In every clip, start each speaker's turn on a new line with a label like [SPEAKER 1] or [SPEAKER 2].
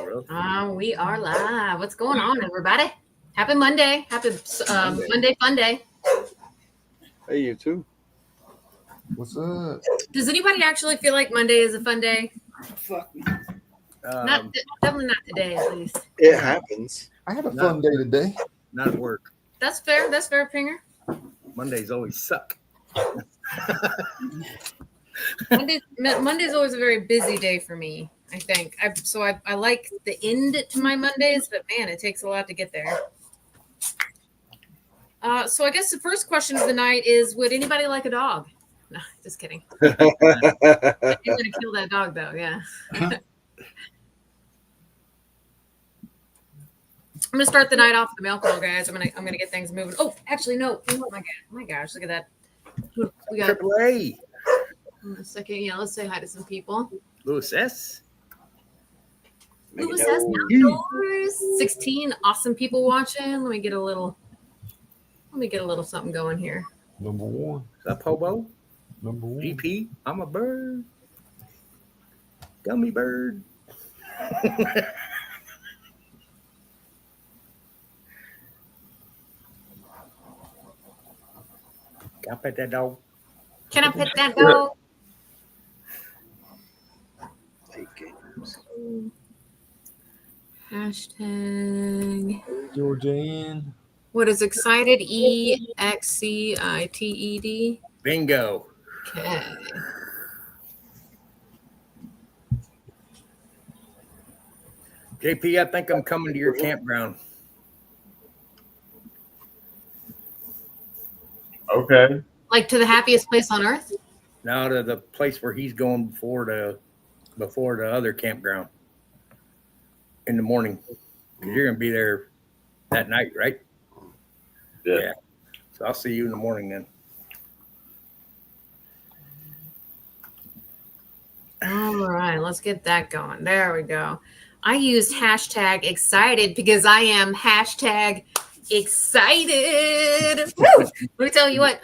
[SPEAKER 1] really?
[SPEAKER 2] We are live. What's going on, everybody? Happy Monday. Happy Monday fun day.
[SPEAKER 3] Hey, you too.
[SPEAKER 4] What's up?
[SPEAKER 2] Does anybody actually feel like Monday is a fun day?
[SPEAKER 5] Fuck me.
[SPEAKER 2] Definitely not today, at least.
[SPEAKER 3] It happens.
[SPEAKER 4] I had a fun day today.
[SPEAKER 1] Not at work.
[SPEAKER 2] That's fair. That's fair, Pinger.
[SPEAKER 1] Mondays always suck.
[SPEAKER 2] Monday's always a very busy day for me, I think. I like the end to my Mondays, but man, it takes a lot to get there. So I guess the first question of the night is, would anybody like a dog? No, just kidding. I'm going to kill that dog, though, yeah. I'm going to start the night off with the mail call, guys. I'm gonna get things moving. Oh, actually, no. Oh, my gosh, look at that. We got
[SPEAKER 1] AAA.
[SPEAKER 2] a second. Yeah, let's say hi to some people.
[SPEAKER 1] Louis S.
[SPEAKER 2] Louis S. Outdoors. 16 awesome people watching. Let me get a little something going here.
[SPEAKER 4] Number one.
[SPEAKER 1] What's up, Hobo?
[SPEAKER 4] Number one.
[SPEAKER 1] GP. I'm a bird. Gummy bird. Can I pet that dog?
[SPEAKER 2] Can I pet that dog? Hashtag.
[SPEAKER 4] Georgianne.
[SPEAKER 2] What is excited? EXCITED.
[SPEAKER 1] Bingo.
[SPEAKER 2] Okay.
[SPEAKER 1] JP, I think I'm coming to your campground.
[SPEAKER 6] Okay.
[SPEAKER 2] Like to the happiest place on earth?
[SPEAKER 1] Now to the place where he's going before the other campground in the morning. Because you're gonna be there that night, right?
[SPEAKER 6] Yeah.
[SPEAKER 1] So I'll see you in the morning then.
[SPEAKER 2] All right, let's get that going. There we go. I used hashtag excited because I am hashtag excited. Let me tell you what,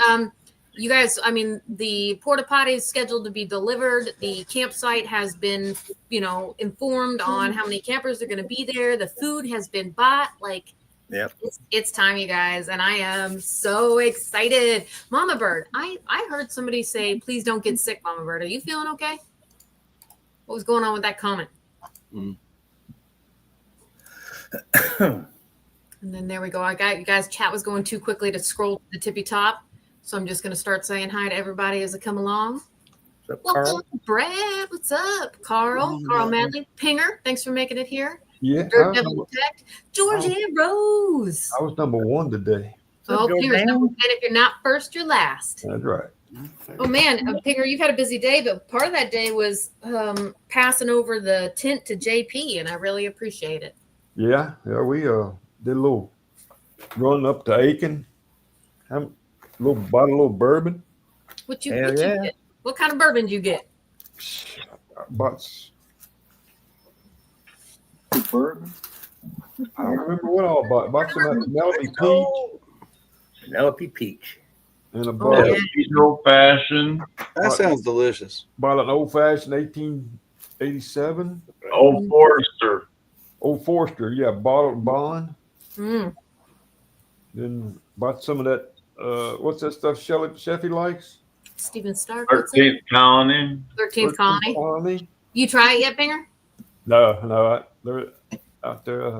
[SPEAKER 2] you guys, I mean, the porta potty is scheduled to be delivered. The campsite has been, informed on how many campers are going to be there. The food has been bought. Like,
[SPEAKER 1] yep.
[SPEAKER 2] It's time, you guys, and I am so excited. Mama Bird, I heard somebody say, please don't get sick, Mama Bird. Are you feeling okay? What was going on with that comment? And then there we go. I got you guys. Chat was going too quickly to scroll to the tippy top. So I'm just going to start saying hi to everybody as I come along.
[SPEAKER 1] What's up,
[SPEAKER 2] Welcome,
[SPEAKER 1] Carl?
[SPEAKER 2] Brad. What's up? Carl Manley. Pinger, thanks for making it here.
[SPEAKER 4] Yeah.
[SPEAKER 2] Devil Detect. Georgianne Rose.
[SPEAKER 4] I was number one today.
[SPEAKER 2] Oh, Pinger's number 10. If you're not first, you're last.
[SPEAKER 4] That's right.
[SPEAKER 2] Oh, man. Pinger, you've had a busy day, but part of that day was passing over the tent to JP, and I really appreciate it.
[SPEAKER 4] Yeah. We did a little run up to Aiken. Bought a little bourbon.
[SPEAKER 2] What you get? What kind of bourbon did you get?
[SPEAKER 4] Bought bourbon. I don't remember what all I bought. Bought some Penelope Peach.
[SPEAKER 1] Penelope Peach.
[SPEAKER 4] And a bottle.
[SPEAKER 6] Old fashioned.
[SPEAKER 3] That sounds delicious.
[SPEAKER 4] Bought an old fashioned 1887.
[SPEAKER 6] Old Forester.
[SPEAKER 4] Old Forester, yeah, bottled bond.
[SPEAKER 2] Mm.
[SPEAKER 4] Then bought some of that. What's that stuff Sheffy likes?
[SPEAKER 2] Steven Stark.
[SPEAKER 6] 13th Colony.
[SPEAKER 2] 13th Colony. You try it yet, Pinger?
[SPEAKER 4] No. They're out there.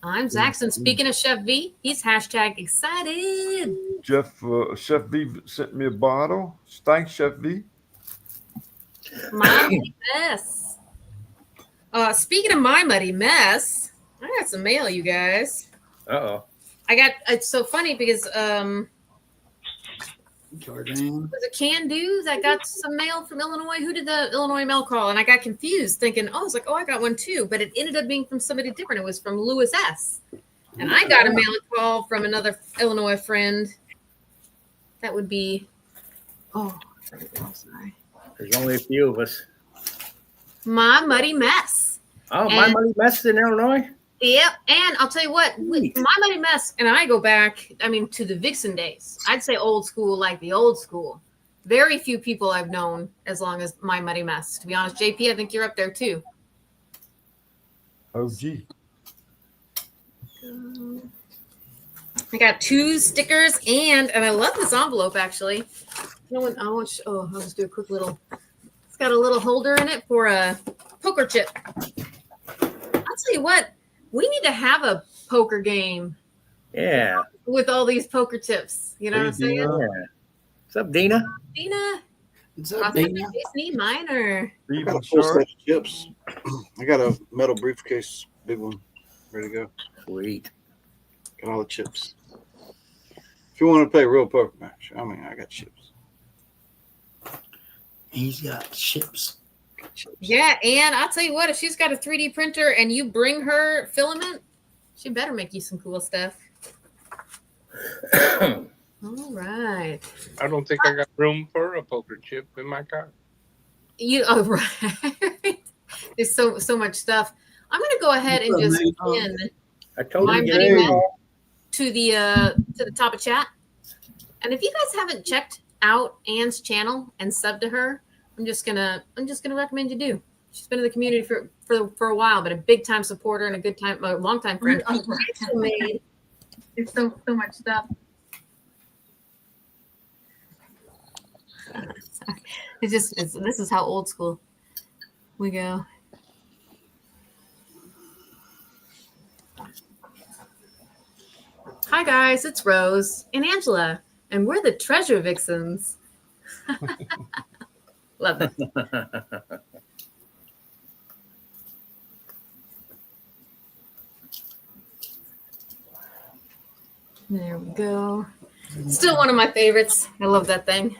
[SPEAKER 2] I'm Zaxxon. Speaking of Chef V, he's hashtag excited.
[SPEAKER 4] Chef V sent me a bottle. Thanks, Chef V.
[SPEAKER 2] My muddy mess. Speaking of my muddy mess, I got some mail, you guys.
[SPEAKER 1] Uh-oh.
[SPEAKER 2] It's so funny because
[SPEAKER 5] Jordan.
[SPEAKER 2] was it Can Do's? I got some mail from Illinois. Who did the Illinois mail call? And I got confused thinking, I was like, I got one too. But it ended up being from somebody different. It was from Louis S. And I got a mail call from another Illinois friend. That would be, sorry.
[SPEAKER 1] There's only a few of us.
[SPEAKER 2] My Muddy Mess.
[SPEAKER 1] Oh, My Muddy Mess in Illinois?
[SPEAKER 2] Yep. And I'll tell you what, My Muddy Mess, and I go back, to the Vixen days. I'd say old school, like the old school. Very few people I've known as long as My Muddy Mess. To be honest, JP, I think you're up there too.
[SPEAKER 4] OG.
[SPEAKER 2] I got 2 stickers and I love this envelope actually. No one, I'll just do a quick little. It's got a little holder in it for a poker chip. I'll tell you what, we need to have a poker game
[SPEAKER 1] Yeah.
[SPEAKER 2] with all these poker chips. You know what I'm saying?
[SPEAKER 1] Yeah. What's up, Dina?
[SPEAKER 2] Dina,
[SPEAKER 5] What's up,
[SPEAKER 2] Prospector
[SPEAKER 5] Dana?
[SPEAKER 2] Jason, need mine or
[SPEAKER 3] I got
[SPEAKER 4] Steven
[SPEAKER 3] a full
[SPEAKER 4] Sharp.
[SPEAKER 3] set of chips. I got a metal briefcase, big one, ready to go.
[SPEAKER 1] Sweet.
[SPEAKER 3] Got all the chips. If you want to play a real poker match, I mean, I got chips.
[SPEAKER 5] He's got chips.
[SPEAKER 2] yeah. And I'll tell you what, if she's got a 3D printer and you bring her filament, she better make you some cool stuff. All right.
[SPEAKER 7] I don't think I got room for a poker chip in my car.
[SPEAKER 2] Right. There's so much stuff. I'm gonna go ahead and just pin
[SPEAKER 1] I told
[SPEAKER 2] my
[SPEAKER 1] you.
[SPEAKER 2] mini
[SPEAKER 4] Hey.
[SPEAKER 2] men to the top of chat. And if you guys haven't checked out Anne's channel and sub to her, I'm just gonna recommend you do. She's been in the community for a while, but a big time supporter and a long time friend. There's so much stuff. This is how old school we go. Hi guys, it's Rose and Angela, and we're the Treasure Vixens. Love it. There we go. Still one of my favorites. I love that thing.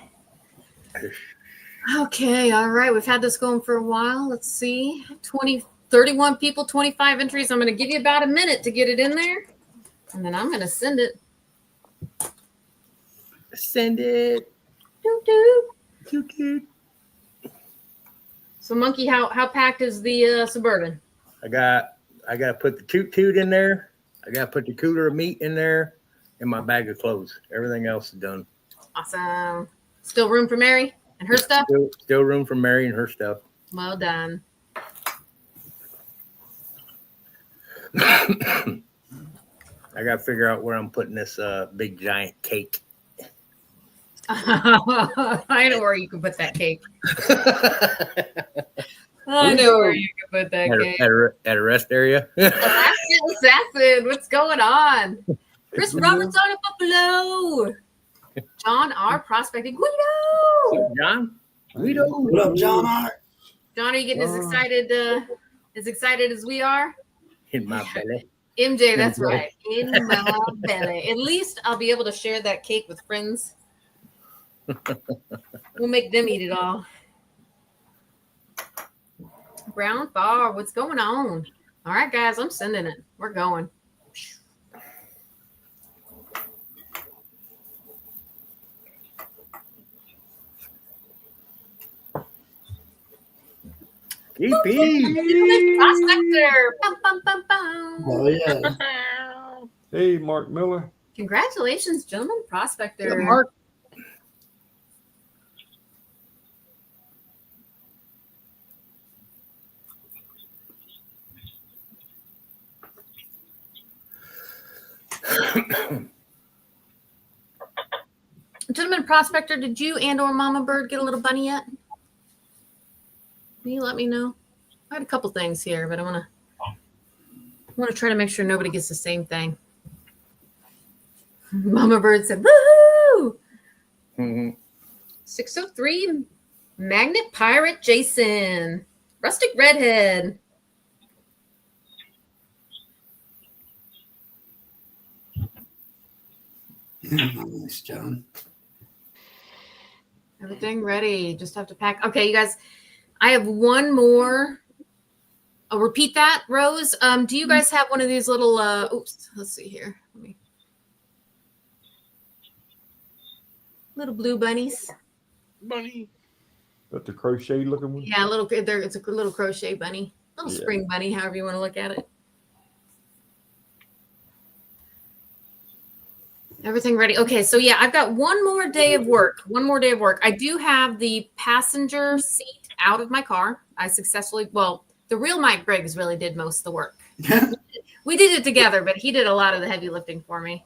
[SPEAKER 2] Okay, all right. We've had this going for a while. Let's see. 31 people, 25 entries. I'm going to give you about a minute to get it in there. And then I'm going to send it.
[SPEAKER 1] Send it.
[SPEAKER 2] Doo-doo. So, Monkey, how packed is the Suburban?
[SPEAKER 1] I got to put the toot in there. I got to put the cooler of meat in there and my bag of clothes. Everything else is done.
[SPEAKER 2] Awesome. Still room for Mary and her stuff?
[SPEAKER 1] Still room for Mary and her stuff.
[SPEAKER 2] Well done.
[SPEAKER 1] I got to figure out where I'm putting this big giant cake.
[SPEAKER 2] I know where you can put that cake. I know where you can put that cake.
[SPEAKER 1] At a rest area.
[SPEAKER 2] Assassin, what's going on? Chris Roberts on a buffalo. John R. Prospecting. Guido.
[SPEAKER 1] John? Guido.
[SPEAKER 5] What up, John R?
[SPEAKER 2] John, are you getting as excited as we are?
[SPEAKER 1] In my belly.
[SPEAKER 2] MJ, that's right. In my belly. At least I'll be able to share that cake with friends. We'll make them eat it all. Brown bar, what's going on? All right, guys, I'm sending it. We're going. Prospector. Bum, bum, bum, bum.
[SPEAKER 5] Oh, yeah.
[SPEAKER 4] Hey, Mark Miller.
[SPEAKER 2] Congratulations, gentlemen. Prospector.
[SPEAKER 1] Yeah, Mark.
[SPEAKER 2] Gentleman Prospector, did you and or Mama Bird get a little bunny yet? Can you let me know? I had a couple things here, but I want to try to make sure nobody gets the same thing. Mama Bird said, woohoo!
[SPEAKER 1] Mm-hmm.
[SPEAKER 2] 603 Magnet Pirate Jason. Rustic Redhead.
[SPEAKER 5] Nice, John.
[SPEAKER 2] Everything ready. Just have to pack. Okay, you guys, I have one more. I'll repeat that, Rose. Do you guys have one of these little, oops, let's see here. Little blue bunnies.
[SPEAKER 7] Bunny.
[SPEAKER 4] That's the crochet looking one?
[SPEAKER 2] Yeah, it's a little crochet bunny. Little spring bunny, however you want to look at it. Everything ready. Okay, so yeah, I've got one more day of work. I do have the passenger seat out of my car. I successfully, the real Mike Briggs really did most of the work. We did it together, but he did a lot of the heavy lifting for me.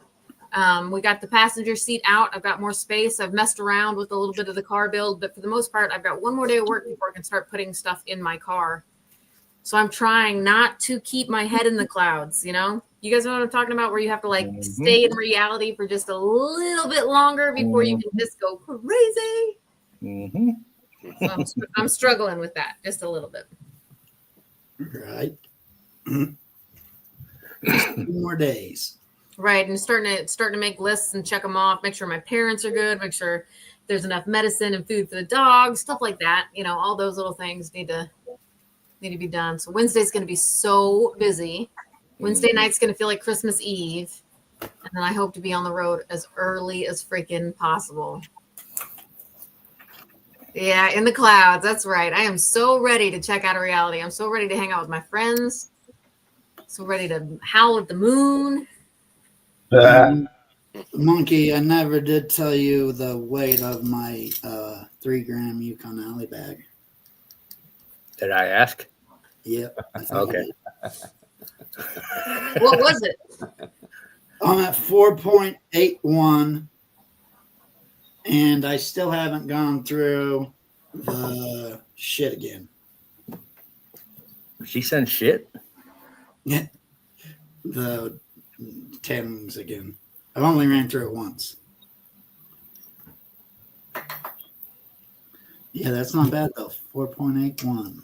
[SPEAKER 2] We got the passenger seat out. I've got more space. I've messed around with a little bit of the car build, but for the most part, I've got one more day of work before I can start putting stuff in my car. So I'm trying not to keep my head in the clouds, you know? You guys know what I'm talking about, where you have to like stay in reality for just a little bit longer before you can just go crazy.
[SPEAKER 1] Mm-hmm.
[SPEAKER 2] So I'm struggling with that just a little bit.
[SPEAKER 5] Right. 2 more days.
[SPEAKER 2] Right, and starting to make lists and check them off. Make sure my parents are good. Make sure there's enough medicine and food for the dogs. Stuff like that. You know, all those little things need to be done. So Wednesday's going to be so busy. Wednesday night's going to feel like Christmas Eve, and then I hope to be on the road as early as freaking possible. Yeah, in the clouds. That's right. I am so ready to check out of reality. I'm so ready to hang out with my friends. So ready to howl at the moon.
[SPEAKER 5] Monkey, I never did tell you the weight of my 3-gram Yukon Alley bag.
[SPEAKER 1] Did I ask?
[SPEAKER 5] Yep. I think
[SPEAKER 1] Okay.
[SPEAKER 5] I did.
[SPEAKER 2] What was it?
[SPEAKER 5] I'm at 4.81, and I still haven't gone through the shit again.
[SPEAKER 1] She sent shit.
[SPEAKER 5] The Thames again. I've only ran through it once. Yeah, that's not bad though. 4.81.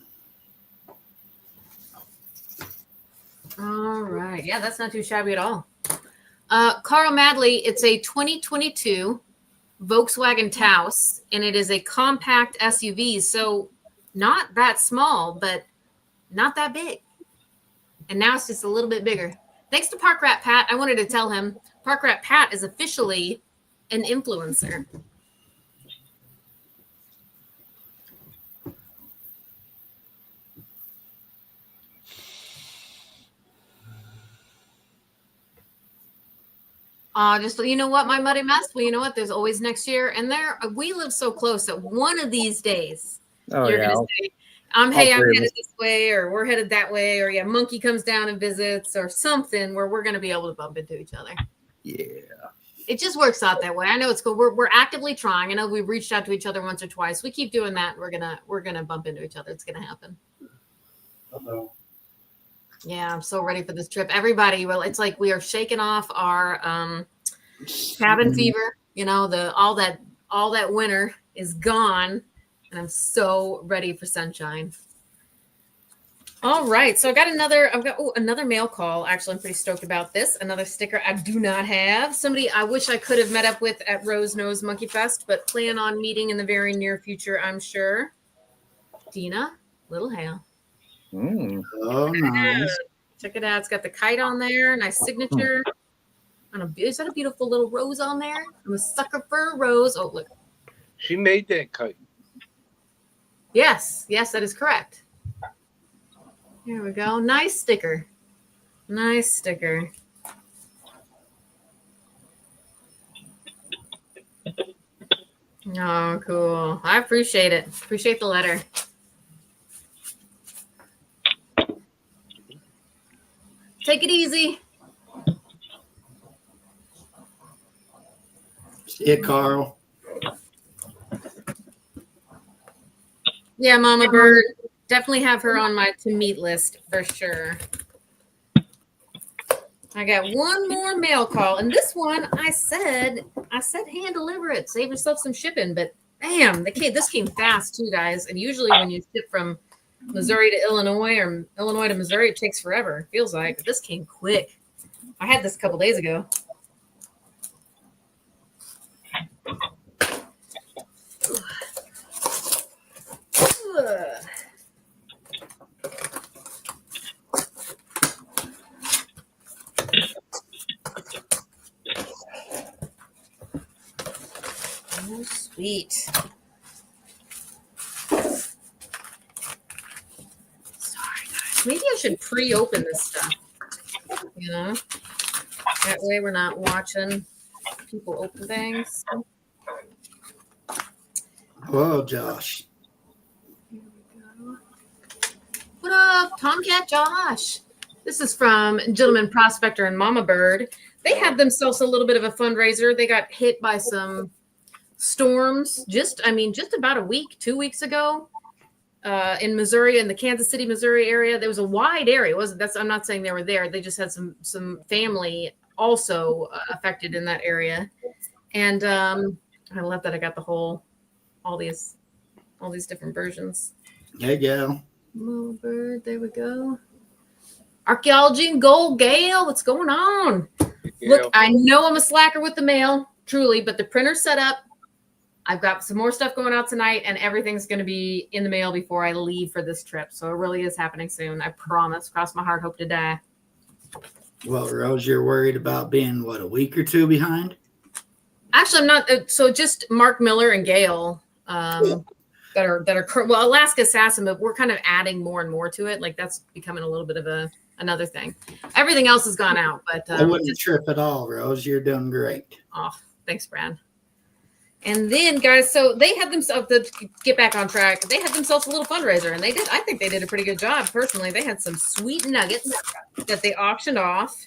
[SPEAKER 2] All right. Yeah, that's not too shabby at all. Carl Madley, it's a 2022 Volkswagen Taos, and it is a compact SUV. So not that small, but not that big. And now it's just a little bit bigger. Thanks to Park Rat Pat. I wanted to tell him Park Rat Pat is officially an influencer. Just you know what, my muddy mess. Well, you know what? There's always next year, and we live so close that one of these days you're gonna say, I'm headed this way, or we're headed that way, or yeah, Monkey comes down and visits, or something where we're gonna be able to bump into each other.
[SPEAKER 1] Yeah.
[SPEAKER 2] It just works out that way. I know it's cool. We're actively trying. I know we've reached out to each other once or twice. We keep doing that. We're gonna bump into each other. It's gonna happen.
[SPEAKER 5] Uh-oh.
[SPEAKER 2] Yeah, I'm so ready for this trip. Everybody, well, it's like we are shaking off our cabin fever. You know, all that winter is gone, and I'm so ready for sunshine. All right, so I've got another mail call. Actually, I'm pretty stoked about this. Another sticker I do not have. Somebody I wish I could have met up with at Rose Nose Monkey Fest, but plan on meeting in the very near future, I'm sure. Dina, Little Hale.
[SPEAKER 5] Oh, nice.
[SPEAKER 2] Check it out. It's got the kite on there. Nice signature. Is that a beautiful little rose on there? I'm a sucker for a rose. Oh, look.
[SPEAKER 7] She made that kite.
[SPEAKER 2] Yes, that is correct. Here we go. Nice sticker. Nice sticker. Oh, cool. I appreciate it. Appreciate the letter. Take it easy.
[SPEAKER 5] See ya, Carl.
[SPEAKER 2] Yeah, Mama Bird. Definitely have her on my to meet list for sure. I got one more mail call, and this one I said hand deliver it, save yourself some shipping. But bam, this came fast too, guys. And usually when you ship from Missouri to Illinois or Illinois to Missouri, it takes forever. It feels like, but this came quick. I had this a couple days ago. Oh, sweet. Sorry, guys. Maybe I should pre-open this stuff. You know? That way we're not watching people open things.
[SPEAKER 5] Whoa, Josh.
[SPEAKER 2] What What up, Tomcat Josh? This is from Gentleman Prospector and Mama Bird. They had themselves a little bit of a fundraiser. They got hit by some storms just about a week, 2 weeks ago. In Missouri, in the Kansas City, Missouri area. There was a wide area. I'm not saying they were there. They just had some family also affected in that area. And I love that I got all these different versions.
[SPEAKER 5] There you go.
[SPEAKER 2] Little bird, there we go. Archaeology and Gold, Gale, what's going on? Look, I know I'm a slacker with the mail, truly, but the printer's set up. I've got some more stuff going out tonight, and everything's going to be in the mail before I leave for this trip. So it really is happening soon. I promise. Cross my heart, hope to die.
[SPEAKER 5] Well, Rose, you're worried about being, a week or two behind?
[SPEAKER 2] Actually, I'm not. So just Mark Miller and Gail that are well, Alaska Assassin, but we're kind of adding more and more to it. Like that's becoming a little bit of another thing. Everything else has gone out, but
[SPEAKER 5] I wouldn't trip at all, Rose. You're doing great.
[SPEAKER 2] Oh, thanks, Brad. And then, guys, so they had themselves, to get back on track, they had themselves a little fundraiser, and I think they did a pretty good job, personally. They had some sweet nuggets that they auctioned off.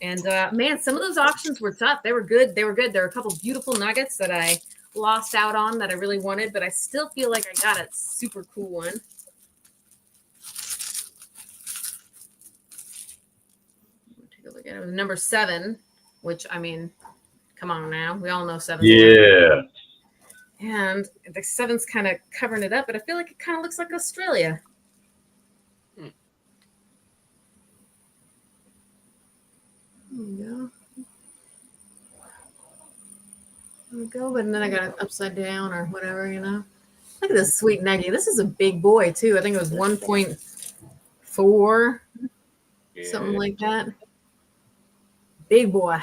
[SPEAKER 2] And, man, some of those auctions were tough. They were good. There were a couple beautiful nuggets that I lost out on that I really wanted, but I still feel like I got a super cool one. Take a look at it. It was number 7, which, I mean, come on now. We all know 7.
[SPEAKER 6] Yeah.
[SPEAKER 2] And the 7's kind of covering it up, but I feel like it kind of looks like Australia. There you go. There we go. But then I got it upside down or whatever, Look at this sweet nugget. This is a big boy, too. I think it was 1.4, something like that. Big boy.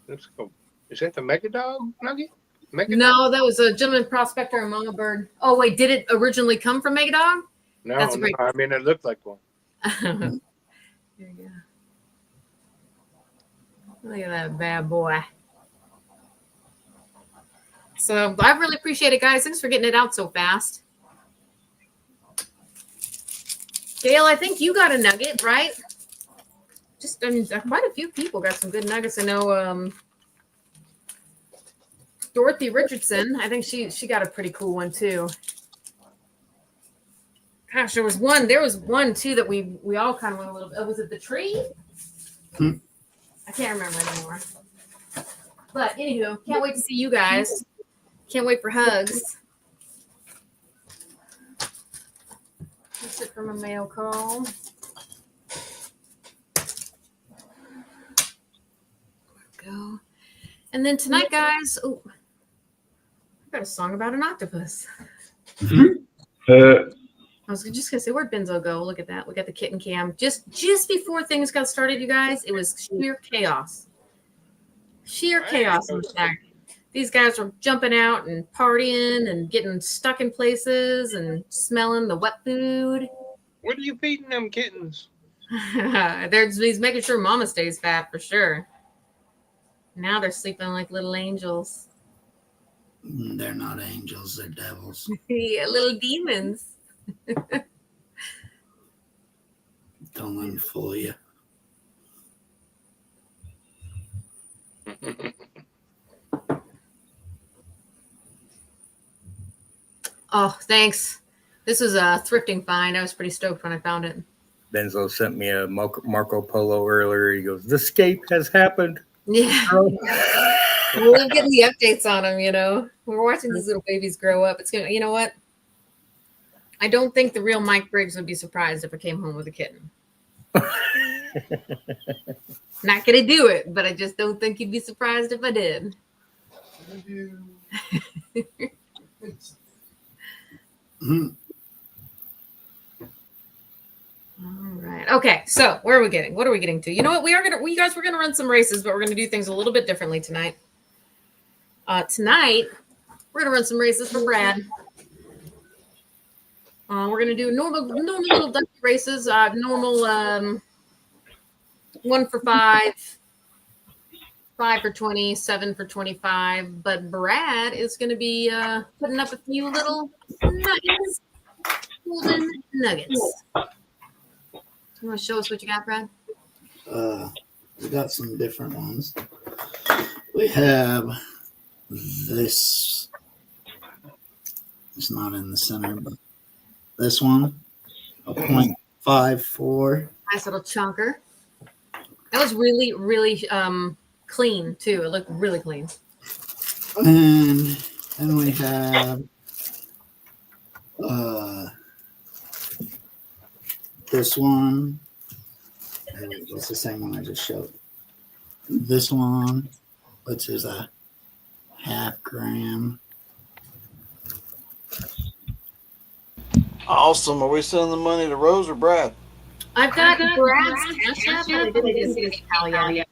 [SPEAKER 7] Let's go. Is that the Mega Dog nugget?
[SPEAKER 2] No, that was a Gentleman Prospector and Mama Bird. Oh, wait. Did it originally come from Megadog?
[SPEAKER 7] No,
[SPEAKER 2] That's a great-
[SPEAKER 7] I mean, it looked like one.
[SPEAKER 2] There you go. Look at that bad boy. So I really appreciate it, guys. Thanks for getting it out so fast. Gail, I think you got a nugget, right? Quite a few people got some good nuggets. I know Dorothy Richardson, I think she got a pretty cool one too. Gosh, there was one too that we all kind of went a little bit. Was it the tree? I can't remember anymore. But anywho, can't wait to see you guys. Can't wait for hugs. That's it from a mail call. Go. And then tonight, guys, I got a song about an octopus. I was just gonna say, where'd Benzo go? Look at that. We got the kitten cam. Just before things got started, you guys, it was sheer chaos. Sheer chaos in the back. These guys were jumping out and partying and getting stuck in places and smelling the wet food.
[SPEAKER 7] What are you feeding them kittens?
[SPEAKER 2] He's making sure Mama stays fat for sure. Now they're sleeping like little angels.
[SPEAKER 5] They're not angels, they're devils.
[SPEAKER 2] Yeah, little demons.
[SPEAKER 5] Don't let them fool you.
[SPEAKER 2] Oh, thanks. This was a thrifting find. I was pretty stoked when I found it.
[SPEAKER 1] Benzo sent me a Marco Polo earlier. He goes, "The escape has happened."
[SPEAKER 2] Yeah. We're getting the updates on them, We're watching these little babies grow up. It's gonna, you know what? I don't think the real Mike Briggs would be surprised if I came home with a kitten. Not gonna do it, but I just don't think he'd be surprised if I did. All right. Okay. So where are we getting? What are we getting to? You know what? We're gonna run some races, but we're gonna do things a little bit differently tonight. Tonight we're gonna run some races for Brad. We're gonna do normal little ducky races. Normal 1 for 5, 5 for 20, 7 for 25. But Brad is gonna be putting up a few little nuggets, golden nuggets. You want to show us what you got, Brad?
[SPEAKER 5] We got some different ones. We have this. It's not in the center, but this one, a 0.54.
[SPEAKER 2] Nice little chunker. That was really, really clean too. It looked really clean.
[SPEAKER 5] And then we have this one. It's the same one I just showed. This one, which is a 0.5 gram.
[SPEAKER 3] Awesome. Are we sending the money to Rose or Brad?
[SPEAKER 2] I've got Brad's cash app, but I didn't get to see his pal yet.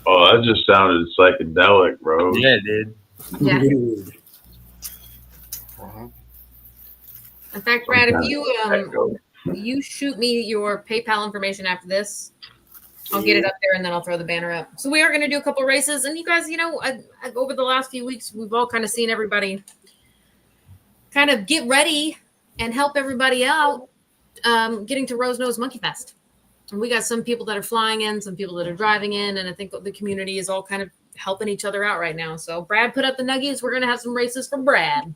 [SPEAKER 6] Oh, that just sounded psychedelic, bro.
[SPEAKER 1] Yeah, it did.
[SPEAKER 2] Yeah.
[SPEAKER 5] Dude.
[SPEAKER 2] In fact, Brad, if you shoot me your PayPal information after this, I'll get it up there and then I'll throw the banner up. So we are going to do a couple races, and you guys, over the last few weeks, we've all kind of seen everybody kind of get ready and help everybody out getting to Rose Nose Monkey Fest. And we got some people that are flying in, some people that are driving in, and I think the community is all kind of helping each other out right now. So Brad put up the nuggies. We're going to have some races for Brad.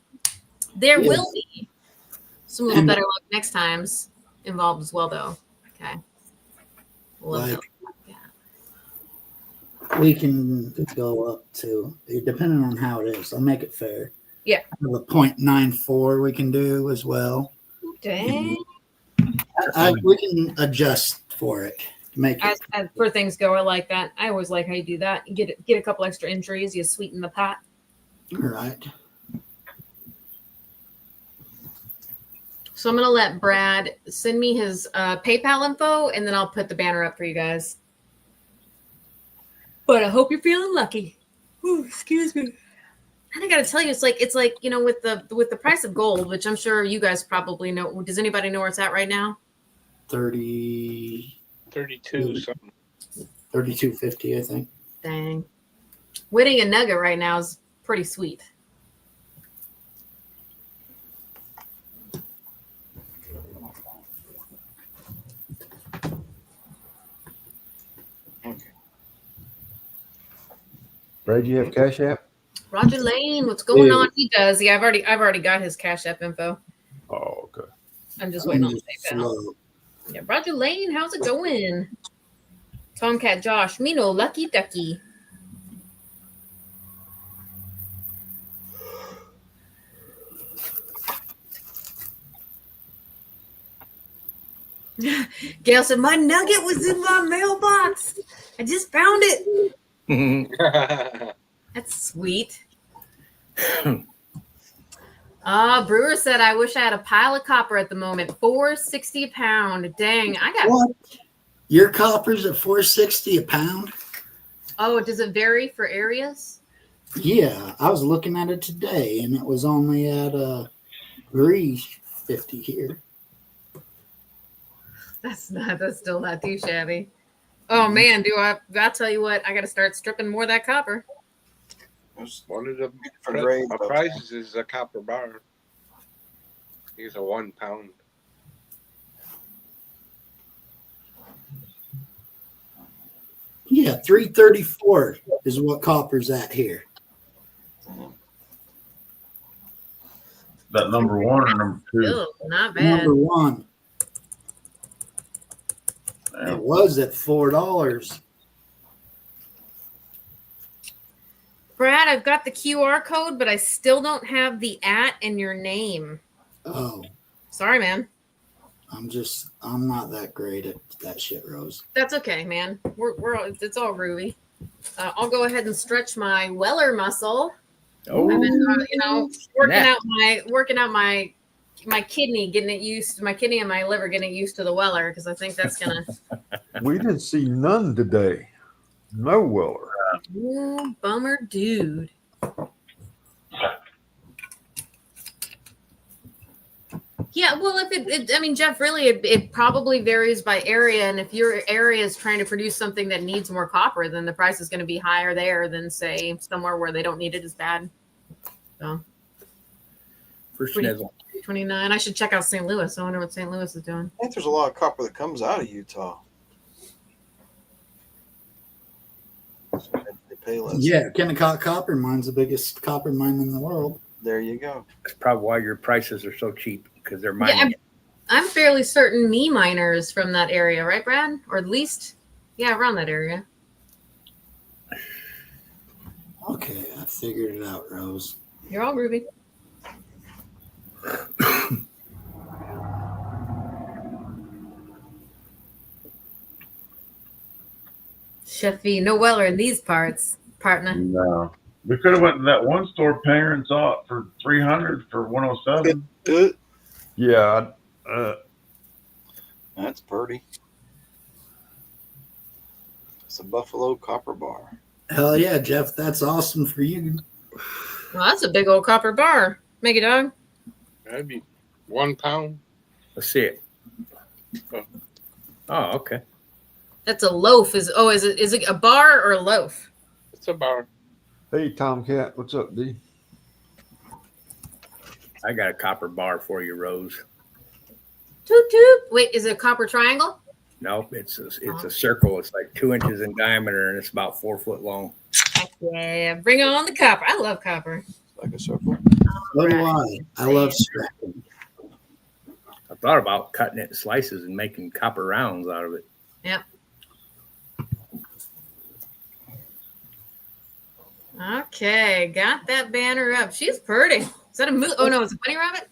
[SPEAKER 2] There will be some little better luck next times involved as well, though. Okay.
[SPEAKER 5] We can go up to, depending on how it is. I'll make it fair.
[SPEAKER 2] Yeah.
[SPEAKER 5] The 0.94 we can do as well.
[SPEAKER 2] Dang.
[SPEAKER 5] We can adjust for it to make it.
[SPEAKER 2] As for things go, I like that. I always like how you do that. You get a couple extra entries. You sweeten the pot.
[SPEAKER 5] All right.
[SPEAKER 2] So I'm gonna let Brad send me his PayPal info, and then I'll put the banner up for you guys. But I hope you're feeling lucky. Ooh, excuse me. And I gotta tell you, it's like with the price of gold, which I'm sure you guys probably know. Does anybody know where it's at right now?
[SPEAKER 7] 32 something.
[SPEAKER 5] 32.50, I think.
[SPEAKER 2] Dang. Winning a nugget right now is pretty sweet.
[SPEAKER 4] Brad, you have Cash App?
[SPEAKER 2] Roger Lane, what's going on? He does. Yeah, I've already got his Cash App info.
[SPEAKER 4] Oh, okay.
[SPEAKER 2] I'm just waiting on the PayPal.
[SPEAKER 5] Slow.
[SPEAKER 2] Yeah, Roger Lane, how's it going? Tomcat Josh, me no lucky ducky. Gail said, my nugget was in my mailbox. I just found it. That's sweet. Brewer said, I wish I had a pile of copper at the moment. $4.60 a pound. Dang, I got.
[SPEAKER 5] What? Your copper's at $4.60 a pound?
[SPEAKER 2] Oh, does it vary for areas?
[SPEAKER 5] Yeah, I was looking at it today, and it was only at $3.50 here.
[SPEAKER 2] That's still not too shabby. Oh man, I'll tell you what, I gotta start stripping more of that copper.
[SPEAKER 7] One of the
[SPEAKER 3] For grade,
[SPEAKER 7] prizes is a copper bar. He's a 1 pound.
[SPEAKER 5] Yeah, $3.34 is what copper's at here.
[SPEAKER 6] That number one or number two?
[SPEAKER 2] Ew, not bad.
[SPEAKER 5] Number one.
[SPEAKER 6] Yeah.
[SPEAKER 5] It was at $4.
[SPEAKER 2] Brad, I've got the QR code, but I still don't have the @ and your name.
[SPEAKER 5] Oh,
[SPEAKER 2] Sorry, man.
[SPEAKER 5] I'm not that great at that shit, Rose.
[SPEAKER 2] That's okay, man. It's all groovy. I'll go ahead and stretch my Weller muscle.
[SPEAKER 1] Oh,
[SPEAKER 2] I've been, working out my kidney, getting it used. My kidney and my liver getting it used to the Weller because I think that's gonna.
[SPEAKER 4] We didn't see none today. No Weller.
[SPEAKER 2] Ooh, bummer, dude. Yeah, well, if Jeff, really, it probably varies by area, and if your area is trying to produce something that needs more copper, then the price is going to be higher there than say somewhere where they don't need it as bad. So,
[SPEAKER 1] for Schnizzle.
[SPEAKER 2] $2.29. I should check out St. Louis. I wonder what St. Louis is doing.
[SPEAKER 3] I think there's a lot of copper that comes out of Utah. They pay less.
[SPEAKER 5] Yeah, Kennecott Copper Mine's the biggest copper mine in the world.
[SPEAKER 3] There you go.
[SPEAKER 1] That's probably why your prices are so cheap because they're
[SPEAKER 2] Yeah,
[SPEAKER 1] mining.
[SPEAKER 2] I'm fairly certain me miners from that area, right, Brad? Or at least, yeah, around that area.
[SPEAKER 5] Okay, I figured it out, Rose.
[SPEAKER 2] You're all groovy. Chefy, no weller in these parts, partner.
[SPEAKER 6] No. We could have went to that one store parents out for 300 for 107.
[SPEAKER 3] Good.
[SPEAKER 4] Yeah,
[SPEAKER 3] That's pretty. It's a Buffalo copper bar.
[SPEAKER 5] Hell yeah, Jeff, that's awesome for you.
[SPEAKER 2] Well, that's a big old copper bar. Make it, dog.
[SPEAKER 7] That'd be 1 pound.
[SPEAKER 1] Let's see it. Oh, okay.
[SPEAKER 2] That's a loaf. Is it a bar or a loaf?
[SPEAKER 7] It's a bar.
[SPEAKER 4] hey Tomcat, what's up, D?
[SPEAKER 1] I got a copper bar for you, Rose.
[SPEAKER 2] Toot toot. Wait, is it a copper triangle?
[SPEAKER 1] No, it's a circle. It's like 2 inches in diameter and it's about 4 foot long.
[SPEAKER 2] Heck yeah, bring on the copper. I love copper.
[SPEAKER 3] Like a circle.
[SPEAKER 5] So do I. I love scrapping.
[SPEAKER 1] I thought about cutting it in slices and making copper rounds out of it.
[SPEAKER 2] Yep. Okay, got that banner up. She's pretty. Is that a moose? Oh no, it's a bunny rabbit.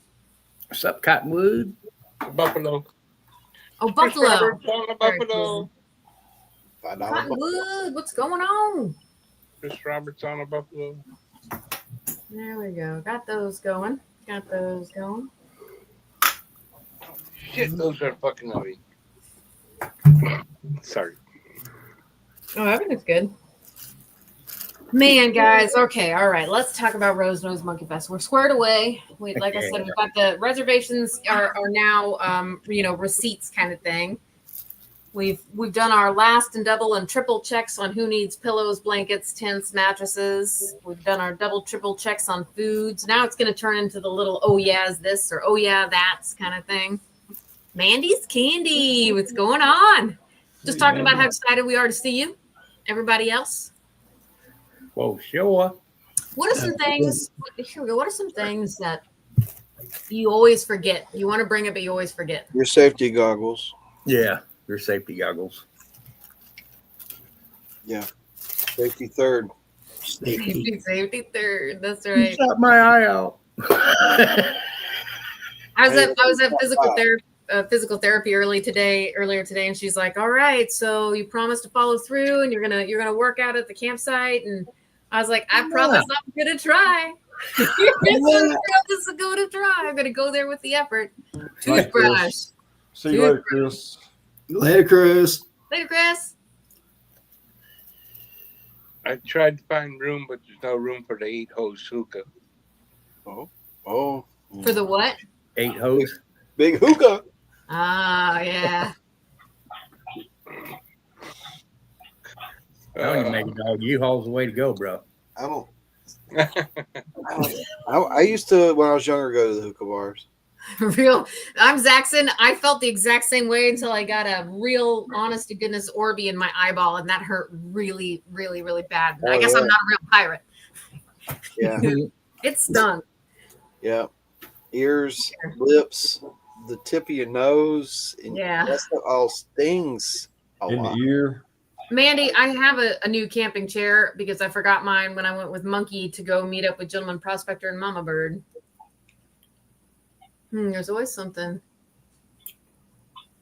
[SPEAKER 1] What's up, Cottonwood?
[SPEAKER 7] Buffalo.
[SPEAKER 2] Oh, buffalo.
[SPEAKER 7] Robert's on a
[SPEAKER 2] Very
[SPEAKER 7] buffalo.
[SPEAKER 2] cool.
[SPEAKER 3] $5
[SPEAKER 2] Cottonwood, what's going on?
[SPEAKER 7] Chris Roberts on a buffalo.
[SPEAKER 2] There we go. Got those going. Got those going.
[SPEAKER 7] Shit, those are fucking heavy. Sorry.
[SPEAKER 2] Oh, everything's good. Man, guys. Okay, all right. Let's talk about Rose Nose Monkey Fest. We're squared away. Like I said, we've got the reservations are now receipts kind of thing. We've done our last and double and triple checks on who needs pillows, blankets, tents, mattresses. We've done our double, triple checks on foods. Now it's going to turn into the little oh yeah's this or oh yeah that's kind of thing. Mandy's Candy, what's going on? Just talking about how excited we are to see you. Everybody else.
[SPEAKER 1] Whoa, sure.
[SPEAKER 2] What are some things? Here we go. What are some things that you always forget? You want to bring it, but you always forget.
[SPEAKER 3] Your safety goggles.
[SPEAKER 1] Yeah, your safety goggles.
[SPEAKER 3] Yeah. Safety third.
[SPEAKER 2] Safety third. That's
[SPEAKER 1] You
[SPEAKER 2] right.
[SPEAKER 1] shot my eye out.
[SPEAKER 2] I was at physical therapy earlier today, and she's like, "All right, so you promised to follow through, and you're gonna work out at the campsite." And I was like, "I promise I'm gonna try. I promise I'm gonna try. I'm gonna go there with the effort." Toothbrush.
[SPEAKER 4] See you later, Chris.
[SPEAKER 5] Later, Chris.
[SPEAKER 2] Later, Chris.
[SPEAKER 7] I tried to find room, but there's no room for the 8-hose hookah.
[SPEAKER 3] Oh.
[SPEAKER 2] For the what?
[SPEAKER 1] 8 hose.
[SPEAKER 3] Big hookah.
[SPEAKER 2] Ah, yeah.
[SPEAKER 1] You make dog. U-Haul's the way to go, bro.
[SPEAKER 3] I don't. I used to, when I was younger, go to the hookah bars.
[SPEAKER 2] I'm Zaxxon. I felt the exact same way until I got a real honest to goodness Orby in my eyeball, and that hurt really, really, really bad. I guess I'm not a real pirate.
[SPEAKER 3] Yeah.
[SPEAKER 2] It stung.
[SPEAKER 3] Yeah. Ears, lips, the tip of your nose, and that stuff all stings a
[SPEAKER 4] In
[SPEAKER 3] lot.
[SPEAKER 4] the ear.
[SPEAKER 2] Mandy, I have a new camping chair because I forgot mine when I went with Monkey to go meet up with Gentleman Prospector and Mama Bird. There's always something.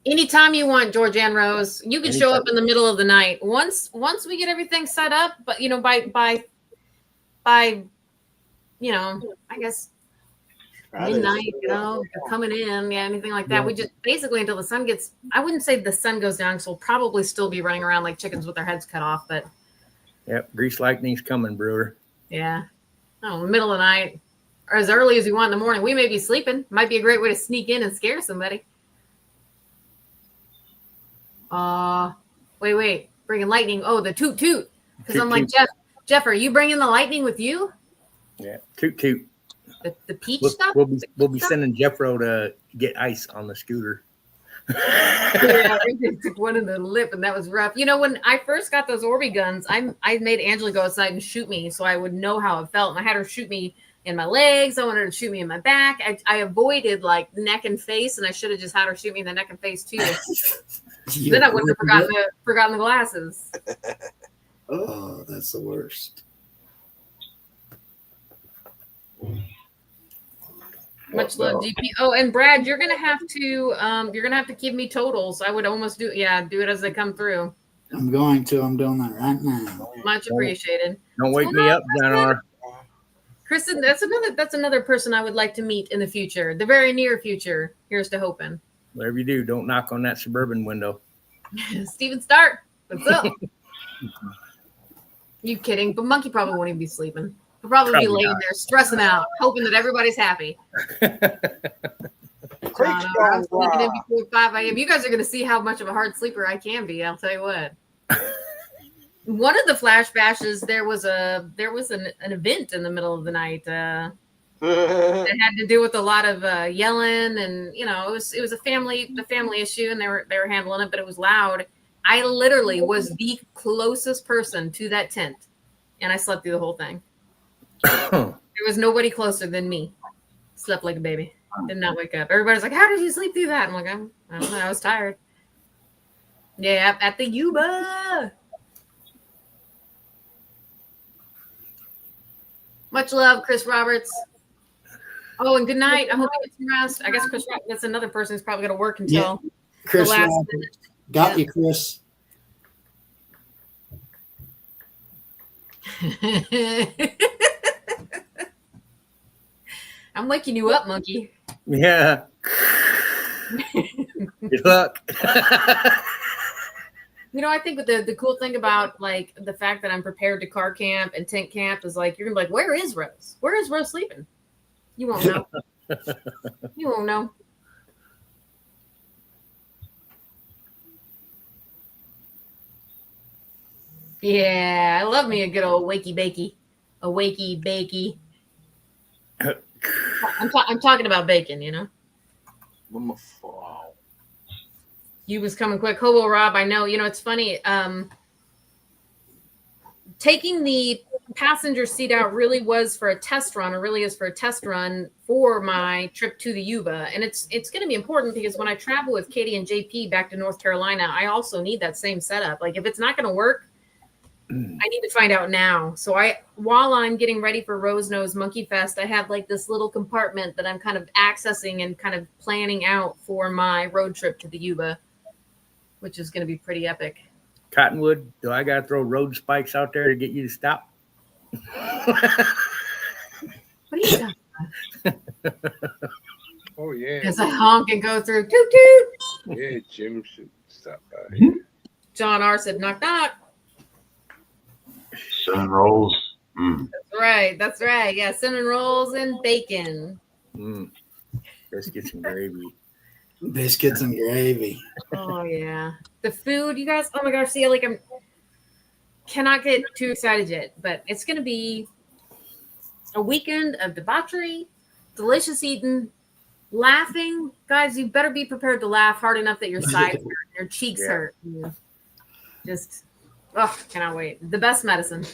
[SPEAKER 2] Anytime you want, Georgianne Rose, you can show up in the middle of the night. Once we get everything set up, but by I guess midnight, you're coming in, anything like that. We just basically until the sun gets, I wouldn't say the sun goes down, so we'll probably still be running around like chickens with their heads cut off, but
[SPEAKER 1] Yep, grease lightning's coming, Brewer.
[SPEAKER 2] yeah. Middle of the night. Or as early as you want in the morning. We may be sleeping. Might be a great way to sneak in and scare somebody. Wait. Bringing lightning. Oh, the toot toot. Because I'm like, Jeff, are you bringing the lightning with you?
[SPEAKER 1] Yeah, toot toot.
[SPEAKER 2] The peach
[SPEAKER 1] We'll,
[SPEAKER 2] stuff.
[SPEAKER 1] we'll be sending Jeffro to get ice on the scooter.
[SPEAKER 2] Yeah, I took one in the lip, and that was rough. You know, when I first got those Orby guns, I made Angela go outside and shoot me so I would know how it felt. And I had her shoot me in my legs. I wanted her to shoot me in my back. I avoided like neck and face, and I should have just had her shoot me in the neck and face too. Then I wouldn't have forgotten the glasses.
[SPEAKER 5] Oh, that's the worst.
[SPEAKER 2] Much love, GP. Oh, and Brad, you're gonna have to give me totals. I would almost do it as they come through.
[SPEAKER 5] I'm going to. I'm doing that right now.
[SPEAKER 2] Much appreciated.
[SPEAKER 1] Don't wake me up, John R.
[SPEAKER 2] Kristen, that's another person I would like to meet in the future, the very near future. Here's to hoping.
[SPEAKER 1] Whatever you do, don't knock on that Suburban window.
[SPEAKER 2] Steven Stark, what's up? You kidding? But Monkey probably won't even be sleeping. He'll probably be laying there stressing out, hoping that everybody's happy. I'm sleeping in before 5 a.m. You guys are going to see how much of a hard sleeper I can be. I'll tell you what. One of the flash bashes, there was an event in the middle of the night that had to do with a lot of yelling, and you know, it was a family issue, and they were handling it, but it was loud. I literally was the closest person to that tent, and I slept through the whole thing. There was nobody closer than me. Slept like a baby. Did not wake up. Everybody's like, "How did you sleep through that?" I'm like, I don't know. I was tired. Yeah, at the Yuba. Much love, Chris Roberts. Oh, and good night. I hope you get some rest. I guess Chris Roberts, that's another person who's probably going to work until
[SPEAKER 5] Chris
[SPEAKER 2] the last
[SPEAKER 5] Roberts.
[SPEAKER 2] minute.
[SPEAKER 5] Got you, Chris.
[SPEAKER 2] I'm waking you up, monkey.
[SPEAKER 1] Yeah. Good luck.
[SPEAKER 2] You know, I think the cool thing about like the fact that I'm prepared to car camp and tent camp is like you're gonna be like, where is Rose? Where is Rose sleeping? You won't know. You won't know. Yeah, I love me a good old wakey bakey. A wakey bakey. I'm talking about bacon, you know. You was coming quick. Hobo Rob, I know. You know, it's funny. Taking the passenger seat out really was for a test run, or really is for a test run for my trip to the Yuba. And it's going to be important because when I travel with Katie and JP back to North Carolina, I also need that same setup. Like if it's not going to work, I need to find out now. So while I'm getting ready for Rose Nose Monkey Fest, I have like this little compartment that I'm kind of accessing and kind of planning out for my road trip to the Yuba, which is going to be pretty epic.
[SPEAKER 1] Cottonwood, do I got to throw road spikes out there to get you to stop?
[SPEAKER 2] What are you talking about?
[SPEAKER 7] Oh yeah.
[SPEAKER 2] As I honk and go through, toot toot.
[SPEAKER 7] Yeah, Jim should stop by here.
[SPEAKER 2] John R. said, knock knock.
[SPEAKER 8] Cinnamon rolls.
[SPEAKER 2] That's right. Yeah, cinnamon rolls and bacon.
[SPEAKER 1] Biscuits and gravy.
[SPEAKER 5] Biscuits and gravy.
[SPEAKER 2] Oh yeah, the food, you guys. Oh my gosh, see, like cannot get too excited yet, but it's gonna be a weekend of debauchery, delicious eating, laughing. Guys, you better be prepared to laugh hard enough that your sides hurt, your cheeks hurt. Just, cannot wait. The best medicine.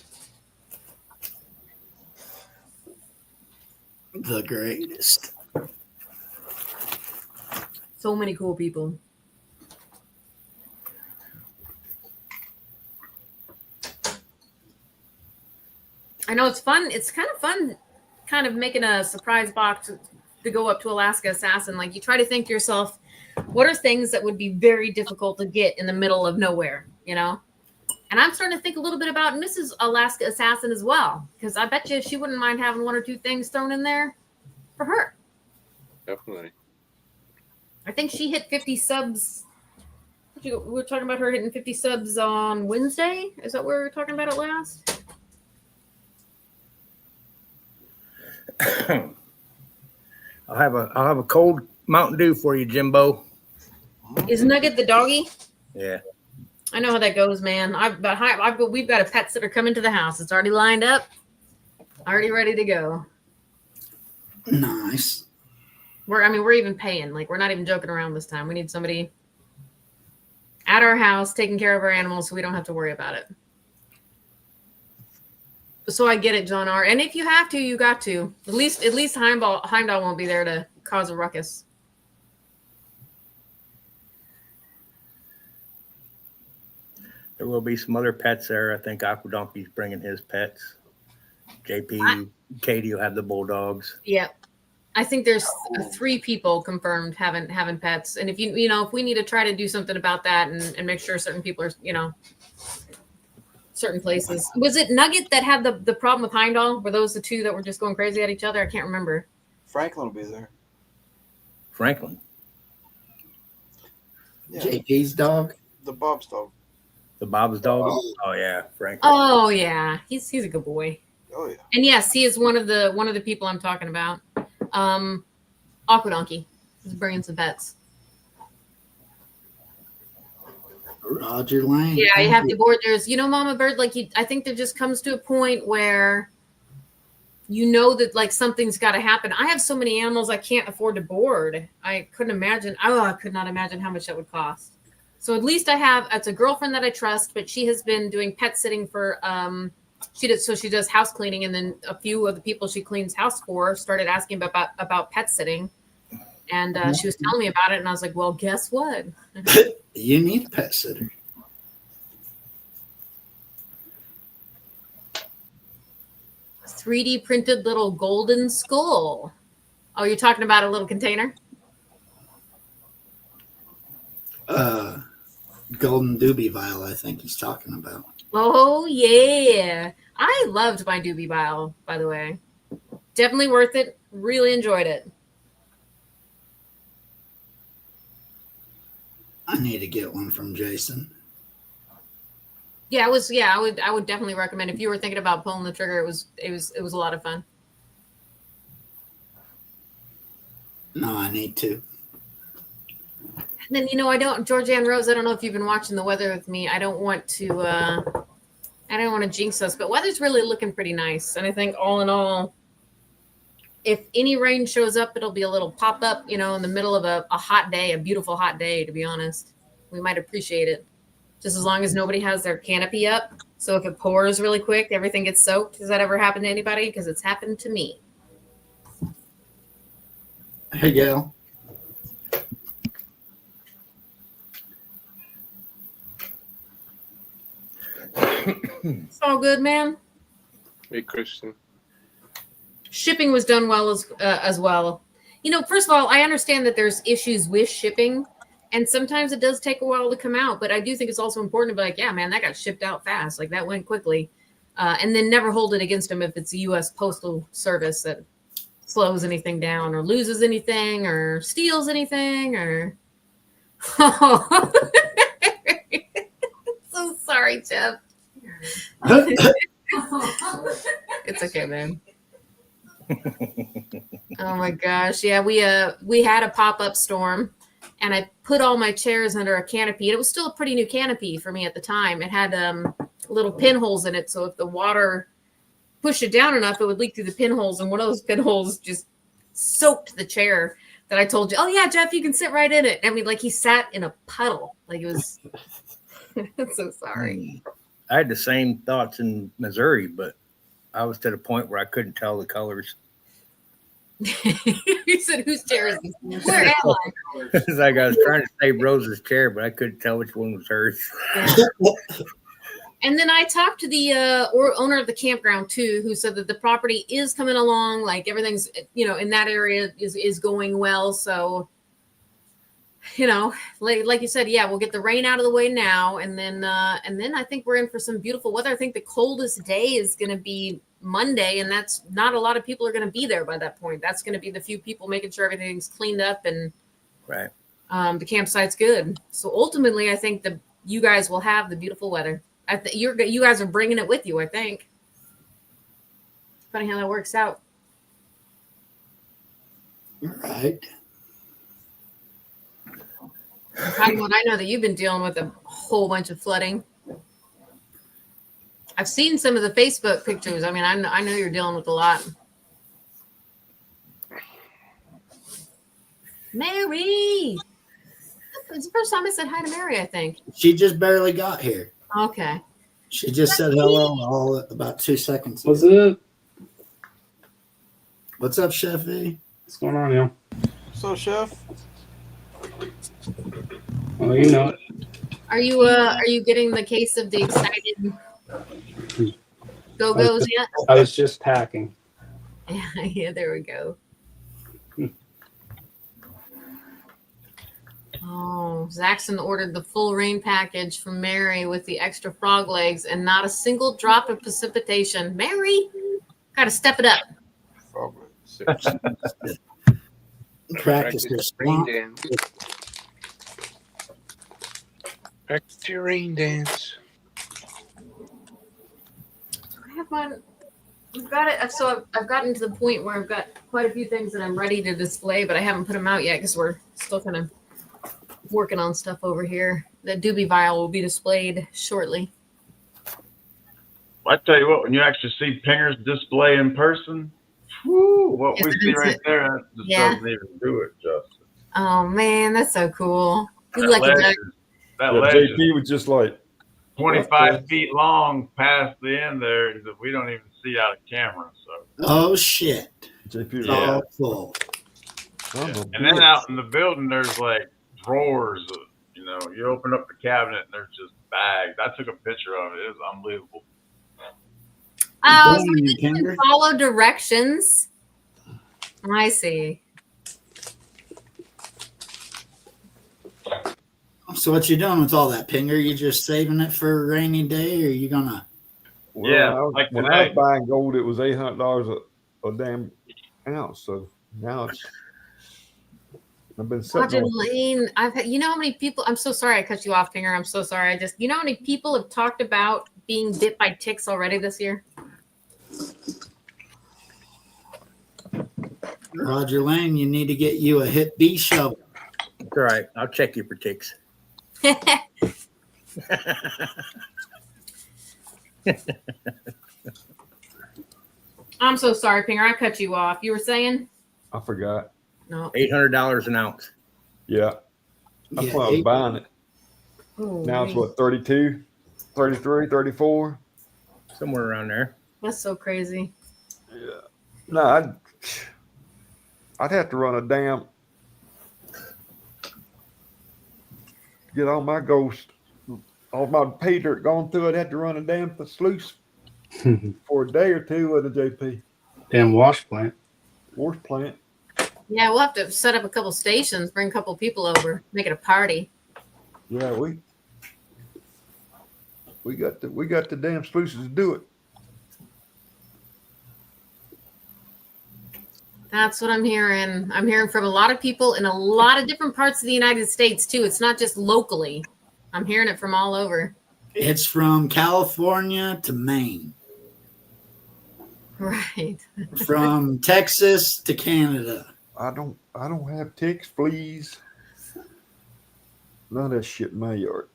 [SPEAKER 5] The greatest.
[SPEAKER 2] So many cool people. I know it's fun. It's kind of fun kind of making a surprise box to go up to Alaska Assassin. Like you try to think to yourself, what are things that would be very difficult to get in the middle of nowhere, you know? And I'm starting to think a little bit about Mrs. Alaska Assassin as well, because I bet you she wouldn't mind having one or two things thrown in there for her.
[SPEAKER 7] Definitely.
[SPEAKER 2] I think she hit 50 subs. We were talking about her hitting 50 subs on Wednesday. Is that where we were talking about it last?
[SPEAKER 1] I'll have a cold Mountain Dew for you, Jimbo.
[SPEAKER 2] Is Nugget the doggy?
[SPEAKER 1] Yeah.
[SPEAKER 2] I know how that goes, man. We've got a pet sitter coming to the house. It's already lined up, already ready to go.
[SPEAKER 5] Nice.
[SPEAKER 2] We're even paying. Like, we're not even joking around this time. We need somebody at our house taking care of our animals so we don't have to worry about it. So I get it, John R. And if you have to, you got to. At least Heimdall won't be there to cause a ruckus.
[SPEAKER 1] There will be some other pets there. I think Aquadonkey's bringing his pets. JP, Katie will have the bulldogs.
[SPEAKER 2] Yeah. I think there's 3 people confirmed having pets. And if if we need to try to do something about that and make sure certain people are, certain places. Was it Nugget that had the problem with Heimdall? Were those the 2 that were just going crazy at each other? I can't remember.
[SPEAKER 3] Franklin will be there.
[SPEAKER 1] Franklin.
[SPEAKER 3] Yeah,
[SPEAKER 5] JP's dog.
[SPEAKER 3] the Bob's dog.
[SPEAKER 1] The Bob's dog. Oh yeah, Franklin.
[SPEAKER 2] Oh yeah, he's a good boy.
[SPEAKER 3] Oh yeah.
[SPEAKER 2] And yes, he is one of the people I'm talking about. Aquadonkey is bringing some pets.
[SPEAKER 5] Roger Lane.
[SPEAKER 2] Yeah, you have to board. There's, Mama Bird, I think there just comes to a point where that like something's got to happen. I have so many animals I can't afford to board. I could not imagine how much that would cost. So at least it's a girlfriend that I trust, but she has been doing pet sitting for, she does house cleaning. And then a few of the people she cleans house for started asking about pet sitting. And she was telling me about it. And I was like, well, guess what?
[SPEAKER 5] You need a pet sitter.
[SPEAKER 2] $3D printed little golden skull. Oh, you're talking about a little container?
[SPEAKER 5] Golden Doobie Vial, I think he's talking about.
[SPEAKER 2] Oh, yeah. I loved my Doobie Vial, by the way. Definitely worth it. Really enjoyed it.
[SPEAKER 5] I need to get one from Jason.
[SPEAKER 2] Yeah, I would definitely recommend if you were thinking about pulling the trigger. It was a lot of fun.
[SPEAKER 5] No, I need to.
[SPEAKER 2] And then Georgianne Rose, I don't know if you've been watching the weather with me. I don't want to jinx us, but weather's really looking pretty nice. And I think all in all, if any rain shows up, it'll be a little pop up, in the middle of a hot day, a beautiful hot day, to be honest. We might appreciate it. Just as long as nobody has their canopy up. So if it pours really quick, everything gets soaked. Has that ever happened to anybody? Because it's happened to me.
[SPEAKER 5] Hey, Gail.
[SPEAKER 2] It's all good, man.
[SPEAKER 7] Hey, Christian.
[SPEAKER 2] Shipping was done well as well. First of all, I understand that there's issues with shipping, and sometimes it does take a while to come out. But I do think it's also important to be like, yeah, man, that got shipped out fast. Like, that went quickly. And then never hold it against them if it's the U.S. Postal Service that slows anything down or loses anything or steals anything or. Oh. So sorry, Jeff. It's okay, man. Oh my gosh. Yeah, we had a pop-up storm and I put all my chairs under a canopy. It was still a pretty new canopy for me at the time. It had little pinholes in it, so if the water pushed it down enough, it would leak through the pinholes, and one of those pinholes just soaked the chair that I told you, oh yeah, Jeff, you can sit right in it. I mean, like, he sat in a puddle. Like, it was I'm so sorry.
[SPEAKER 1] I had the same thoughts in Missouri, but I was to the point where I couldn't tell the colors.
[SPEAKER 2] You said, whose chair is this? Where am I?
[SPEAKER 1] It's like I was trying to save Rose's chair, but I couldn't tell which one was hers.
[SPEAKER 2] Yeah. And then I talked to the owner of the campground too, who said that the property is coming along, like everything's, in that area is going well. So, like you said, yeah, we'll get the rain out of the way now, and then I think we're in for some beautiful weather. I think the coldest day is going to be Monday, and that's not a lot of people are going to be there by that point. That's going to be the few people making sure everything's cleaned up and
[SPEAKER 1] right.
[SPEAKER 2] The campsite's good. So ultimately, I think you guys will have the beautiful weather. You guys are bringing it with you, I think. Funny how that works out.
[SPEAKER 5] Right.
[SPEAKER 2] I know that you've been dealing with a whole bunch of flooding. I've seen some of the Facebook pictures. I mean, I know you're dealing with a lot. Mary. It's the first time I said hi to Mary, I think.
[SPEAKER 5] She just barely got here.
[SPEAKER 2] Okay.
[SPEAKER 5] She just said hello all about 2 seconds ago.
[SPEAKER 8] What's up?
[SPEAKER 5] What's up, Chef V?
[SPEAKER 8] What's going on, y'all?
[SPEAKER 3] So, Chef,
[SPEAKER 8] Well, you know it.
[SPEAKER 2] Are you getting the case of the excited go-go's yet?
[SPEAKER 8] I was just packing.
[SPEAKER 2] Yeah, there we go. Oh, Zaxton ordered the full rain package from Mary with the extra frog legs and not a single drop of precipitation. Mary, gotta step it up.
[SPEAKER 5] Practice your
[SPEAKER 7] rain
[SPEAKER 5] swamp.
[SPEAKER 7] dance. Practice your rain dance.
[SPEAKER 2] I have one. I've got it. So I've gotten to the point where I've got quite a few things that I'm ready to display, but I haven't put them out yet because we're still kind of working on stuff over here. The Doobie Vial will be displayed shortly.
[SPEAKER 6] I tell you what, when you actually see Pinger's display in person, whoo, what we see right there, that just doesn't even do it justice.
[SPEAKER 2] Oh man, that's so cool. Good
[SPEAKER 6] That
[SPEAKER 2] luck,
[SPEAKER 6] ledge,
[SPEAKER 2] Doug.
[SPEAKER 6] that
[SPEAKER 4] Yeah,
[SPEAKER 6] ledge is
[SPEAKER 4] JP was just like,
[SPEAKER 6] 25 feet long past the end there that we don't even see out of camera. So,
[SPEAKER 5] Oh, shit.
[SPEAKER 4] JP was
[SPEAKER 6] Yeah.
[SPEAKER 5] All full.
[SPEAKER 4] like,
[SPEAKER 6] and then out in the building, there's like drawers. You open up the cabinet and there's just bags. I took a picture of it. It was unbelievable.
[SPEAKER 2] Oh, so
[SPEAKER 5] Morning,
[SPEAKER 2] you can
[SPEAKER 5] Kinder.
[SPEAKER 2] follow directions. I see.
[SPEAKER 5] So what you doing with all that, Pinger? You just saving it for a rainy day, or you gonna?
[SPEAKER 4] well,
[SPEAKER 6] Yeah,
[SPEAKER 4] when I was,
[SPEAKER 6] like
[SPEAKER 4] when I was
[SPEAKER 6] today.
[SPEAKER 4] buying gold, it was $800 a damn ounce. So now I've been sitting
[SPEAKER 2] Roger
[SPEAKER 4] on.
[SPEAKER 2] Lane, you know how many people, I'm so sorry I cut you off, Finger. I'm so sorry. You know how many people have talked about being bit by ticks already this year?
[SPEAKER 5] Roger Lane, you need to get you a Hit B shovel.
[SPEAKER 1] It's all right. I'll check you for ticks.
[SPEAKER 2] I'm so sorry, Pinger. I cut you off. You were saying?
[SPEAKER 4] I forgot.
[SPEAKER 2] No.
[SPEAKER 1] $800 an ounce.
[SPEAKER 4] Yeah. That's
[SPEAKER 5] Yeah,
[SPEAKER 4] why I was
[SPEAKER 5] eight-
[SPEAKER 4] buying it.
[SPEAKER 2] Oh,
[SPEAKER 4] Now it's
[SPEAKER 2] man.
[SPEAKER 4] what, 32, 33, 34?
[SPEAKER 1] Somewhere around there.
[SPEAKER 2] That's so crazy.
[SPEAKER 4] Yeah. No, I'd have to run a damn, get all my ghost, all my pay dirt going through. I'd have to run a damn sluice for a day or two with a JP.
[SPEAKER 8] Damn wash plant.
[SPEAKER 4] Wash plant.
[SPEAKER 2] Yeah, we'll have to set up a couple stations, bring a couple people over, make it a party.
[SPEAKER 4] Yeah, we got the damn sluices to do it.
[SPEAKER 2] That's what I'm hearing. I'm hearing from a lot of people in a lot of different parts of the United States, too. It's not just locally. I'm hearing it from all over.
[SPEAKER 5] It's from California to Maine,
[SPEAKER 2] Right.
[SPEAKER 5] from Texas to Canada.
[SPEAKER 4] I don't have ticks, fleas. None of that shit in my yard.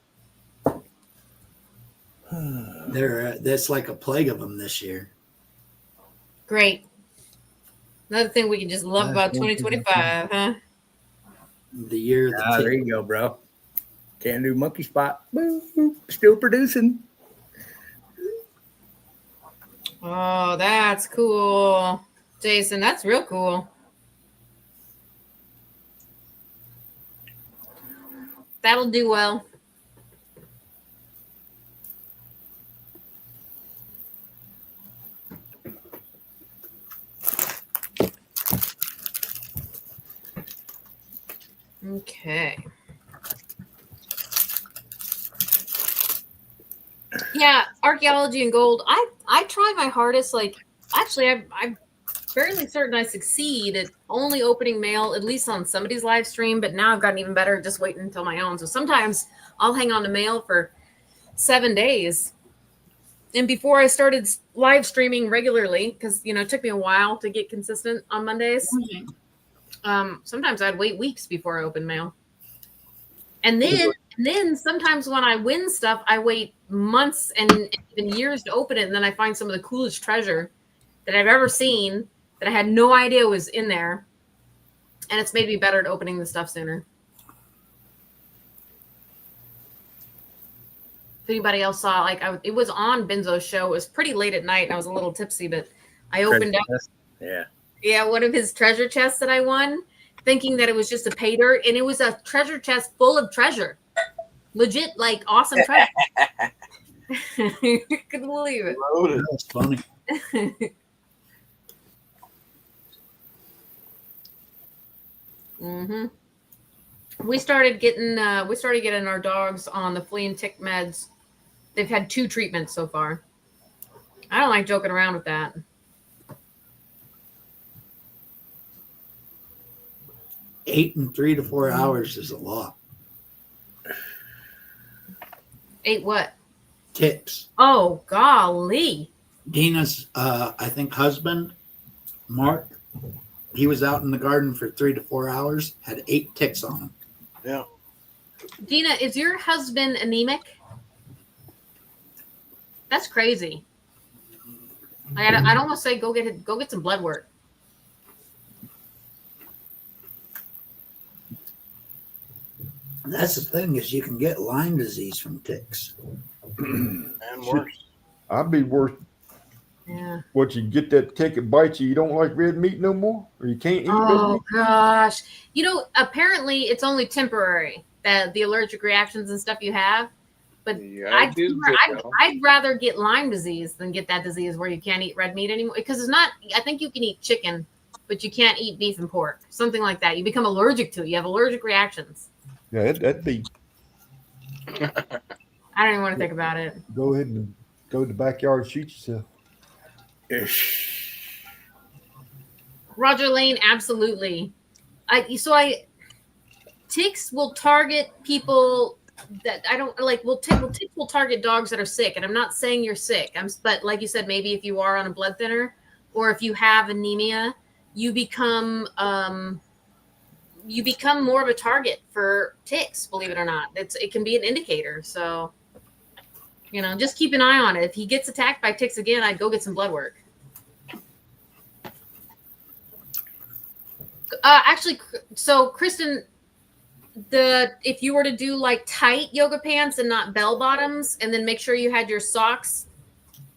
[SPEAKER 5] That's like a plague of them this year.
[SPEAKER 2] Great. Another thing we can just love about 2025, huh?
[SPEAKER 5] The year of the
[SPEAKER 1] There
[SPEAKER 5] tick.
[SPEAKER 1] you go, bro. Can't do monkey spot. Boo. Still producing.
[SPEAKER 2] Oh, that's cool. Jason, that's real cool. That'll do well. Okay. Yeah, archaeology and gold. I try my hardest. Like, actually, I'm fairly certain I succeed at only opening mail, at least on somebody's live stream. But now I've gotten even better at just waiting until my own. So sometimes I'll hang on to mail for 7 days. And before I started live streaming regularly, because it took me a while to get consistent on Mondays. Sometimes I'd wait weeks before I open mail. And then sometimes when I win stuff, I wait months and even years to open it. And then I find some of the coolest treasure that I've ever seen that I had no idea was in there. And it's made me better at opening the stuff sooner. If anybody else saw, like, it was on Benzo's show. It was pretty late at night, and I was a little tipsy, but I opened up, one of his treasure chests that I won, thinking that it was just a pay dirt, and it was a treasure chest full of treasure. Legit, like, awesome treasure. You couldn't believe it.
[SPEAKER 5] That's funny.
[SPEAKER 2] Mm-hmm. We started getting our dogs on the flea and tick meds. They've had 2 treatments so far. I don't like joking around with that.
[SPEAKER 5] Eight in 3 to 4 hours is a lot.
[SPEAKER 2] 8 what?
[SPEAKER 5] Ticks.
[SPEAKER 2] Oh, golly.
[SPEAKER 5] Dina's, I think, husband, Mark, he was out in the garden for 3 to 4 hours, had 8 ticks on him.
[SPEAKER 3] Yeah.
[SPEAKER 2] Dina, is your husband anemic? That's crazy. I'd almost say go get some blood work.
[SPEAKER 5] That's the thing, is you can get Lyme disease from ticks.
[SPEAKER 3] And worse.
[SPEAKER 4] I'd be worse.
[SPEAKER 2] Yeah.
[SPEAKER 4] What, you get that tick, it bites you, you don't like red meat no more? Or you can't eat red
[SPEAKER 2] Oh
[SPEAKER 4] meat?
[SPEAKER 2] gosh. Apparently it's only temporary, that the allergic reactions and stuff you have. But
[SPEAKER 7] Yeah,
[SPEAKER 2] I'd rather get Lyme disease than get that disease where you can't eat red meat anymore. Because it's not, I think you can eat chicken, but you can't eat beef and pork. Something like that. You become allergic to it. You have allergic reactions.
[SPEAKER 4] Yeah, that'd be.
[SPEAKER 2] I don't even want to think about it.
[SPEAKER 4] Go ahead and go to the backyard and shoot yourself.
[SPEAKER 2] Roger Lane, absolutely. Ticks will target people that I don't like. Ticks will target dogs that are sick, and I'm not saying you're sick. But like you said, maybe if you are on a blood thinner or if you have anemia, you become more of a target for ticks. Believe it or not, it can be an indicator. So, just keep an eye on it. If he gets attacked by ticks again, I'd go get some blood work. Actually, so Kristen, if you were to do like tight yoga pants and not bell bottoms, and then make sure you had your socks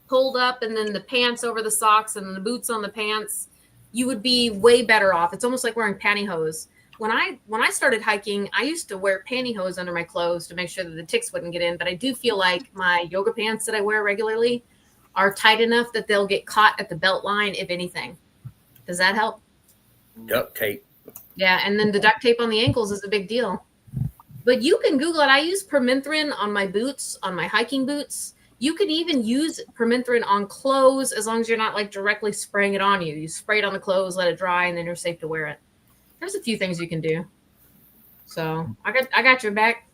[SPEAKER 2] pulled up and then the pants over the socks and the boots on the pants, you would be way better off. It's almost like wearing pantyhose. When I started hiking, I used to wear pantyhose under my clothes to make sure that the ticks wouldn't get in. But I do feel like my yoga pants that I wear regularly are tight enough that they'll get caught at the belt line, if anything. Does that help?
[SPEAKER 1] Duct tape.
[SPEAKER 2] Yeah, and then the duct tape on the ankles is a big deal. But you can Google it. I use permethrin on my boots, on my hiking boots. You could even use permethrin on clothes as long as you're not like directly spraying it on you. You spray it on the clothes, let it dry, and then you're safe to wear it. There's a few things you can do. So I got your back.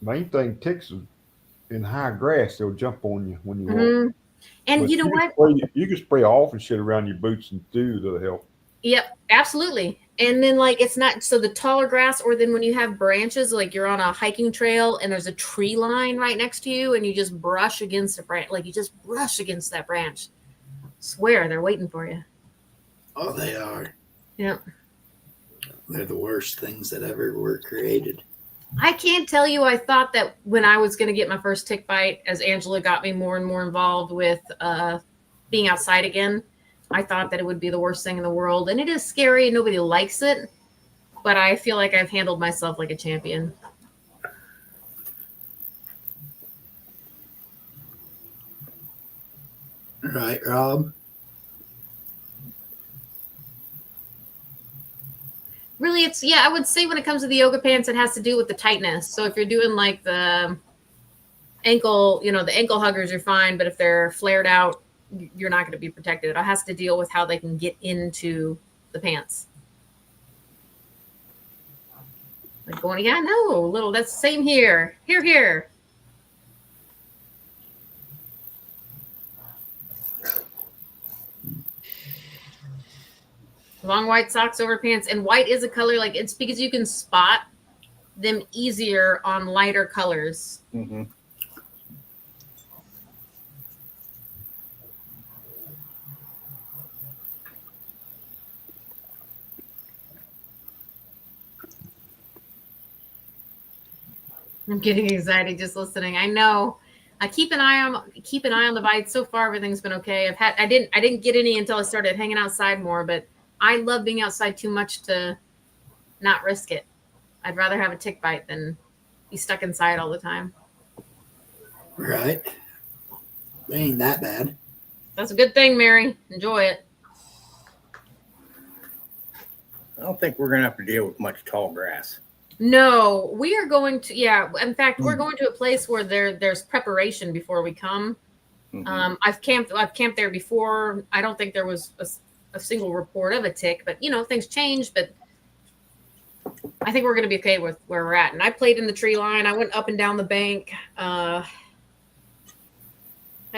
[SPEAKER 4] Main thing, ticks is in high grass, they'll jump on you when you walk.
[SPEAKER 2] And
[SPEAKER 4] But
[SPEAKER 2] you know what?
[SPEAKER 4] You can spray off and shit around your boots and do that'll help.
[SPEAKER 2] Yep, absolutely. And then like it's not so the taller grass, or then when you have branches, like you're on a hiking trail and there's a tree line right next to you, and you just brush against a branch, like you just brush against that branch. Swear they're waiting for you.
[SPEAKER 5] Oh, they are.
[SPEAKER 2] Yep.
[SPEAKER 5] They're the worst things that ever were created.
[SPEAKER 2] I can't tell you. I thought that when I was going to get my first tick bite, as Angela got me more and more involved with being outside again, I thought that it would be the worst thing in the world. And it is scary. Nobody likes it. But I feel like I've handled myself like a champion.
[SPEAKER 5] All right, Rob.
[SPEAKER 2] Really, I would say when it comes to the yoga pants, it has to do with the tightness. So if you're doing like the ankle, the ankle huggers, you're fine. But if they're flared out, you're not going to be protected. It has to deal with how they can get into the pants. Like going, yeah, no, little, that's the same here. Here. Long white socks over pants. And white is a color, like it's because you can spot them easier on lighter colors.
[SPEAKER 1] Mm-hmm.
[SPEAKER 2] I'm getting anxiety just listening. I know. I keep an eye on the bites. So far, everything's been okay. I didn't get any until I started hanging outside more, but I love being outside too much to not risk it. I'd rather have a tick bite than be stuck inside all the time.
[SPEAKER 5] Right. It ain't that bad.
[SPEAKER 2] That's a good thing, Mary. Enjoy it.
[SPEAKER 1] I don't think we're gonna have to deal with much tall grass.
[SPEAKER 2] No, we are going to. Yeah, in fact, we're going to a place where there's preparation before we come.
[SPEAKER 1] Mhm.
[SPEAKER 2] I've camped there before. I don't think there was a single report of a tick, but things change. But I think we're going to be okay with where we're at. And I played in the tree line. I went up and down the bank. Had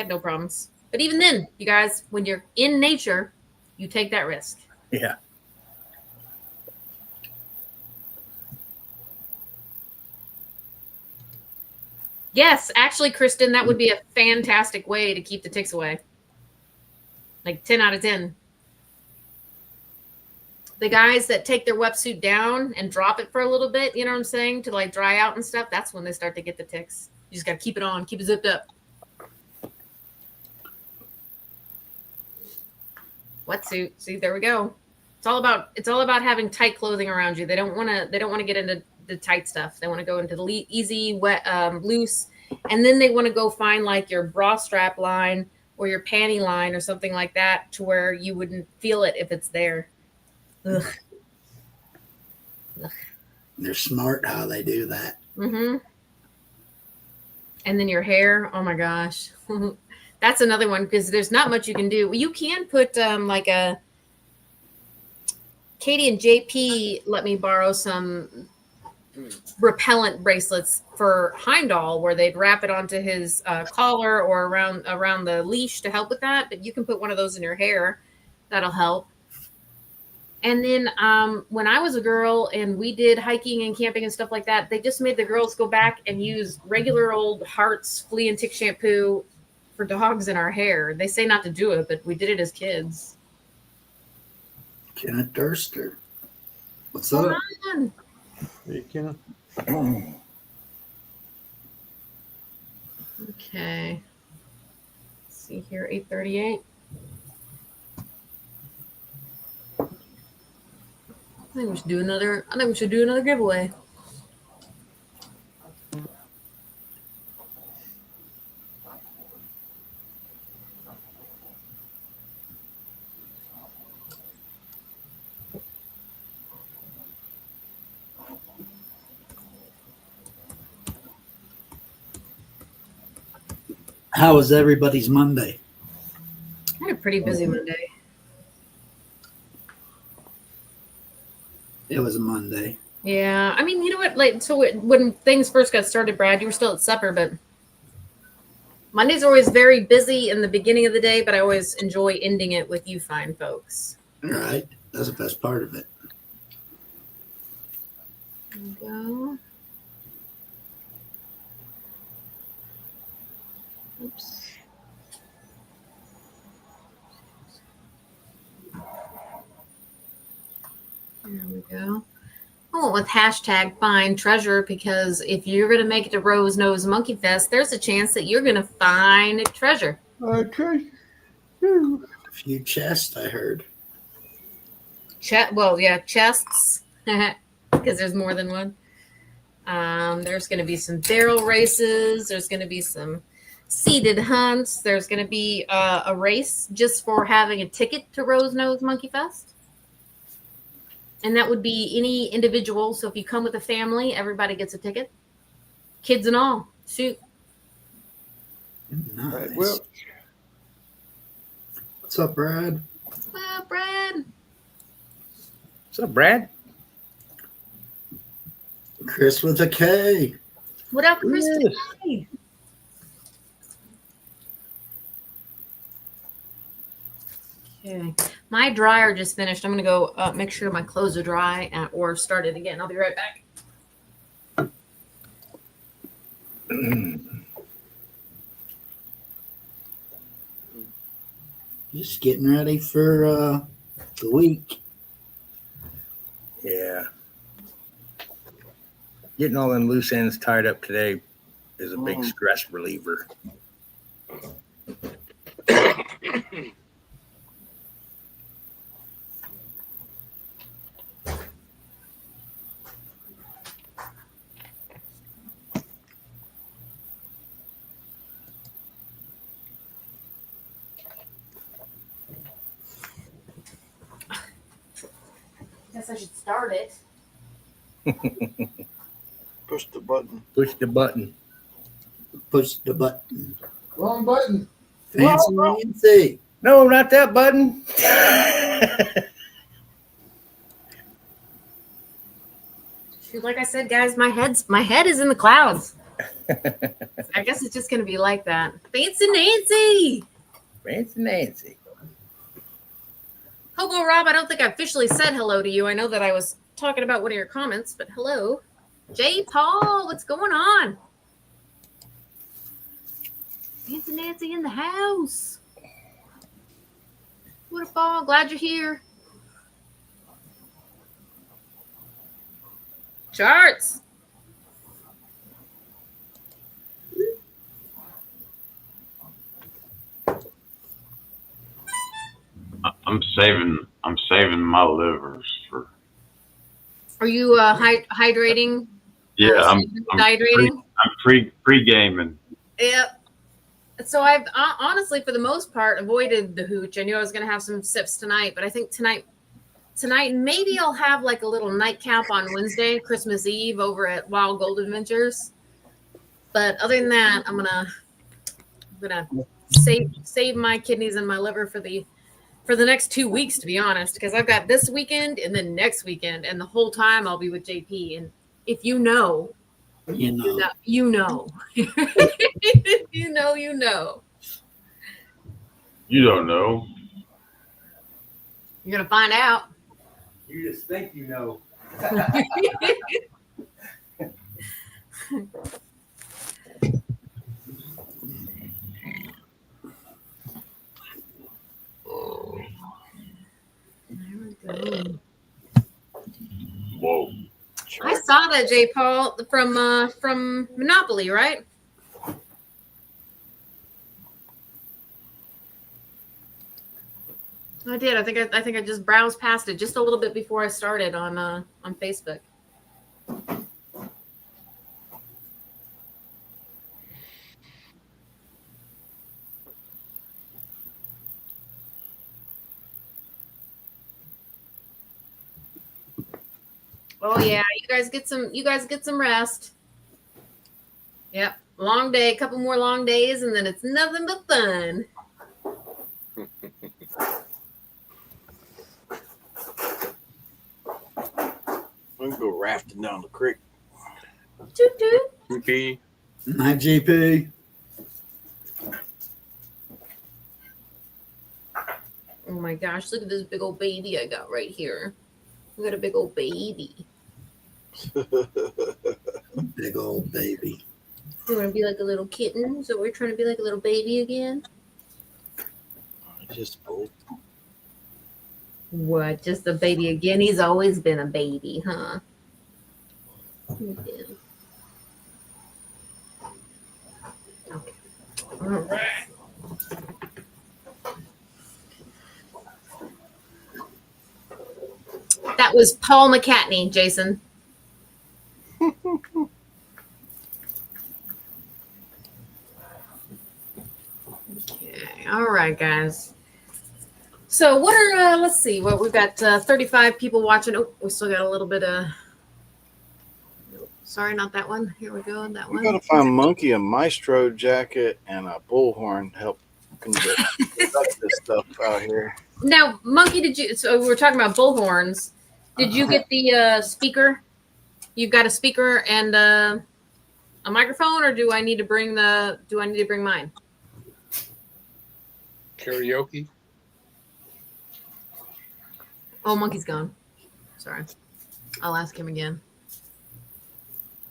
[SPEAKER 2] no problems. But even then, you guys, when you're in nature, you take that risk.
[SPEAKER 1] Yeah.
[SPEAKER 2] Yes, actually, Kristen, that would be a fantastic way to keep the ticks away. Like 10 out of 10. The guys that take their wetsuit down and drop it for a little bit, you know what I'm saying, to like dry out and stuff, that's when they start to get the ticks. You just got to keep it on, keep it zipped up. Wetsuit. See, there we go. It's all about having tight clothing around you. They don't want to get into the tight stuff. They want to go into the easy, wet, loose, and then they want to go find like your bra strap line or your panty line or something like that to where you wouldn't feel it if it's there. Ugh. Ugh.
[SPEAKER 5] They're smart how they do that.
[SPEAKER 2] Mm-hmm. And then your hair. Oh my gosh. That's another one because there's not much you can do. You can put like a Katie and JP let me borrow some repellent bracelets for Heimdall where they'd wrap it onto his collar or around the leash to help with that. But you can put one of those in your hair. That'll help. And then when I was a girl and we did hiking and camping and stuff like that, they just made the girls go back and use regular old Hart's flea and tick shampoo for dogs in our hair. They say not to do it, but we did it as kids.
[SPEAKER 5] Kenneth Durster. What's
[SPEAKER 2] Come
[SPEAKER 5] up?
[SPEAKER 2] on.
[SPEAKER 4] Hey, Kenneth.
[SPEAKER 2] Okay. Let's see here, 8:38. I think we should do another giveaway.
[SPEAKER 5] How was everybody's Monday?
[SPEAKER 2] I had a pretty busy Monday.
[SPEAKER 5] It was a Monday.
[SPEAKER 2] Yeah, I mean, you know what? Like, so when things first got started, Brad, you were still at supper, but Monday's always very busy in the beginning of the day, but I always enjoy ending it with you fine folks.
[SPEAKER 5] All right. That's the best part of it.
[SPEAKER 2] There we go. Oops. There we go. Oh, with hashtag find treasure, because if you're going to make it to Rose Nose Monkey Fest, there's a chance that you're going to find a treasure.
[SPEAKER 4] Okay.
[SPEAKER 5] A few chests, I heard.
[SPEAKER 2] Well, yeah, chests, because there's more than one. There's going to be some barrel races. There's going to be some seated hunts. There's going to be a race just for having a ticket to Rose Nose Monkey Fest. And that would be any individual. So if you come with a family, everybody gets a ticket. Kids and all. Shoot.
[SPEAKER 5] Nice.
[SPEAKER 4] Right, well,
[SPEAKER 5] What's up, Brad?
[SPEAKER 2] Well, Brad.
[SPEAKER 1] What's up, Brad?
[SPEAKER 5] Chris with a K.
[SPEAKER 2] What up, Chris?
[SPEAKER 4] Yes.
[SPEAKER 2] Okay. My dryer just finished. I'm going to go make sure my clothes are dry or start it again. I'll be right back.
[SPEAKER 5] Just getting ready for the week.
[SPEAKER 1] Yeah. Getting all them loose ends tied up today is a big stress reliever.
[SPEAKER 2] Guess I should start it.
[SPEAKER 3] Push the button.
[SPEAKER 1] Push the button.
[SPEAKER 5] Push the button.
[SPEAKER 4] Wrong button.
[SPEAKER 5] Fancy.
[SPEAKER 1] No, not that button.
[SPEAKER 2] Shoot, like I said, guys, my head is in the clouds. I guess it's just gonna be like that. Fancy Nancy.
[SPEAKER 1] Fancy Nancy.
[SPEAKER 2] Hobo Rob, I don't think I officially said hello to you. I know that I was talking about one of your comments, but hello. J. Paul, what's going on? Fancy Nancy in the house. What a ball. Glad you're here. Charts.
[SPEAKER 6] I'm saving my livers for.
[SPEAKER 2] Are you hydrating?
[SPEAKER 6] Yeah, I'm
[SPEAKER 2] hydrating.
[SPEAKER 6] pre-gaming.
[SPEAKER 2] Yep. So I've honestly, for the most part, avoided the hooch. I knew I was going to have some sips tonight, but I think tonight maybe I'll have like a little nightcap on Wednesday, Christmas Eve, over at Wild Gold Adventures. But other than that, I'm gonna save my kidneys and my liver for the next 2 weeks, to be honest, because I've got this weekend and then next weekend, and the whole time I'll be with JP. And if you know.
[SPEAKER 5] You know.
[SPEAKER 2] You know. You know.
[SPEAKER 6] You don't know.
[SPEAKER 2] You're going to find out.
[SPEAKER 1] You just think you know.
[SPEAKER 2] There we go.
[SPEAKER 6] Whoa.
[SPEAKER 2] I saw that, J. Paul, from Monopoly, right? I did. I think I just browsed past it just a little bit before I started on Facebook. Oh yeah, you guys get some rest. Yep. Long day, a couple more long days, and then it's nothing but fun.
[SPEAKER 3] We can go rafting down the creek.
[SPEAKER 2] Toot toot.
[SPEAKER 7] GP.
[SPEAKER 5] Hi, GP.
[SPEAKER 2] Oh my gosh, look at this big old baby I got right here. We got a big old baby.
[SPEAKER 5] Big old baby.
[SPEAKER 2] You want to be like a little kitten? So we're trying to be like a little baby again?
[SPEAKER 3] Just old.
[SPEAKER 2] What? Just a baby again? He's always been a baby, huh? Okay. All right. That was Paul McCartney, Jason. Okay. All right, guys. So what are, let's see, what we've got 35 people watching. Oh, we still got a little bit of, sorry, not that one. Here we go, that one.
[SPEAKER 3] We gotta find Monkey a maestro jacket and a bullhorn to help conduct this stuff out here.
[SPEAKER 2] Now, Monkey, so we were talking about bullhorns. Did you get the speaker? You've got a speaker and a microphone, or do I need to bring mine?
[SPEAKER 7] Karaoke.
[SPEAKER 2] Oh, Monkey's gone. Sorry. I'll ask him again.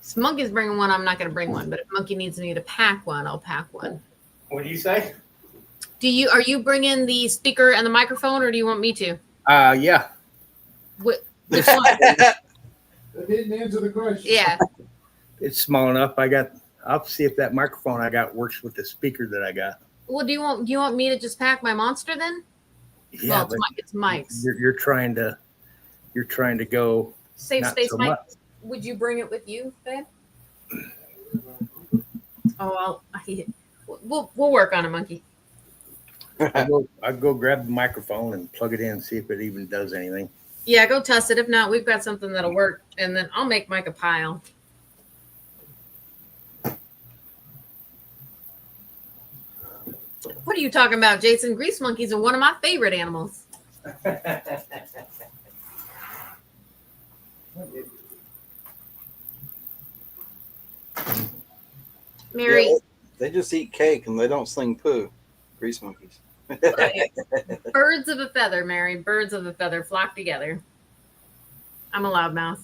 [SPEAKER 2] If Monkey's bringing one, I'm not going to bring one. But if Monkey needs me to pack one, I'll pack one.
[SPEAKER 1] What do you say?
[SPEAKER 2] Are you bringing the speaker and the microphone, or do you want me to?
[SPEAKER 1] Yeah.
[SPEAKER 2] Which one?
[SPEAKER 4] That didn't answer the question.
[SPEAKER 2] Yeah.
[SPEAKER 1] It's small enough. I'll see if that microphone I got works with the speaker that I got.
[SPEAKER 2] Well, do you want me to just pack my monster then?
[SPEAKER 1] Yeah,
[SPEAKER 2] Well,
[SPEAKER 1] but
[SPEAKER 2] it's Mike's.
[SPEAKER 1] you're trying to go
[SPEAKER 2] Safe
[SPEAKER 1] not
[SPEAKER 2] space,
[SPEAKER 1] so
[SPEAKER 2] Mike.
[SPEAKER 1] much.
[SPEAKER 2] Would you bring it with you, babe? Oh, we'll work on it, monkey.
[SPEAKER 1] I'll go grab the microphone and plug it in and see if it even does anything.
[SPEAKER 2] Yeah, go test it. If not, we've got something that'll work, and then I'll make Mike a pile. What are you talking about, Jason? Grease monkeys are one of my favorite animals. Mary.
[SPEAKER 3] Yeah, they just eat cake and they don't sling poo. Grease monkeys.
[SPEAKER 2] Birds of a feather, Mary. Birds of a feather flock together. I'm a loudmouth.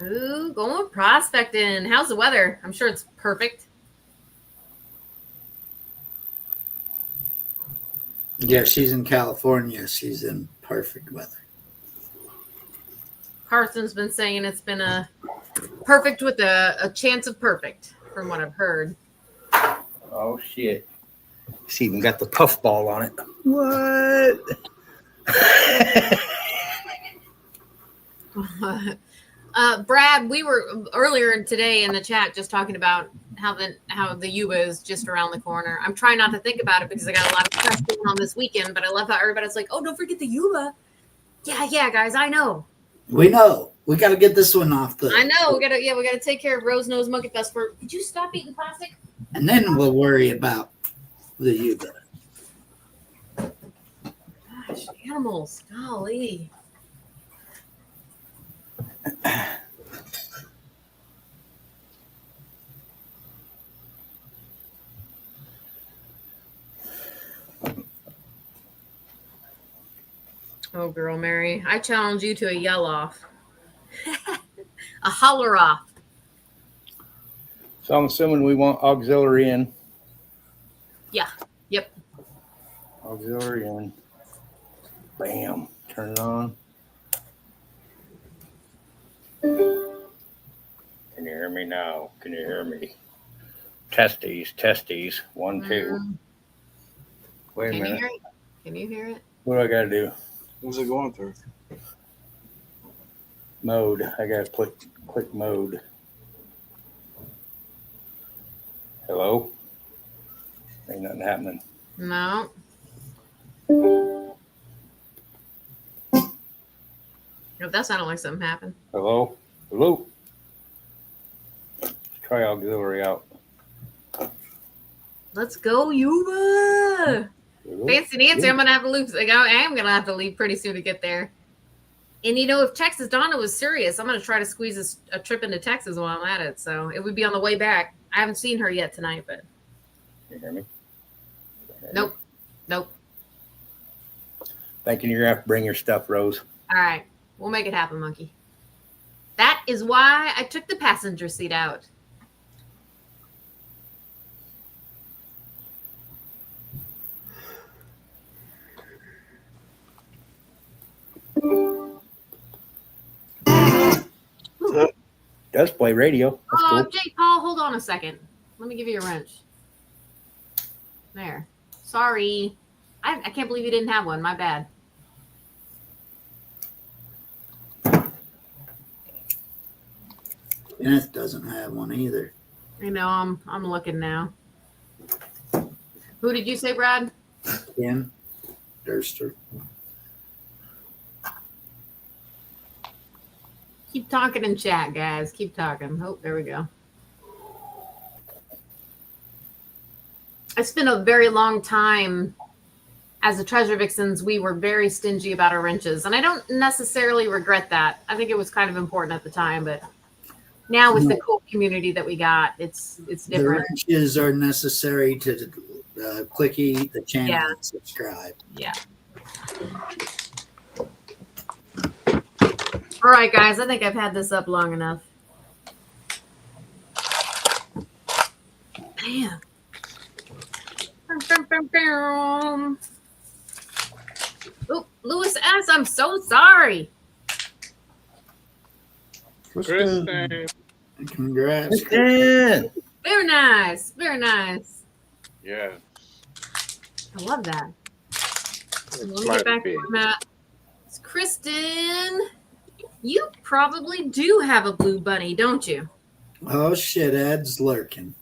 [SPEAKER 2] Ooh, going prospecting. How's the weather? I'm sure it's perfect.
[SPEAKER 5] Yeah, she's in California. She's in perfect weather.
[SPEAKER 2] Carson's been saying it's been a perfect with a chance of perfect, from what I've heard.
[SPEAKER 1] Oh shit! It's even got the puffball on it. What?
[SPEAKER 2] Brad, we were earlier today in the chat just talking about how the Yuba is just around the corner. I'm trying not to think about it because I got a lot of stuff going on this weekend, but I love how everybody's like, "Oh, don't forget the Yuba." Yeah, guys, I know.
[SPEAKER 5] We know. We got to get this one off the.
[SPEAKER 2] I know. We gotta take care of Rose Nose Monkey Fest. Could you stop eating plastic?
[SPEAKER 5] And then we'll worry about the Yuba.
[SPEAKER 2] Gosh, animals, golly. Oh, girl, Mary, I challenge you to a yell off, a holler off.
[SPEAKER 1] So I'm assuming we want auxiliary in.
[SPEAKER 2] Yeah. Yep.
[SPEAKER 1] Auxiliary in. Bam. Turn it on. Can you hear me now? Can you hear me? Testes. 1, 2. Wait a minute.
[SPEAKER 2] Can you hear it?
[SPEAKER 1] What do I got to do?
[SPEAKER 3] What's it going through?
[SPEAKER 1] Mode. I got to click mode. Hello? Ain't nothing happening.
[SPEAKER 2] No. If that sounded like something happened.
[SPEAKER 1] Hello? Let's try auxiliary out.
[SPEAKER 2] Let's go, Yuba.
[SPEAKER 1] Hello?
[SPEAKER 2] Fancy Nancy, I'm gonna have to leave. I am gonna have to leave pretty soon to get there. And if Texas Donna was serious, I'm gonna try to squeeze a trip into Texas while I'm at it. So it would be on the way back. I haven't seen her yet tonight, but.
[SPEAKER 1] Can you hear me?
[SPEAKER 2] Nope.
[SPEAKER 1] Thinking you're gonna have to bring your stuff, Rose.
[SPEAKER 2] All right, we'll make it happen, monkey. That is why I took the passenger seat out.
[SPEAKER 1] Does play radio. That's cool.
[SPEAKER 2] Jay Paul, hold on a second. Let me give you a wrench. There. Sorry. I can't believe you didn't have one. My bad.
[SPEAKER 5] Kenneth doesn't have one either.
[SPEAKER 2] I know. I'm looking now. Who did you say, Brad?
[SPEAKER 5] Ken Durster.
[SPEAKER 2] Keep talking in chat, guys. Keep talking. Oh, there we go. It's been a very long time. As the Treasure Vixens, we were very stingy about our wrenches. And I don't necessarily regret that. I think it was kind of important at the time. But now with the cool community that we got, it's different.
[SPEAKER 5] The wrenches are necessary to clicky the channel and subscribe.
[SPEAKER 2] Yeah. All right, guys. I think I've had this up long enough. Man. Oh, Lewis S., I'm so sorry.
[SPEAKER 5] Kristen.
[SPEAKER 7] Kristen.
[SPEAKER 5] Congrats.
[SPEAKER 1] Kristen.
[SPEAKER 2] Very nice. Very nice.
[SPEAKER 7] Yeah.
[SPEAKER 2] I love that. Let me
[SPEAKER 7] Might
[SPEAKER 2] get back
[SPEAKER 7] be.
[SPEAKER 2] to that. It's Kristen. You probably do have a blue bunny, don't you?
[SPEAKER 5] Oh shit, Ed's lurking.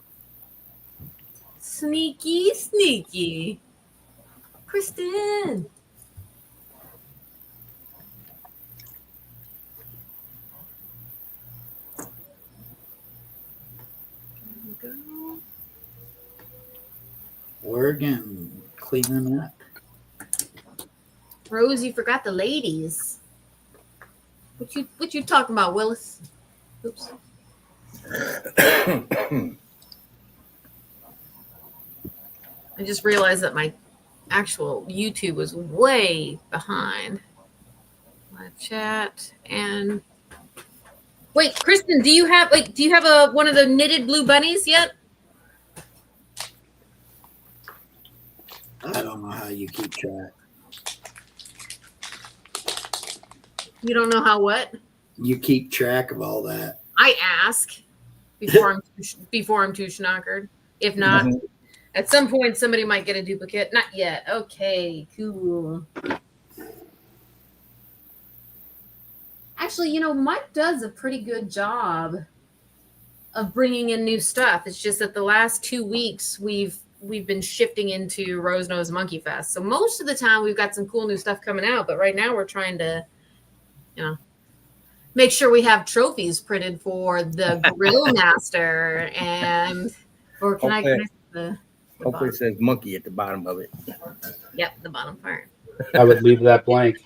[SPEAKER 2] Sneaky, sneaky. Kristen. There we go.
[SPEAKER 5] Oregon, cleaning up.
[SPEAKER 2] Rose, you forgot the ladies. What you talking about, Willis? Oops. I just realized that my actual YouTube was way behind. My chat and wait, Kristen, do you have a one of the knitted blue bunnies yet?
[SPEAKER 5] I don't know how you keep track.
[SPEAKER 2] You don't know how what?
[SPEAKER 5] You keep track of all that.
[SPEAKER 2] I ask before I'm too schnockered. If not, at some point somebody might get a duplicate. Not yet. Okay, cool. Actually, Mike does a pretty good job of bringing in new stuff. It's just that the last 2 weeks we've been shifting into Rose Nose Monkey Fest. So most of the time we've got some cool new stuff coming out, but right now we're trying to, make sure we have trophies printed for the Grill Master or can I the
[SPEAKER 1] Hopefully it says monkey at the bottom of it.
[SPEAKER 2] Yep, the bottom part.
[SPEAKER 8] I would leave that blank.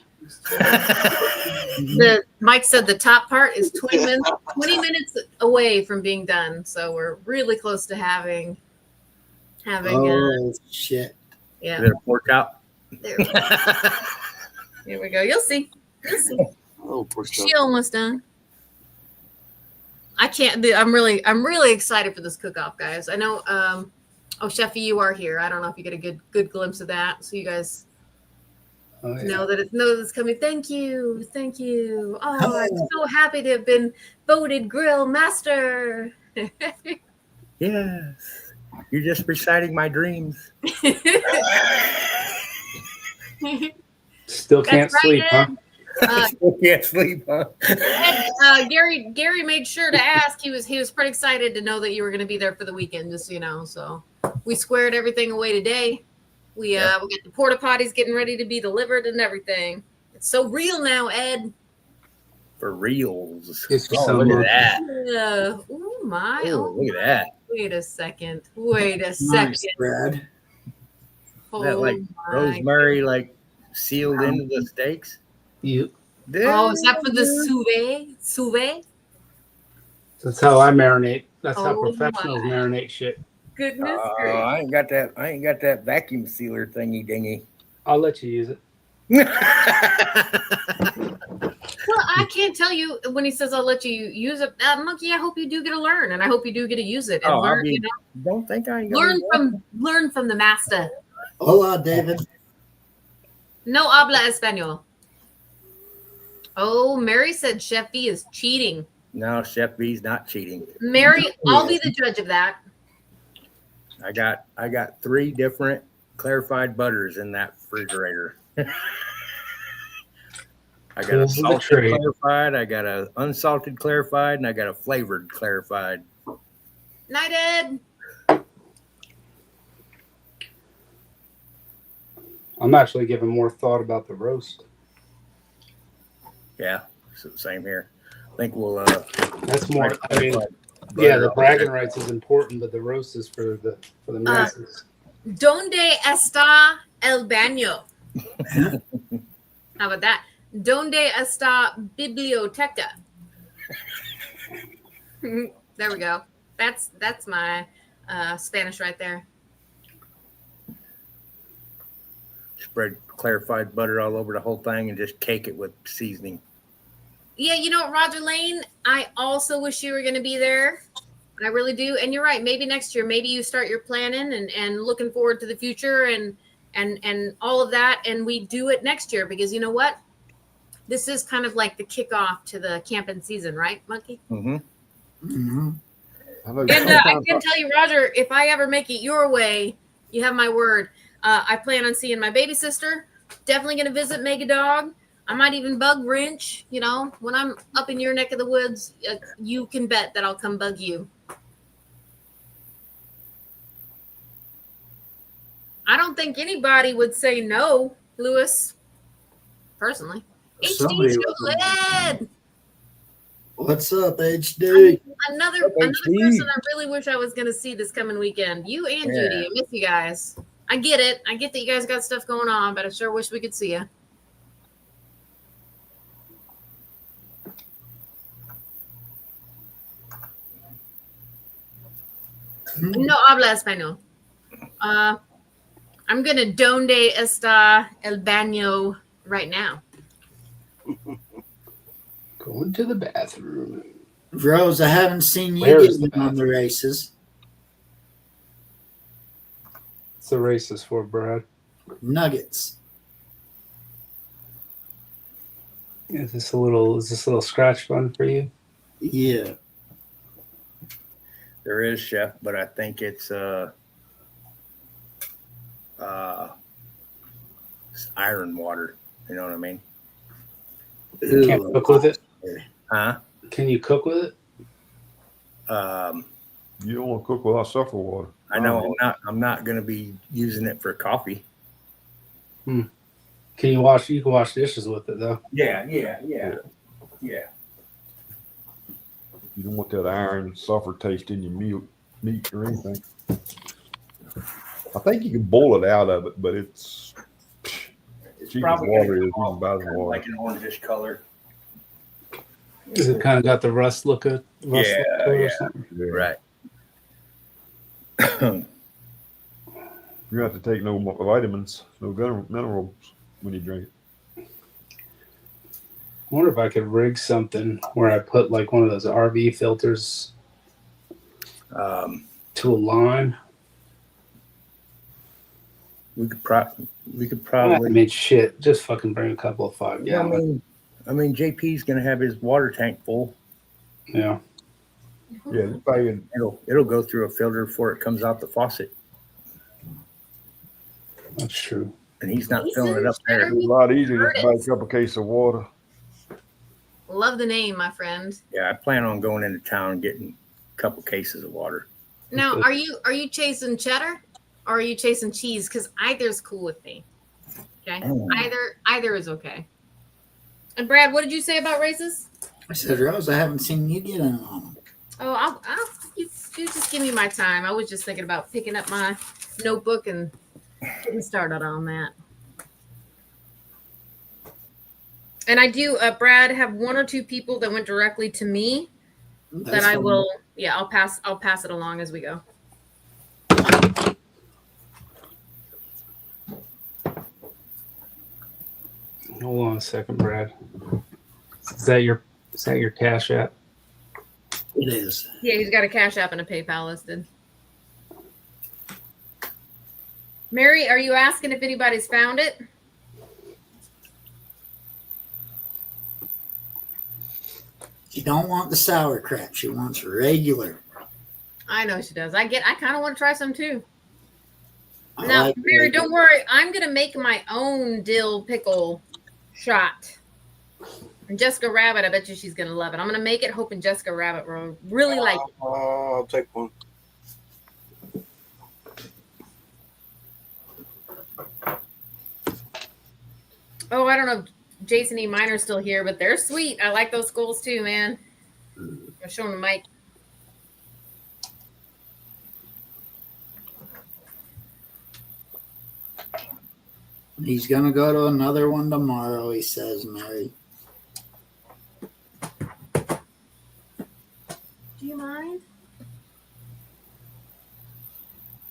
[SPEAKER 2] Mike said the top part is 20 minutes away from being done, so we're really close to having.
[SPEAKER 5] Oh shit!
[SPEAKER 2] Yeah,
[SPEAKER 1] Is it a pork chop?
[SPEAKER 2] there we go. Here we go. You'll see.
[SPEAKER 3] Oh, poor stuff.
[SPEAKER 2] She almost done. I can't. I'm really excited for this cook-off, guys. I know. Chefy, you are here. I don't know if you get a good glimpse of that, so you guys.
[SPEAKER 8] Oh, yeah.
[SPEAKER 2] Know that it's coming. Thank you. Oh, I'm so happy to have been voted Grill Master.
[SPEAKER 1] Yes. You're just reciting my dreams.
[SPEAKER 8] Still can't sleep, huh?
[SPEAKER 1] Still can't sleep, huh?
[SPEAKER 2] Gary made sure to ask. He was pretty excited to know that you were going to be there for the weekend, just so you know. So we squared everything away today. We got the porta potties getting ready to be delivered and everything. It's so real now, Ed.
[SPEAKER 1] For reals.
[SPEAKER 8] It's
[SPEAKER 1] Oh,
[SPEAKER 8] so
[SPEAKER 1] look
[SPEAKER 8] much.
[SPEAKER 1] at that.
[SPEAKER 2] Oh my!
[SPEAKER 1] Oh, look at that.
[SPEAKER 2] Wait a second.
[SPEAKER 5] Nice, Brad.
[SPEAKER 2] Oh,
[SPEAKER 1] Is that like rosemary, like sealed into the steaks?
[SPEAKER 8] You.
[SPEAKER 2] Oh, is that for the sous?
[SPEAKER 8] That's how I marinate. That's how
[SPEAKER 2] Oh,
[SPEAKER 8] professionals
[SPEAKER 2] my.
[SPEAKER 8] marinate shit.
[SPEAKER 2] Goodness
[SPEAKER 1] I
[SPEAKER 2] gracious.
[SPEAKER 1] ain't got that vacuum sealer thingy dingy.
[SPEAKER 8] I'll let you use it.
[SPEAKER 2] Well, I can't tell you when he says I'll let you use it. Monkey, I hope you do get to learn, and I hope you do get to use it and learn.
[SPEAKER 1] Don't think I ain't gonna
[SPEAKER 2] Learn from the master.
[SPEAKER 5] Hola, David.
[SPEAKER 2] No habla español. Oh, Mary said Chef B is cheating.
[SPEAKER 1] No, Chef B's not cheating.
[SPEAKER 2] Mary, I'll be the judge of that.
[SPEAKER 1] I got 3 different clarified butters in that refrigerator. I got a salted clarified, I got a unsalted clarified, and I got a flavored clarified.
[SPEAKER 2] Night, Ed.
[SPEAKER 8] I'm actually giving more thought about the roast.
[SPEAKER 1] Yeah, same here. I think we'll.
[SPEAKER 8] That's more. I mean, yeah, the bragging rights is important, but the roast is for the masses.
[SPEAKER 2] ¿Dónde está el baño? How about that? ¿Dónde está biblioteca? There we go. That's my Spanish right there.
[SPEAKER 1] Spread clarified butter all over the whole thing and just cake it with seasoning.
[SPEAKER 2] Yeah, you know what, Roger Lane? I also wish you were going to be there. I really do. And you're right. Maybe next year, maybe you start your planning and looking forward to the future and all of that. And we do it next year because you know what? this is kind of like the kickoff to the camping season, right, Monkey?
[SPEAKER 1] Mm-hmm.
[SPEAKER 5] Mm-hmm.
[SPEAKER 4] I know
[SPEAKER 2] And I
[SPEAKER 4] sometimes
[SPEAKER 2] can tell you, Roger, if I ever make it your way, you have my word. I plan on seeing my baby sister. Definitely going to visit Mega Dog. I might even bug Wrench. You know, when I'm up in your neck of the woods, you can bet that I'll come bug you. I don't think anybody would say no, Lewis. Personally,
[SPEAKER 5] Somebody
[SPEAKER 2] HD
[SPEAKER 5] was-
[SPEAKER 2] Sholed.
[SPEAKER 5] What's up, HD?
[SPEAKER 2] Another
[SPEAKER 1] HD.
[SPEAKER 2] person I really wish I was going to see this coming weekend. You and
[SPEAKER 1] Yeah.
[SPEAKER 2] Judy. I miss you guys. I get it. I get that you guys got stuff going on, but I sure wish we could see you. No habla español. I'm going to donde está el baño right now.
[SPEAKER 8] Going to the bathroom.
[SPEAKER 5] Rose, I haven't seen you
[SPEAKER 8] Where's
[SPEAKER 5] get
[SPEAKER 8] the
[SPEAKER 5] in on the races.
[SPEAKER 8] What's the races for, Brad?
[SPEAKER 5] Nuggets.
[SPEAKER 8] Is this a little scratch fun for you?
[SPEAKER 5] Yeah.
[SPEAKER 1] There is, Chef, but I think it's iron water. You know what I mean?
[SPEAKER 8] You can't cook with it?
[SPEAKER 1] Huh?
[SPEAKER 8] Can you cook with it?
[SPEAKER 4] you don't want to cook without sulfur water.
[SPEAKER 1] I know I'm not going to be using it for coffee.
[SPEAKER 8] Can you can wash dishes with it though?
[SPEAKER 1] Yeah.
[SPEAKER 4] You don't want that iron sulfur taste in your meat or anything. I think you can boil it out of it, but it's cheap as
[SPEAKER 1] probably
[SPEAKER 4] water
[SPEAKER 1] gonna
[SPEAKER 4] is. You can buy the water.
[SPEAKER 1] like an orangish color.
[SPEAKER 8] Is it kind of got the rust look to it or
[SPEAKER 1] Yeah.
[SPEAKER 8] something?
[SPEAKER 4] Yeah.
[SPEAKER 1] Right.
[SPEAKER 4] You have to take no vitamins, no minerals when you drink it.
[SPEAKER 8] I wonder if I could rig something where I put like one of those RV filters to a line.
[SPEAKER 1] We could probably.
[SPEAKER 8] I mean, shit. Just fucking bring a couple of 5 gallon.
[SPEAKER 1] I mean, JP's gonna have his water tank full.
[SPEAKER 8] Yeah.
[SPEAKER 4] Yeah, it's probably
[SPEAKER 1] It'll go through a filter before it comes out the faucet,
[SPEAKER 8] That's true.
[SPEAKER 1] and he's not filling it up there.
[SPEAKER 4] a lot easier to buy a couple cases of water.
[SPEAKER 2] Love the name, my friend.
[SPEAKER 1] Yeah, I plan on going into town and getting a couple cases of water.
[SPEAKER 2] Now, are you chasing cheddar or are you chasing cheese? Because either's cool with me. Okay, either is okay. And Brad, what did you say about races?
[SPEAKER 5] I said, Rose, I haven't seen you get in on them.
[SPEAKER 2] Oh, you just give me my time. I was just thinking about picking up my notebook and getting started on that. And I do, Brad, have 1 or 2 people that went directly to me that I will. Yeah, I'll pass it along as we go.
[SPEAKER 8] Hold on a second, Brad. Is that your Cash App?
[SPEAKER 5] It is.
[SPEAKER 2] Yeah, he's got a Cash App and a PayPal listed. Mary, are you asking if anybody's found it?
[SPEAKER 5] She don't want the sauerkraut. She wants regular.
[SPEAKER 2] I know she does. I kind of want to try some too.
[SPEAKER 5] I
[SPEAKER 2] Now,
[SPEAKER 5] like
[SPEAKER 2] Mary,
[SPEAKER 5] regular.
[SPEAKER 2] don't worry. I'm going to make my own dill pickle shot. And Jessica Rabbit, I bet you she's going to love it. I'm going to make it hoping Jessica Rabbit will really like it.
[SPEAKER 3] I'll take one.
[SPEAKER 2] Oh, I don't know if Jason E. Miner's still here, but they're sweet. I like those skulls too, man. I'm showing the mic.
[SPEAKER 5] He's gonna go to another one tomorrow, he says, Mary.
[SPEAKER 2] Do you mind?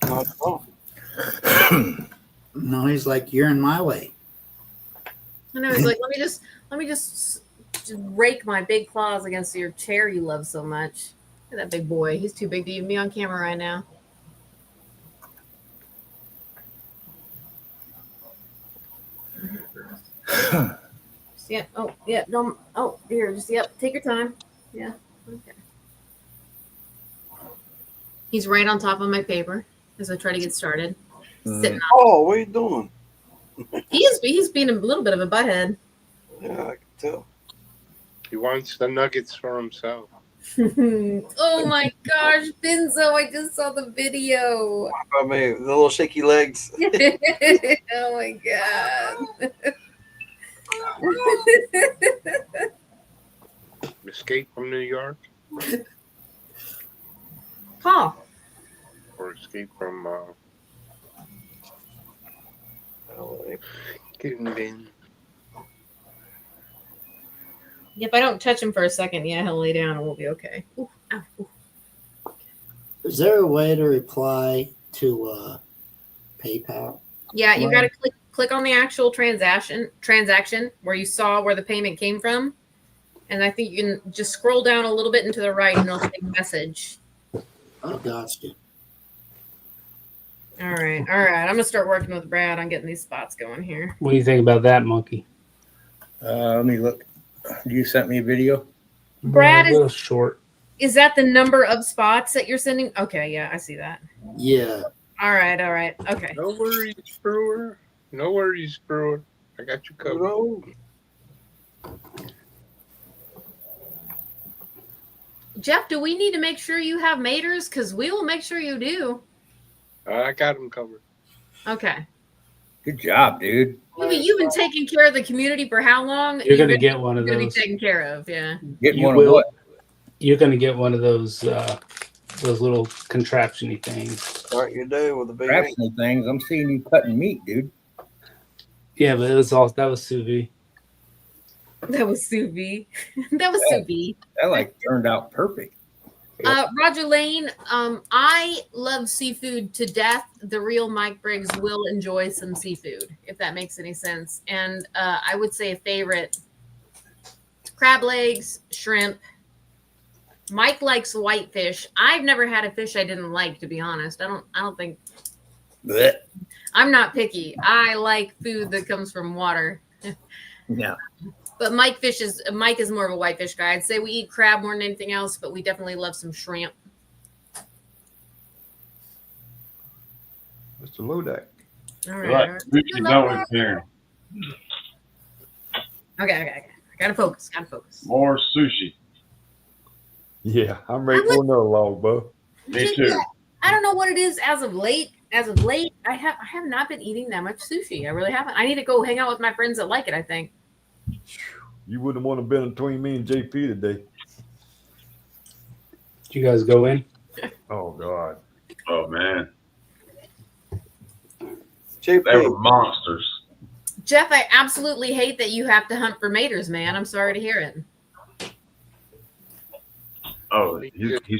[SPEAKER 3] Not at all.
[SPEAKER 5] No, he's like, you're in my way.
[SPEAKER 2] I know. He's like, let me just rake my big claws against your chair you love so much. Look at that big boy. He's too big to even be on camera right now. See Yeah. Oh, yeah. Don't. Oh, here. Just yep. Take your time. Yeah. Okay. He's right on top of my paper as I try to get started. Sitting on.
[SPEAKER 3] Oh, what are you doing?
[SPEAKER 2] He's being a little bit of a butthead.
[SPEAKER 3] Yeah, I can tell.
[SPEAKER 7] He wants the nuggets for himself.
[SPEAKER 2] Oh my gosh, Benzo! I just saw the video.
[SPEAKER 3] I mean, the little shaky legs.
[SPEAKER 2] Oh my god.
[SPEAKER 7] Escape from New York
[SPEAKER 2] Paul.
[SPEAKER 7] or escape from getting in.
[SPEAKER 2] If I don't touch him for a second, yeah, he'll lay down and we'll be okay. Ooh, ow, ooh.
[SPEAKER 5] Is there a way to reply to PayPal?
[SPEAKER 2] Yeah, you got to click on the actual transaction where you saw where the payment came from, and I think you can just scroll down a little bit into the right, and it'll say message.
[SPEAKER 5] Oh, gotcha.
[SPEAKER 2] All right. I'm gonna start working with Brad on getting these spots going here.
[SPEAKER 8] What do you think about that, Monkey?
[SPEAKER 1] Let me look. You sent me a video.
[SPEAKER 2] Brad,
[SPEAKER 8] A little short.
[SPEAKER 2] is that the number of spots that you're sending? Okay, yeah, I see that.
[SPEAKER 5] Yeah.
[SPEAKER 2] All right. Okay.
[SPEAKER 7] No worries, Brewer. No worries, Brewer. I got you covered.
[SPEAKER 3] No.
[SPEAKER 2] Jeff, do we need to make sure you have maters? Because we will make sure you do.
[SPEAKER 7] I got him covered.
[SPEAKER 2] Okay.
[SPEAKER 1] Good job, dude.
[SPEAKER 2] You've been taking care of the community for how long?
[SPEAKER 8] You're gonna get one of
[SPEAKER 2] You're gonna be
[SPEAKER 8] those.
[SPEAKER 2] taken care of, yeah.
[SPEAKER 1] Getting
[SPEAKER 8] You
[SPEAKER 1] one
[SPEAKER 8] will.
[SPEAKER 1] of what?
[SPEAKER 8] You're gonna get one of those little contraption-y things.
[SPEAKER 3] Start your day with a big
[SPEAKER 1] Craftsman things. I'm seeing you cutting meat, dude.
[SPEAKER 8] Yeah, but that was sous vide.
[SPEAKER 2] That was sous vide. That was sous vide.
[SPEAKER 1] That like turned out perfect.
[SPEAKER 2] Roger Lane, I love seafood to death. The real Mike Briggs will enjoy some seafood, if that makes any sense. And I would say a favorite: crab legs, shrimp. Mike likes whitefish. I've never had a fish I didn't like, to be honest. I don't think.
[SPEAKER 1] Blech.
[SPEAKER 2] I'm not picky. I like food that comes from water.
[SPEAKER 1] Yeah.
[SPEAKER 2] But Mike is more of a whitefish guy. I'd say we eat crab more than anything else, but we definitely love some shrimp.
[SPEAKER 4] Mr. Lodak.
[SPEAKER 2] All
[SPEAKER 6] Right.
[SPEAKER 2] right.
[SPEAKER 6] You know it's here.
[SPEAKER 2] Okay. Gotta focus.
[SPEAKER 6] More sushi.
[SPEAKER 4] Yeah, I'm ready for another log, bro.
[SPEAKER 6] Me too.
[SPEAKER 2] I don't know what it is as of late. I have not been eating that much sushi. I really haven't. I need to go hang out with my friends that like it, I think.
[SPEAKER 4] You wouldn't want to been between me and JP today.
[SPEAKER 8] Did you guys go in?
[SPEAKER 4] Oh God.
[SPEAKER 6] Oh man,
[SPEAKER 3] JP.
[SPEAKER 6] they were monsters.
[SPEAKER 2] Jeff, I absolutely hate that you have to hunt for maters, man. I'm sorry to hear it.
[SPEAKER 6] Oh, he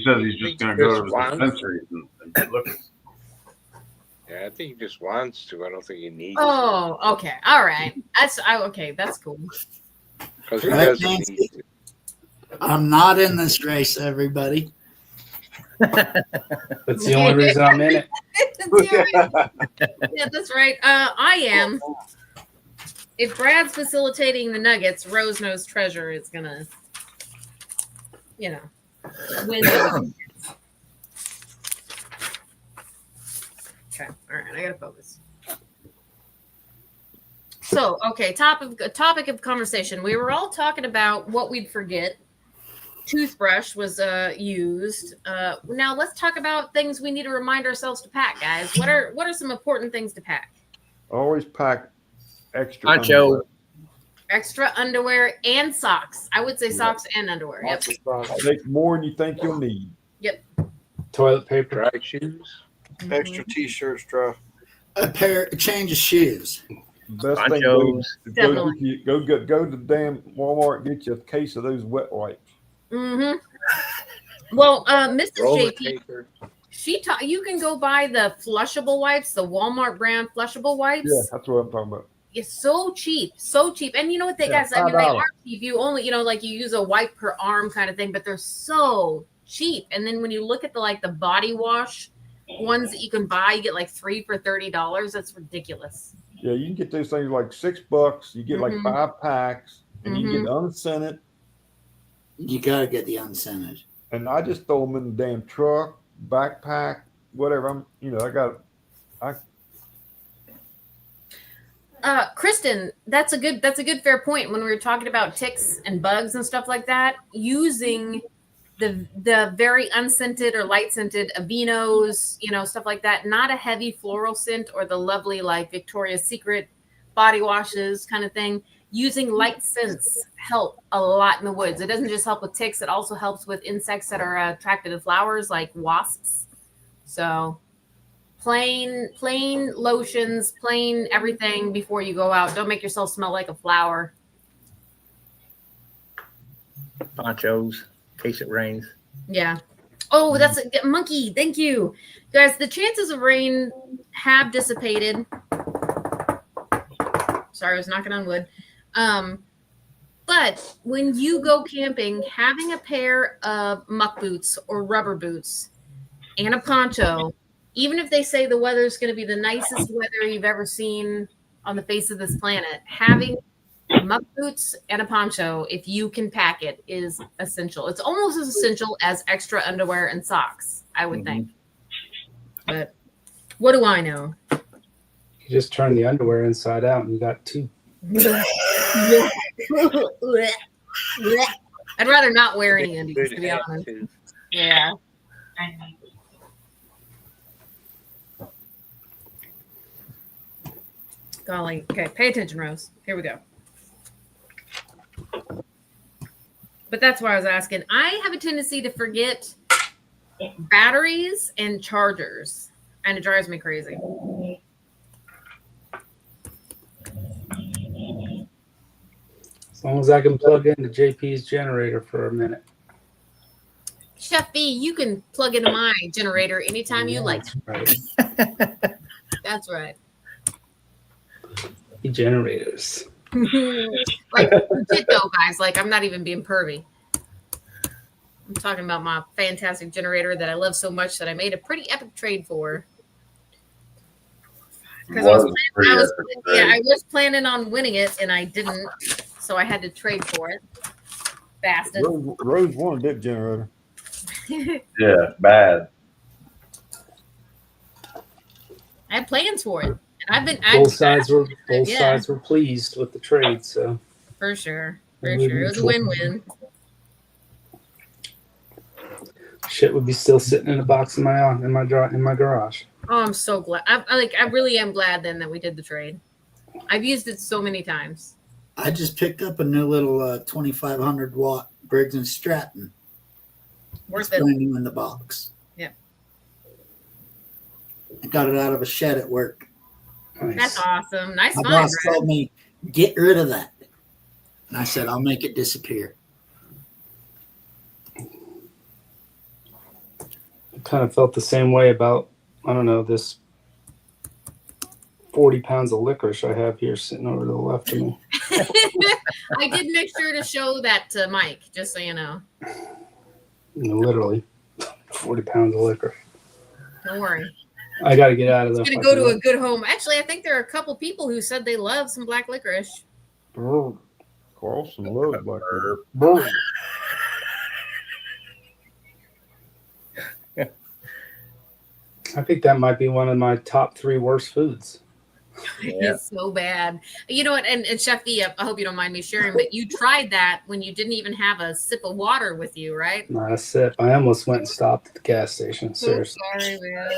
[SPEAKER 6] says he's just gonna go to the dispensaries and look.
[SPEAKER 7] Yeah, I think he just wants to. I don't think he needs
[SPEAKER 2] Oh, okay. All right. Okay. That's cool.
[SPEAKER 7] because he
[SPEAKER 5] Right,
[SPEAKER 7] doesn't
[SPEAKER 5] Nancy?
[SPEAKER 7] need to.
[SPEAKER 5] I'm not in this race, everybody.
[SPEAKER 8] That's the only reason I'm in it.
[SPEAKER 2] Yeah, that's right. I am. If Brad's facilitating the Nuggets, Rose Knows Treasure is gonna, win. Okay, all right. I gotta focus. So, okay, topic of conversation. We were all talking about what we'd forget. Toothbrush was used. Now let's talk about things we need to remind ourselves to pack, guys. What are some important things to pack?
[SPEAKER 4] Always pack extra.
[SPEAKER 1] Poncho.
[SPEAKER 4] underwear.
[SPEAKER 2] Extra underwear and socks. I would say socks and underwear. Yep.
[SPEAKER 4] Take more than you think you'll need.
[SPEAKER 8] Toilet paper.
[SPEAKER 7] Dry shoes.
[SPEAKER 3] Extra t-shirts, dry.
[SPEAKER 5] A change of shoes.
[SPEAKER 4] Best
[SPEAKER 1] Ponchos.
[SPEAKER 4] thing
[SPEAKER 2] Definitely.
[SPEAKER 4] go to damn Walmart and get you a case of those wet wipes.
[SPEAKER 2] Mm-hmm. Well, Mrs.
[SPEAKER 7] Roller
[SPEAKER 2] JP,
[SPEAKER 7] paper.
[SPEAKER 2] you can go buy the flushable wipes, the Walmart brand flushable wipes.
[SPEAKER 4] Yeah, that's what I'm talking about.
[SPEAKER 2] It's so cheap. And you know what they
[SPEAKER 4] Yeah,
[SPEAKER 2] guys? I mean, they
[SPEAKER 4] $5.
[SPEAKER 2] are cheap. You only, like you use a wipe per arm kind of thing, but they're so cheap. And then when you look at the body wash ones that you can buy, you get like 3 for $30. That's ridiculous.
[SPEAKER 4] Yeah, you can get those things like $6. You get like
[SPEAKER 2] Mhm.
[SPEAKER 4] 5 packs. and you get unscented.
[SPEAKER 5] You gotta get the unscented.
[SPEAKER 4] And I just throw them in the damn truck, backpack, whatever.
[SPEAKER 2] Kristen, that's a good fair point. When we were talking about ticks and bugs and stuff like that, using the very unscented or light scented Avenos, stuff like that, not a heavy floral scent or the lovely like Victoria's Secret body washes kind of thing. Using light scents help a lot in the woods. It doesn't just help with ticks, it also helps with insects that are attracted to flowers like wasps. So plain lotions, plain everything before you go out. Don't make yourself smell like a flower.
[SPEAKER 1] Ponchos, in case it rains.
[SPEAKER 2] Yeah. Oh, that's a monkey. Thank you. Guys, the chances of rain have dissipated. Sorry, I was knocking on wood. But when you go camping, having a pair of muck boots or rubber boots and a poncho, even if they say the weather is going to be the nicest weather you've ever seen on the face of this planet, having muck boots and a poncho, if you can pack it, is essential. It's almost as essential as extra underwear and socks, I would think. But what do I know?
[SPEAKER 8] You just turn the underwear inside out and you got two.
[SPEAKER 2] I'd rather not wear any undies, to be honest. Yeah. Golly. Okay, pay attention, Rose. Here we go. But that's why I was asking. I have a tendency to forget batteries and chargers, and it drives me crazy.
[SPEAKER 8] As long as I can plug into JP's generator for a minute.
[SPEAKER 2] Chef B, you can plug into my generator anytime you like.
[SPEAKER 8] Right.
[SPEAKER 2] That's right.
[SPEAKER 8] Generators.
[SPEAKER 2] Like legit though, guys. Like I'm not even being pervy. I'm talking about my fantastic generator that I love so much that I made a pretty epic trade for. Because I was planning on winning it and I didn't, so I had to trade for it. Bastard.
[SPEAKER 4] Rose wanted that generator.
[SPEAKER 6] Yeah, bad.
[SPEAKER 2] I had plans for it.
[SPEAKER 8] Both sides were pleased with the trade, so
[SPEAKER 2] for sure. It was a win-win.
[SPEAKER 8] Shit would be still sitting in a box in my garage.
[SPEAKER 2] Oh, I'm so glad. I really am glad then that we did the trade. I've used it so many times.
[SPEAKER 5] I just picked up a new little 2,500 watt Briggs and Stratton.
[SPEAKER 2] Worth
[SPEAKER 5] it's
[SPEAKER 2] it.
[SPEAKER 5] brand new in the box.
[SPEAKER 2] Yeah.
[SPEAKER 5] I got it out of a shed at work.
[SPEAKER 8] Nice.
[SPEAKER 2] That's awesome. Nice
[SPEAKER 5] My
[SPEAKER 2] find,
[SPEAKER 5] boss
[SPEAKER 2] Brad.
[SPEAKER 5] told me, get rid of that. And I said, I'll make it disappear.
[SPEAKER 8] I kind of felt the same way about, I don't know, this 40 pounds of licorice I have here sitting over to the left of me.
[SPEAKER 2] I did make sure to show that to Mike, just so you know.
[SPEAKER 8] Literally 40 pounds of licorice.
[SPEAKER 2] Don't worry.
[SPEAKER 8] I got to get out of
[SPEAKER 2] It's
[SPEAKER 8] there.
[SPEAKER 2] going to go to a good home. Actually, I think there are a couple people who said they love some black licorice.
[SPEAKER 4] Carlson loves black licorice.
[SPEAKER 8] I think that might be one of my top 3 worst foods.
[SPEAKER 2] Yeah. It's so bad. You know what? And Chef V, I hope you don't mind me sharing, but you tried that when you didn't even have a sip of water with you, right?
[SPEAKER 8] Not a sip. I almost went and stopped at the gas station. Seriously.
[SPEAKER 2] Sorry, man.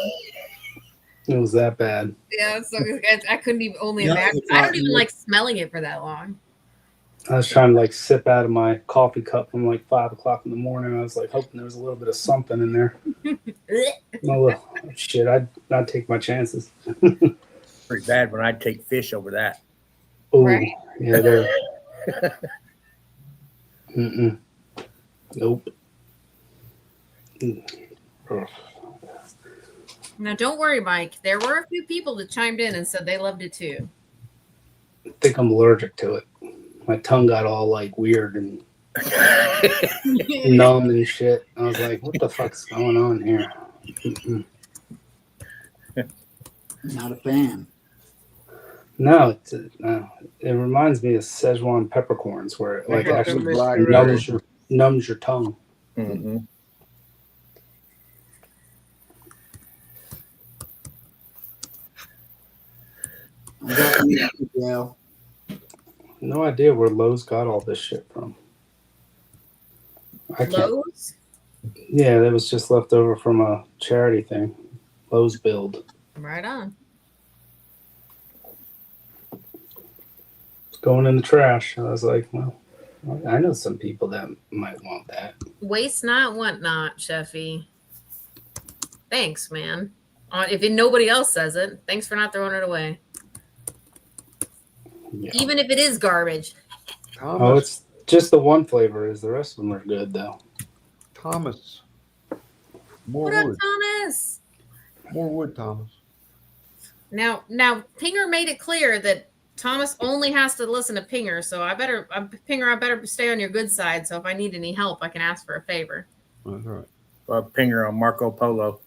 [SPEAKER 8] It was that bad.
[SPEAKER 2] Yeah, so I couldn't even imagine. I don't even like smelling it for that long.
[SPEAKER 8] I was trying to sip out of my coffee cup from 5 o'clock in the morning. I was hoping there was a little bit of something in there. Oh shit! I'd take my chances.
[SPEAKER 1] Pretty bad when I'd take fish over that.
[SPEAKER 8] Oh
[SPEAKER 2] Right.
[SPEAKER 8] yeah, they're. Nope.
[SPEAKER 2] Now, don't worry, Mike. There were a few people that chimed in and said they loved it too.
[SPEAKER 8] I think I'm allergic to it. My tongue got all weird and numb and shit. I was like, what the fuck's going on here?
[SPEAKER 5] Not a fan.
[SPEAKER 8] No, it reminds me of Szechuan peppercorns, where it like actually numbs your tongue.
[SPEAKER 1] Mm-hmm.
[SPEAKER 5] Yeah.
[SPEAKER 8] No idea where Lowe's got all this shit from. I can't.
[SPEAKER 2] Lowe's?
[SPEAKER 8] Yeah, that was just left over from a charity thing. Lowe's build.
[SPEAKER 2] Right on.
[SPEAKER 8] It's going in the trash. I was like, well, I know some people that might want that.
[SPEAKER 2] Waste not, want not, Sheffy. Thanks, man. If nobody else says it, thanks for not throwing it away.
[SPEAKER 8] Yeah.
[SPEAKER 2] Even if it is garbage.
[SPEAKER 4] Thomas,
[SPEAKER 8] Oh, it's just the one flavor. Is the rest of them are good though.
[SPEAKER 4] Thomas. More
[SPEAKER 2] What up,
[SPEAKER 4] wood.
[SPEAKER 2] Thomas?
[SPEAKER 4] More wood, Thomas.
[SPEAKER 2] Now, Pinger made it clear that Thomas only has to listen to Pinger, so Pinger, I better stay on your good side. So if I need any help, I can ask for a favor.
[SPEAKER 4] That's right.
[SPEAKER 1] Pinger on Marco Polo.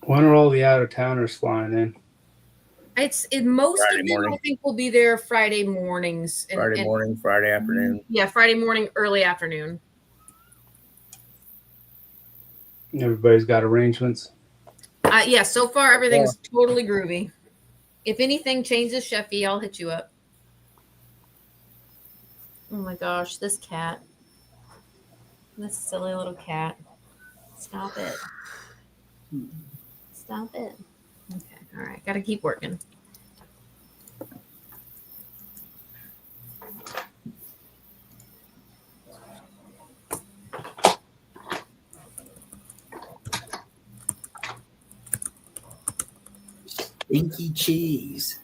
[SPEAKER 8] When are all the out of towners flying in?
[SPEAKER 2] Most
[SPEAKER 1] Friday
[SPEAKER 2] of them,
[SPEAKER 1] morning.
[SPEAKER 2] I think, will be there Friday mornings.
[SPEAKER 1] Friday morning, Friday afternoon.
[SPEAKER 2] Yeah, Friday morning, early afternoon.
[SPEAKER 8] Everybody's got arrangements.
[SPEAKER 2] Yeah, so far everything's totally groovy. If anything changes, Sheffy, I'll hit you up. Oh my gosh, this cat. This silly little cat. Stop it. Stop it. Okay, all right. Gotta keep working.
[SPEAKER 5] Stinky cheese.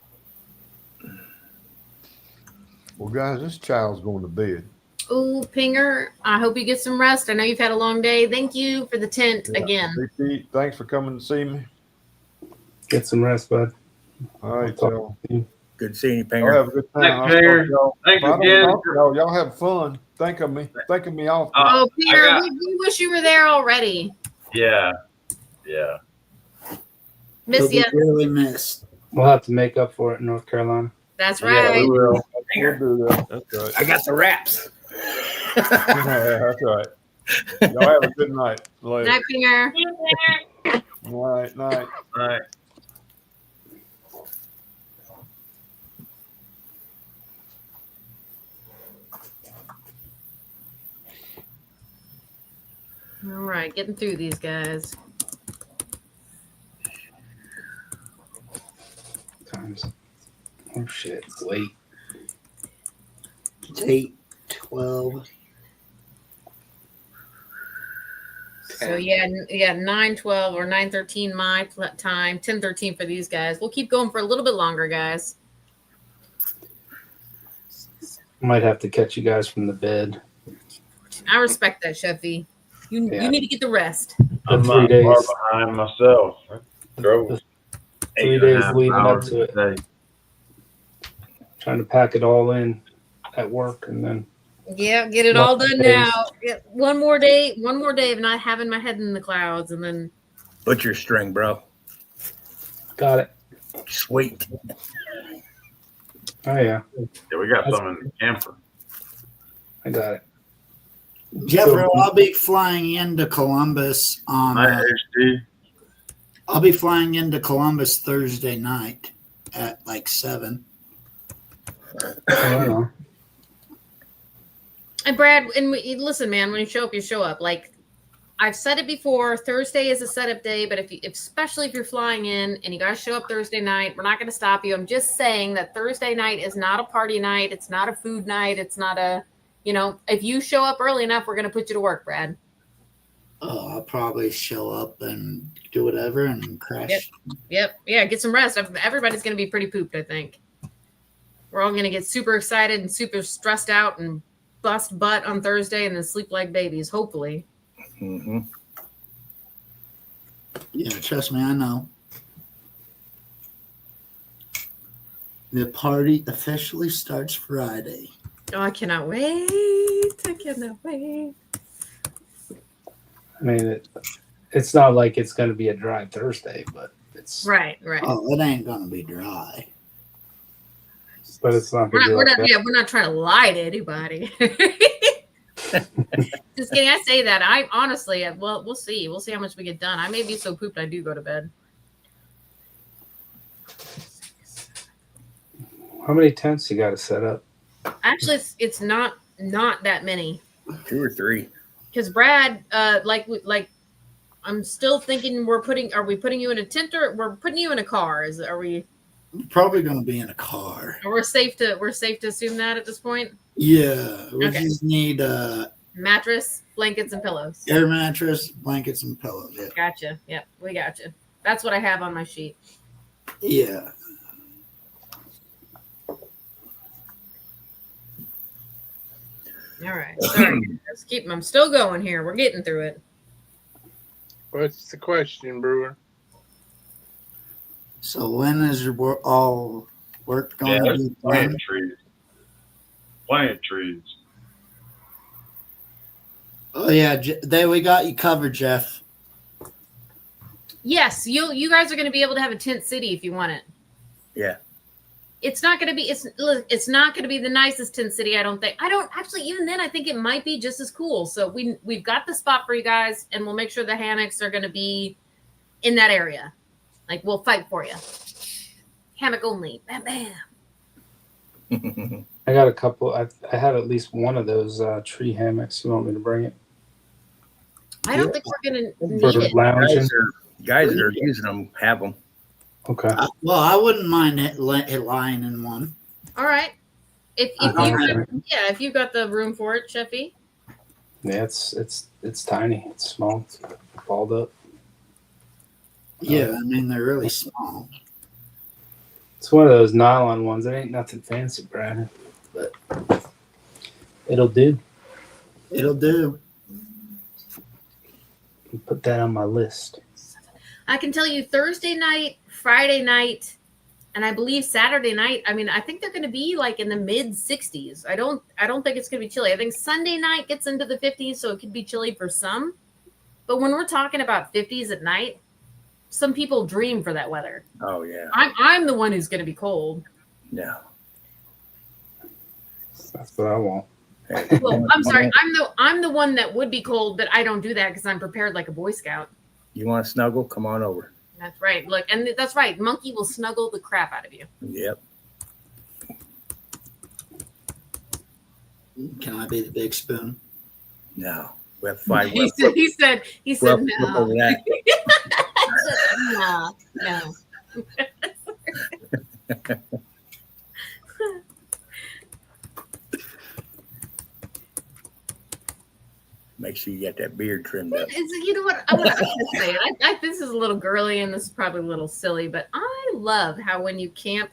[SPEAKER 4] Well, guys, this child's going to bed.
[SPEAKER 2] Oh, Pinger, I hope you get some rest. I know you've had a long day. Thank you for the tent again.
[SPEAKER 4] Big Pete, thanks for coming to see me.
[SPEAKER 8] Get some rest, bud.
[SPEAKER 4] All right, y'all.
[SPEAKER 1] Good seeing you,
[SPEAKER 4] Y'all
[SPEAKER 1] Pinger.
[SPEAKER 4] have a good time.
[SPEAKER 6] Thanks, Pinger. Thanks
[SPEAKER 4] If I don't
[SPEAKER 6] again.
[SPEAKER 4] talk to y'all have fun. Think of me. Think of me often.
[SPEAKER 2] Oh, Peter,
[SPEAKER 6] I got-
[SPEAKER 2] we wish you were there already.
[SPEAKER 6] Yeah.
[SPEAKER 2] Miss
[SPEAKER 5] You'll
[SPEAKER 2] you.
[SPEAKER 5] be really missed.
[SPEAKER 8] We'll have to make up for it in North Carolina.
[SPEAKER 2] That's
[SPEAKER 6] Yeah,
[SPEAKER 2] right.
[SPEAKER 6] we will.
[SPEAKER 4] We'll do that. That's right.
[SPEAKER 1] I got the wraps.
[SPEAKER 4] Yeah, that's right. Y'all have a good night. Later.
[SPEAKER 2] Night, Pinger.
[SPEAKER 4] All right, night.
[SPEAKER 6] All right.
[SPEAKER 2] All right, getting through these guys.
[SPEAKER 8] Times. Oh shit, it's late.
[SPEAKER 5] It's 8:12.
[SPEAKER 2] So yeah, 9:12 or 9:13 my time, 10:13 for these guys. We'll keep going for a little bit longer, guys.
[SPEAKER 8] Might have to catch you guys from the bed.
[SPEAKER 2] I respect that, Sheffy. You need to get the rest.
[SPEAKER 6] I'm
[SPEAKER 8] 3
[SPEAKER 6] not
[SPEAKER 8] days.
[SPEAKER 6] far behind myself. I drove
[SPEAKER 8] The 3
[SPEAKER 6] 8 and a
[SPEAKER 8] days
[SPEAKER 6] half
[SPEAKER 8] leading up
[SPEAKER 6] hours
[SPEAKER 8] to it.
[SPEAKER 6] today.
[SPEAKER 8] Trying to pack it all in at work and then
[SPEAKER 2] Yeah, get it all done now. Yeah, one more day of not having my head in the clouds, and then
[SPEAKER 1] Butcher string, bro.
[SPEAKER 8] got it.
[SPEAKER 1] Sweet.
[SPEAKER 8] Oh yeah,
[SPEAKER 6] Yeah, we got some in the camper.
[SPEAKER 8] I got it.
[SPEAKER 5] Jeffrey, I'll be flying into Columbus on.
[SPEAKER 6] Night, HD.
[SPEAKER 5] I'll be flying into Columbus Thursday night at like 7.
[SPEAKER 8] I don't know.
[SPEAKER 2] And Brad, listen, man, when you show up, you show up. Like I've said it before, Thursday is a setup day, but especially if you're flying in and you guys show up Thursday night, we're not going to stop you. I'm just saying that Thursday night is not a party night. It's not a food night. It's not if you show up early enough, we're going to put you to work, Brad.
[SPEAKER 5] Oh, I'll probably show up and do whatever and crash.
[SPEAKER 2] Yep. Yeah. Get some rest. Everybody's going to be pretty pooped, I think. We're all going to get super excited and super stressed out and bust butt on Thursday and then sleep like babies, hopefully.
[SPEAKER 1] Mm-hmm.
[SPEAKER 5] Yeah, trust me, I know. The party officially starts Friday.
[SPEAKER 2] Oh, I cannot wait. I cannot wait.
[SPEAKER 8] I mean, it's not like it's going to be a dry Thursday, but it's
[SPEAKER 2] Right.
[SPEAKER 5] Oh, it ain't gonna be dry.
[SPEAKER 8] but it's not gonna be
[SPEAKER 2] We're
[SPEAKER 8] like
[SPEAKER 2] not,
[SPEAKER 8] that.
[SPEAKER 2] yeah, we're not trying to lie to anybody. Just kidding. I say that. I honestly, well, we'll see. We'll see how much we get done. I may be so pooped I do go to bed.
[SPEAKER 8] How many tents you got to set up?
[SPEAKER 2] Actually, it's not that many.
[SPEAKER 1] 2 or 3.
[SPEAKER 2] Because Brad, like I'm still thinking are we putting you in a tent or we're putting you in a car? Are we
[SPEAKER 5] Probably going to be in a car.
[SPEAKER 2] we're safe to assume that at this point?
[SPEAKER 5] Yeah, we
[SPEAKER 2] Okay.
[SPEAKER 5] just need
[SPEAKER 2] Mattress, blankets, and pillows.
[SPEAKER 5] air mattress, blankets, and pillows. Yeah.
[SPEAKER 2] Gotcha. Yep, we gotcha. That's what I have on my sheet.
[SPEAKER 5] Yeah.
[SPEAKER 2] All right. Sorry. I'm still going here. We're getting through it.
[SPEAKER 7] What's the question, Brewer?
[SPEAKER 5] So when is your all work going to be
[SPEAKER 6] plenty
[SPEAKER 5] done?
[SPEAKER 6] of trees. Plenty of trees.
[SPEAKER 5] Oh yeah, we got you covered, Jeff.
[SPEAKER 2] Yes, you guys are going to be able to have a tent city if you want it.
[SPEAKER 1] Yeah.
[SPEAKER 2] It's not going to be it's not going to be the nicest tent city. I don't actually, even then I think it might be just as cool. So we've got the spot for you guys, and we'll make sure the hammocks are going to be in that area. Like, we'll fight for you. Hammock only. Bam bam.
[SPEAKER 8] I got a couple. I had at least one of those tree hammocks. You want me to bring it?
[SPEAKER 2] I don't think we're going to
[SPEAKER 8] For
[SPEAKER 2] need it.
[SPEAKER 8] lounging.
[SPEAKER 1] Guys that are using them have them.
[SPEAKER 8] Okay.
[SPEAKER 5] Well, I wouldn't mind it lying in one.
[SPEAKER 2] All right. If you've got the room for it, Sheffy.
[SPEAKER 8] Yeah, it's tiny. It's small. It's balled up.
[SPEAKER 5] Yeah, I mean they're really small.
[SPEAKER 8] It's one of those nylon ones. It ain't nothing fancy, Brad, but it'll do.
[SPEAKER 5] It'll do.
[SPEAKER 8] Put that on my list.
[SPEAKER 2] I can tell you Thursday night, Friday night, and I believe Saturday night. I mean, I think they're going to be like in the mid 60s. I don't think it's going to be chilly. I think Sunday night gets into the 50s, so it could be chilly for some. But when we're talking about 50s at night, some people dream for that weather.
[SPEAKER 1] Oh yeah.
[SPEAKER 2] I'm the one who's going to be cold.
[SPEAKER 1] No.
[SPEAKER 8] That's what I want.
[SPEAKER 2] Well, I'm sorry. I'm the one that would be cold, but I don't do that because I'm prepared like a Boy Scout.
[SPEAKER 1] You want to snuggle? Come on over.
[SPEAKER 2] That's right. Look, and that's right. Monkey will snuggle the crap out of you.
[SPEAKER 1] Yep.
[SPEAKER 5] Can I be the big spoon?
[SPEAKER 1] No. We have 5.
[SPEAKER 2] He said
[SPEAKER 1] Well,
[SPEAKER 2] no.
[SPEAKER 1] over that.
[SPEAKER 2] No.
[SPEAKER 1] Make sure you get that beard trimmed up.
[SPEAKER 2] You know what? I'm going to say it. This is a little girly and this is probably a little silly, but I love how when you camp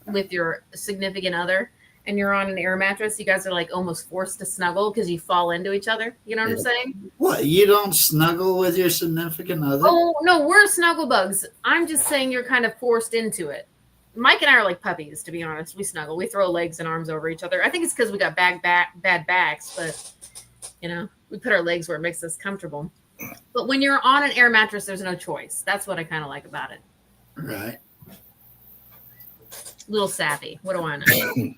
[SPEAKER 2] with your significant other and you're on an air mattress, you guys are like almost forced to snuggle because you fall into each other. You know what I'm saying?
[SPEAKER 5] What? You don't snuggle with your significant other?
[SPEAKER 2] Oh, no, we're snuggle bugs. I'm just saying you're kind of forced into it. Mike and I are like puppies, to be honest. We snuggle. We throw legs and arms over each other. I think it's because we got bad backs, but, you know, we put our legs where it makes us comfortable. But when you're on an air mattress, there's no choice. That's what I kind of like about it.
[SPEAKER 5] Right.
[SPEAKER 2] Little savvy. What do I know?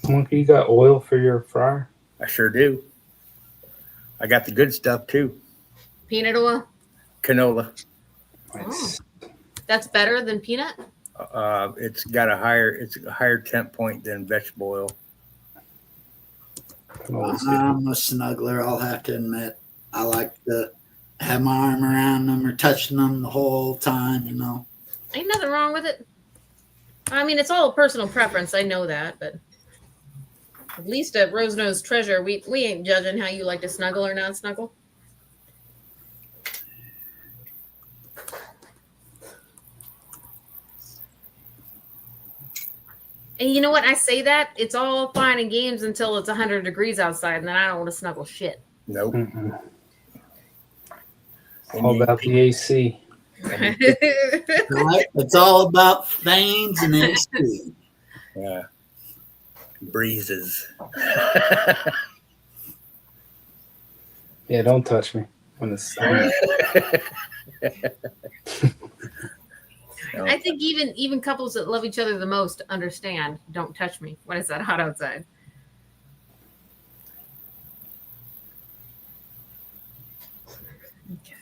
[SPEAKER 8] Monkey, you got oil for your fryer?
[SPEAKER 1] I sure do. I got the good stuff too.
[SPEAKER 2] Peanut oil?
[SPEAKER 1] Canola.
[SPEAKER 8] Nice.
[SPEAKER 2] That's better than peanut?
[SPEAKER 1] It's got a higher temp point than vegetable oil.
[SPEAKER 5] I'm a snuggler, I'll have to admit. I like to have my arm around them or touching them the whole time, you know.
[SPEAKER 2] Ain't nothing wrong with it. I mean, it's all personal preference. I know that, but at least at Rose Nose Treasure, we ain't judging how you like to snuggle or not snuggle. And you know what? I say that it's all fine and games until it's 100 degrees outside, and then I don't want to snuggle shit.
[SPEAKER 1] Nope.
[SPEAKER 8] All about the AC.
[SPEAKER 5] Right? It's all about fans and AC.
[SPEAKER 1] Yeah. Breezes.
[SPEAKER 8] Yeah, don't touch me when it's.
[SPEAKER 2] I think even couples that love each other the most understand. Don't touch me. When it's that hot outside. Okay.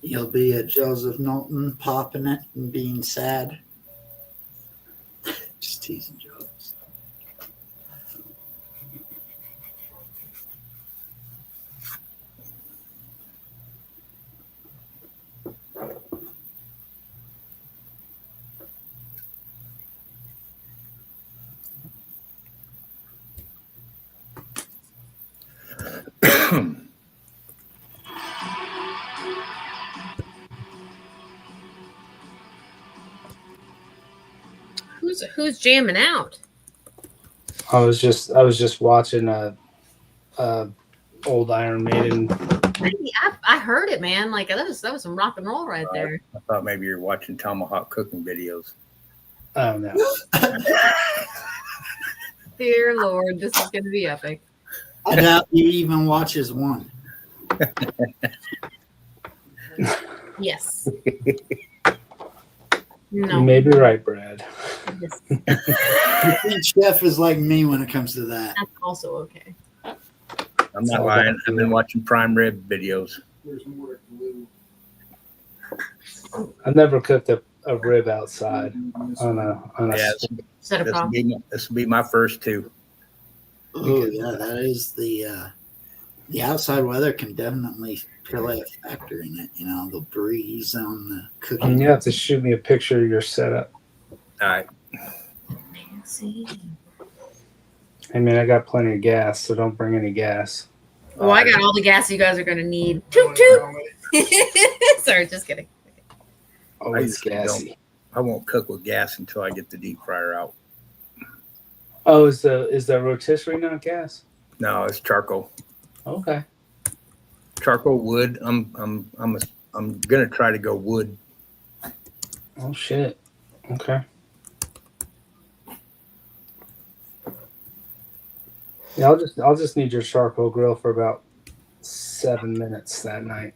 [SPEAKER 5] You'll be a Joseph Knowlton popping it and being sad. Just teasing jokes.
[SPEAKER 2] Who's jamming out?
[SPEAKER 8] I was just watching a old Iron Maiden.
[SPEAKER 2] I heard it, man. Like that was some rock and roll right there.
[SPEAKER 1] I thought maybe you're watching tomahawk cooking videos.
[SPEAKER 8] Oh no.
[SPEAKER 2] Dear Lord, this is gonna be epic.
[SPEAKER 5] I doubt he even watches one.
[SPEAKER 2] Yes.
[SPEAKER 8] You
[SPEAKER 2] No.
[SPEAKER 8] may be right, Brad.
[SPEAKER 2] Yes.
[SPEAKER 5] I think Chef is like me when it comes to that.
[SPEAKER 2] That's also okay.
[SPEAKER 1] I'm not lying. I've been watching prime rib videos.
[SPEAKER 8] I've never cooked a rib outside on a
[SPEAKER 1] Yeah,
[SPEAKER 2] Set a problem.
[SPEAKER 1] this will be my first two.
[SPEAKER 5] Oh yeah, that is the outside weather can definitely play a factor in it. You know, the breeze on the
[SPEAKER 8] And
[SPEAKER 5] cooking.
[SPEAKER 8] you have to shoot me a picture of your setup.
[SPEAKER 1] All right.
[SPEAKER 2] See.
[SPEAKER 8] I mean, I got plenty of gas, so don't bring any gas.
[SPEAKER 2] Oh, I got all the gas you guys are gonna need. Toot toot. Sorry, just kidding.
[SPEAKER 8] Oh,
[SPEAKER 1] I
[SPEAKER 8] it's
[SPEAKER 1] usually
[SPEAKER 8] gassy.
[SPEAKER 1] I won't cook with gas until I get the deep fryer out.
[SPEAKER 8] Oh, is the rotisserie not gas?
[SPEAKER 1] No, it's charcoal.
[SPEAKER 8] Okay.
[SPEAKER 1] Charcoal wood. I'm gonna try to go wood.
[SPEAKER 8] Oh shit. Okay. Yeah, I'll just need your charcoal grill for about 7 minutes that night.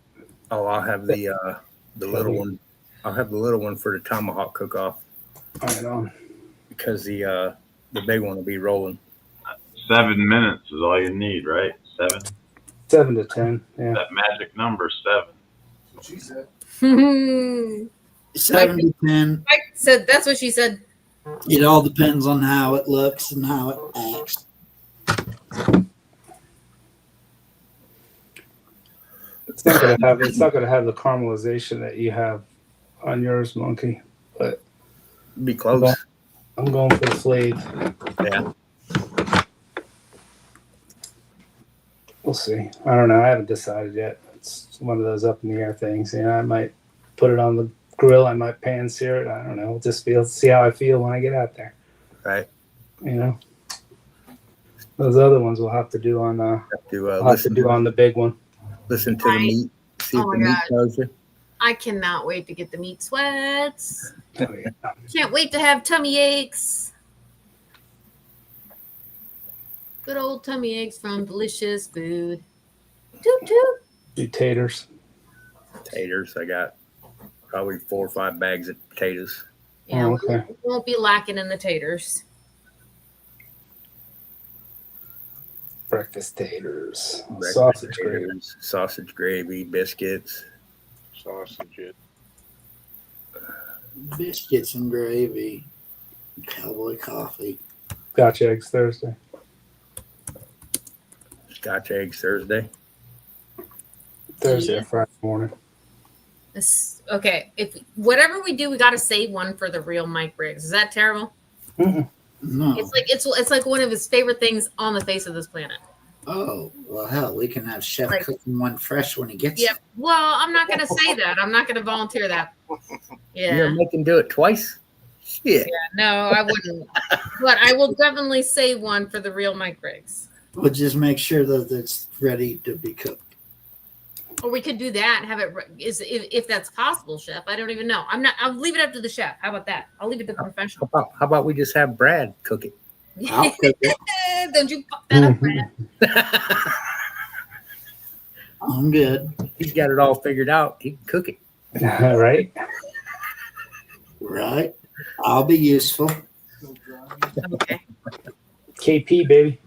[SPEAKER 1] Oh, I'll have the little one. I'll have the little one for the tomahawk cook off
[SPEAKER 8] Right on.
[SPEAKER 1] because the big one will be rolling.
[SPEAKER 6] 7 minutes is all you need, right? 7.
[SPEAKER 8] 7 to 10. Yeah.
[SPEAKER 6] That magic number 7.
[SPEAKER 7] She said.
[SPEAKER 5] 7 to 10.
[SPEAKER 2] I said that's what she said.
[SPEAKER 5] It all depends on how it looks and how it acts.
[SPEAKER 8] It's not gonna have the caramelization that you have on yours, Monkey. But
[SPEAKER 1] Be close.
[SPEAKER 8] I'm going for the flavor.
[SPEAKER 1] Yeah.
[SPEAKER 8] We'll see. I don't know. I haven't decided yet. It's one of those up in the air things. You know, I might put it on the grill. I might pan sear it. I don't know. Just see how I feel when I get out there.
[SPEAKER 1] Right.
[SPEAKER 8] You know, those other ones we'll have to do on.
[SPEAKER 1] To
[SPEAKER 8] We'll have to do on the big one.
[SPEAKER 1] listen to the
[SPEAKER 2] Right.
[SPEAKER 1] meat. See
[SPEAKER 2] Oh
[SPEAKER 1] if
[SPEAKER 2] my
[SPEAKER 1] the meat
[SPEAKER 2] God.
[SPEAKER 1] tells you.
[SPEAKER 2] I cannot wait to get the meat sweats.
[SPEAKER 8] Oh, yeah.
[SPEAKER 2] Can't wait to have tummy aches. Good old tummy aches from delicious food. Toot toot.
[SPEAKER 8] Do taters.
[SPEAKER 1] Taters. I got probably 4 or 5 bags of potatoes.
[SPEAKER 2] Yeah,
[SPEAKER 8] Oh, okay.
[SPEAKER 2] we won't be lacking in the taters.
[SPEAKER 8] Breakfast taters.
[SPEAKER 1] Breakfast
[SPEAKER 8] Sausage gravy.
[SPEAKER 1] taters, sausage gravy, biscuits.
[SPEAKER 7] Sausage.
[SPEAKER 5] Biscuits and gravy. Cowboy coffee.
[SPEAKER 8] Scotch eggs Thursday.
[SPEAKER 1] Scotch eggs Thursday.
[SPEAKER 8] Thursday
[SPEAKER 2] Yeah.
[SPEAKER 8] or Friday morning.
[SPEAKER 2] Okay, if whatever we do, we got to save one for the real Mike Briggs. Is that terrible?
[SPEAKER 5] No.
[SPEAKER 2] It's like one of his favorite things on the face of this planet.
[SPEAKER 5] Oh, well, hell, we can have Chef
[SPEAKER 2] Like-
[SPEAKER 5] cooking one fresh when he gets
[SPEAKER 2] Yep. Well, I'm not going to say that. I'm not going to volunteer that.
[SPEAKER 1] You're
[SPEAKER 2] Yeah.
[SPEAKER 1] gonna make him do it twice? Shit.
[SPEAKER 2] No, I wouldn't. But I will definitely save one for the real Mike Briggs.
[SPEAKER 5] We'll just make sure that it's ready to be cooked.
[SPEAKER 2] Or we could do that. Have it if that's possible, Chef. I don't even know. I'll leave it up to the chef. How about that? I'll leave it to the professional.
[SPEAKER 1] How about we just have Brad cook it?
[SPEAKER 5] I'll cook it.
[SPEAKER 2] Don't you fuck that up, Brad.
[SPEAKER 5] I'm good.
[SPEAKER 1] He's got it all figured out. He can cook it.
[SPEAKER 8] Right?
[SPEAKER 5] Right. I'll be useful.
[SPEAKER 2] Okay.
[SPEAKER 8] KP, baby.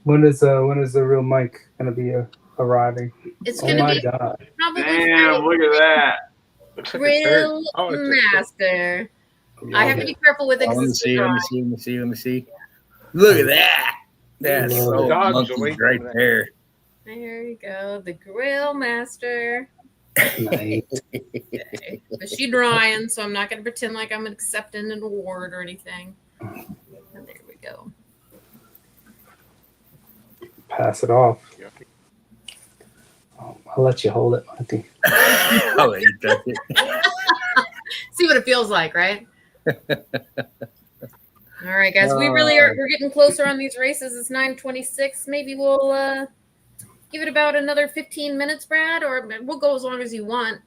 [SPEAKER 8] When is the real Mike gonna be arriving?
[SPEAKER 2] It's
[SPEAKER 8] Oh
[SPEAKER 2] gonna
[SPEAKER 8] my
[SPEAKER 2] be
[SPEAKER 8] god!
[SPEAKER 2] probably
[SPEAKER 6] Damn, look at that.
[SPEAKER 7] Looks like a shirt.
[SPEAKER 2] Grill
[SPEAKER 7] Oh, it's a shirt.
[SPEAKER 2] Master. I have to be careful with it
[SPEAKER 1] Oh, let me
[SPEAKER 2] because
[SPEAKER 1] see. Let me see. Let me see. Let me see. Look at that. That's
[SPEAKER 8] Love
[SPEAKER 1] so
[SPEAKER 8] it.
[SPEAKER 7] Dogs
[SPEAKER 1] monkey
[SPEAKER 7] away
[SPEAKER 1] right
[SPEAKER 7] from that.
[SPEAKER 1] there.
[SPEAKER 2] There you go, the Grill Master.
[SPEAKER 8] Nice.
[SPEAKER 2] Okay. But she's drying, so I'm not going to pretend like I'm accepting an award or anything. And there we go.
[SPEAKER 8] Pass it off.
[SPEAKER 7] Yeah.
[SPEAKER 8] I'll let you hold it, Monty.
[SPEAKER 1] I'll let you touch it.
[SPEAKER 2] See what it feels like, right? All right, guys. We really are. We're getting closer on these races. It's 9:26. Maybe we'll give it about another 15 minutes, Brad, or we'll go as long as you want.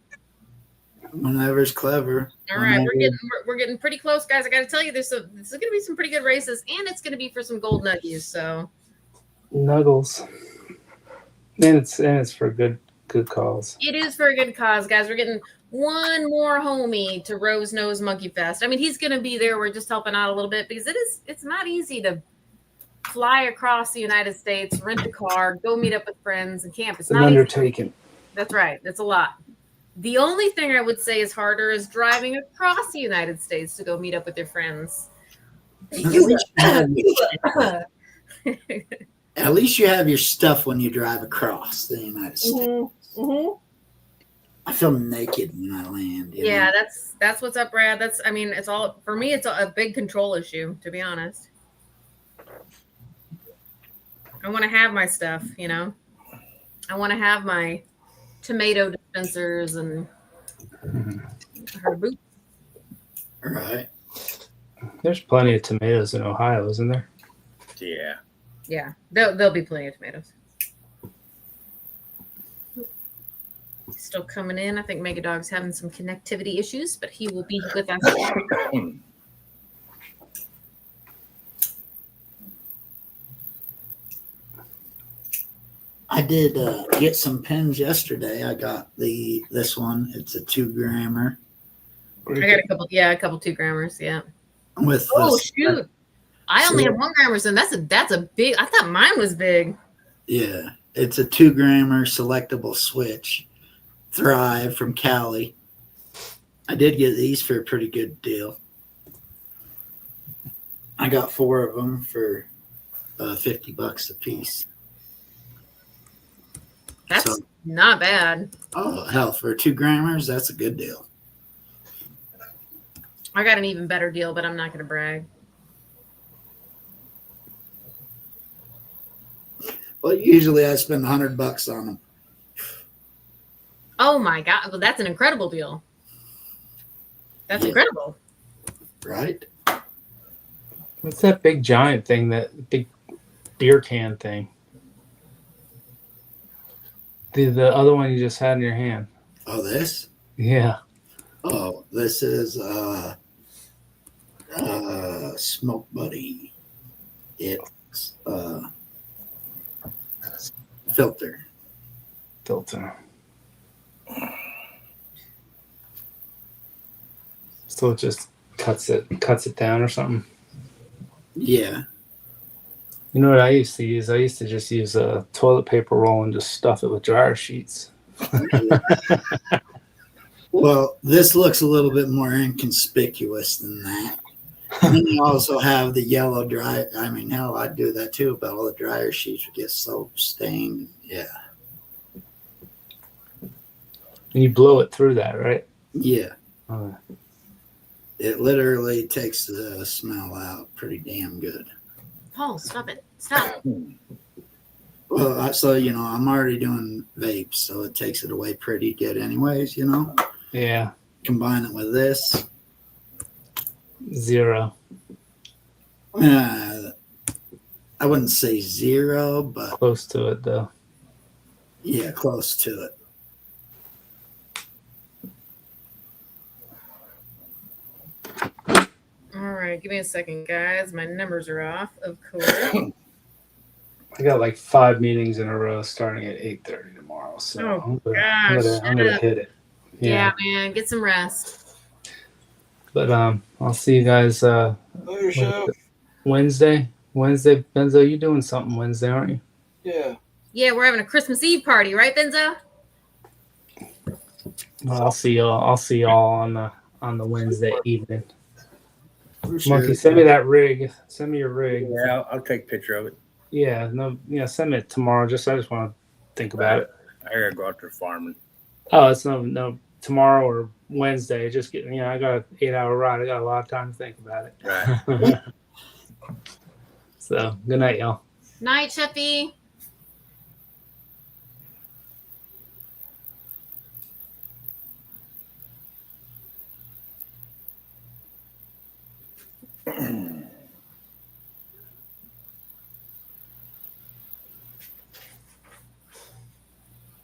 [SPEAKER 5] Whenever's clever.
[SPEAKER 2] All right, we're getting pretty close, guys. I got to tell you, this is going to be some pretty good races, and it's going to be for some gold nuggies. So
[SPEAKER 8] Nuggles. And it's for good cause.
[SPEAKER 2] it is for a good cause, guys. We're getting one more homie to Rose Nose Monkey Fest. I mean, he's going to be there. We're just helping out a little bit because it's not easy to fly across the United States, rent a car, go meet up with friends, and camp. It's
[SPEAKER 8] An
[SPEAKER 2] not
[SPEAKER 8] undertaking.
[SPEAKER 2] easy. That's right. That's a lot. The only thing I would say is harder is driving across the United States to go meet up with your friends.
[SPEAKER 5] At least you have your stuff when you drive across the United States. I feel naked when I land. you
[SPEAKER 2] Yeah,
[SPEAKER 5] know?
[SPEAKER 2] that's what's up, Brad. It's all for me. It's a big control issue, to be honest. I want to have my stuff, you know. I want to have my tomato dispensers and her boots.
[SPEAKER 5] Right.
[SPEAKER 8] There's plenty of tomatoes in Ohio, isn't there?
[SPEAKER 1] Yeah.
[SPEAKER 2] Yeah, there'll be plenty of tomatoes. Still coming in. I think Mega Dog's having some connectivity issues, but he will be with us.
[SPEAKER 5] I did get some pens yesterday. I got this one. It's a 2-grammer.
[SPEAKER 2] I got a couple 2-grammers. Yeah.
[SPEAKER 5] With
[SPEAKER 2] Oh
[SPEAKER 5] this,
[SPEAKER 2] shoot! I only have 1-grammers, and that's a big. I thought mine was big.
[SPEAKER 5] Yeah, it's a 2-grammer selectable switch. Thrive from Cali. I did get these for a pretty good deal. I got 4 of them for $50 a piece.
[SPEAKER 2] That's not bad.
[SPEAKER 5] Oh hell, for 2-grammers, that's a good deal.
[SPEAKER 2] I got an even better deal, but I'm not going to brag.
[SPEAKER 5] Well, usually I spend $100 on them.
[SPEAKER 2] Oh my god! Well, that's an incredible deal. That's incredible.
[SPEAKER 5] Right?
[SPEAKER 8] What's that big giant thing? That big beer can thing? The other one you just had in your hand.
[SPEAKER 5] Oh, this?
[SPEAKER 8] Yeah.
[SPEAKER 5] Oh, this is Smoke Buddy. It's filter.
[SPEAKER 8] So it just cuts it down or something.
[SPEAKER 5] Yeah.
[SPEAKER 8] You know what I used to use? I used to just use a toilet paper roll and just stuff it with dryer sheets.
[SPEAKER 5] Well, this looks a little bit more inconspicuous than that. And then you also have the yellow dry. I mean, hell, I'd do that too, but all the dryer sheets would get so stained. Yeah.
[SPEAKER 8] And you blow it through that, right?
[SPEAKER 5] Yeah.
[SPEAKER 8] Okay.
[SPEAKER 5] It literally takes the smell out pretty damn good.
[SPEAKER 2] Paul, stop it! Stop.
[SPEAKER 5] Well, so, I'm already doing vapes, so it takes it away pretty good anyways,
[SPEAKER 8] Yeah.
[SPEAKER 5] Combine it with this.
[SPEAKER 8] 0.
[SPEAKER 5] I wouldn't say 0, but
[SPEAKER 8] Close to it, though.
[SPEAKER 5] yeah, close to it.
[SPEAKER 2] All right. right, give me a second, guys. My numbers are off, of course.
[SPEAKER 8] I got like 5 meetings in a row starting at 8:30 tomorrow, so
[SPEAKER 2] Oh,
[SPEAKER 8] I'm gonna hit it.
[SPEAKER 2] Yeah, man, get some rest.
[SPEAKER 8] But I'll see you guys
[SPEAKER 3] Later, Chef.
[SPEAKER 8] Wednesday. Benzo, you doing something Wednesday, aren't you?
[SPEAKER 3] Yeah.
[SPEAKER 2] Yeah, we're having a Christmas Eve party, right, Benzo?
[SPEAKER 8] Well, I'll see y'all on the Wednesday evening.
[SPEAKER 5] For sure.
[SPEAKER 8] Monkey, send me that rig. Send me your rig.
[SPEAKER 1] Yeah, I'll take a picture of it.
[SPEAKER 8] Yeah, send me it tomorrow. I just want to think about it.
[SPEAKER 1] I gotta go out there farming.
[SPEAKER 8] Oh, it's no tomorrow or Wednesday. Just get I got an 8-hour ride. I got a lot of time to think about it.
[SPEAKER 1] Right.
[SPEAKER 8] So good night, y'all.
[SPEAKER 2] Night, Cheffy.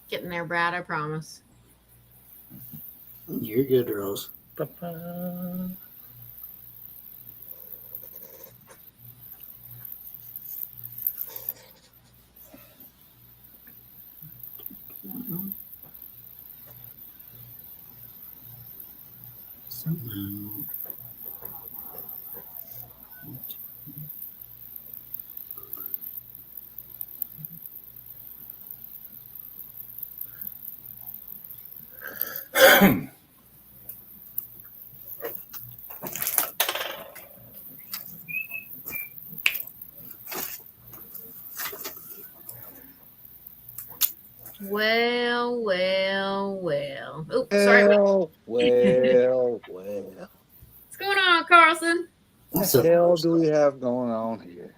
[SPEAKER 2] Getting there, Brad, I promise.
[SPEAKER 5] You're good, Rose.
[SPEAKER 1] Ba-ba.
[SPEAKER 5] Somehow.
[SPEAKER 2] Well. Oops, sorry.
[SPEAKER 7] Well.
[SPEAKER 2] What's going on, Carlson?
[SPEAKER 7] What the hell do we have going on here?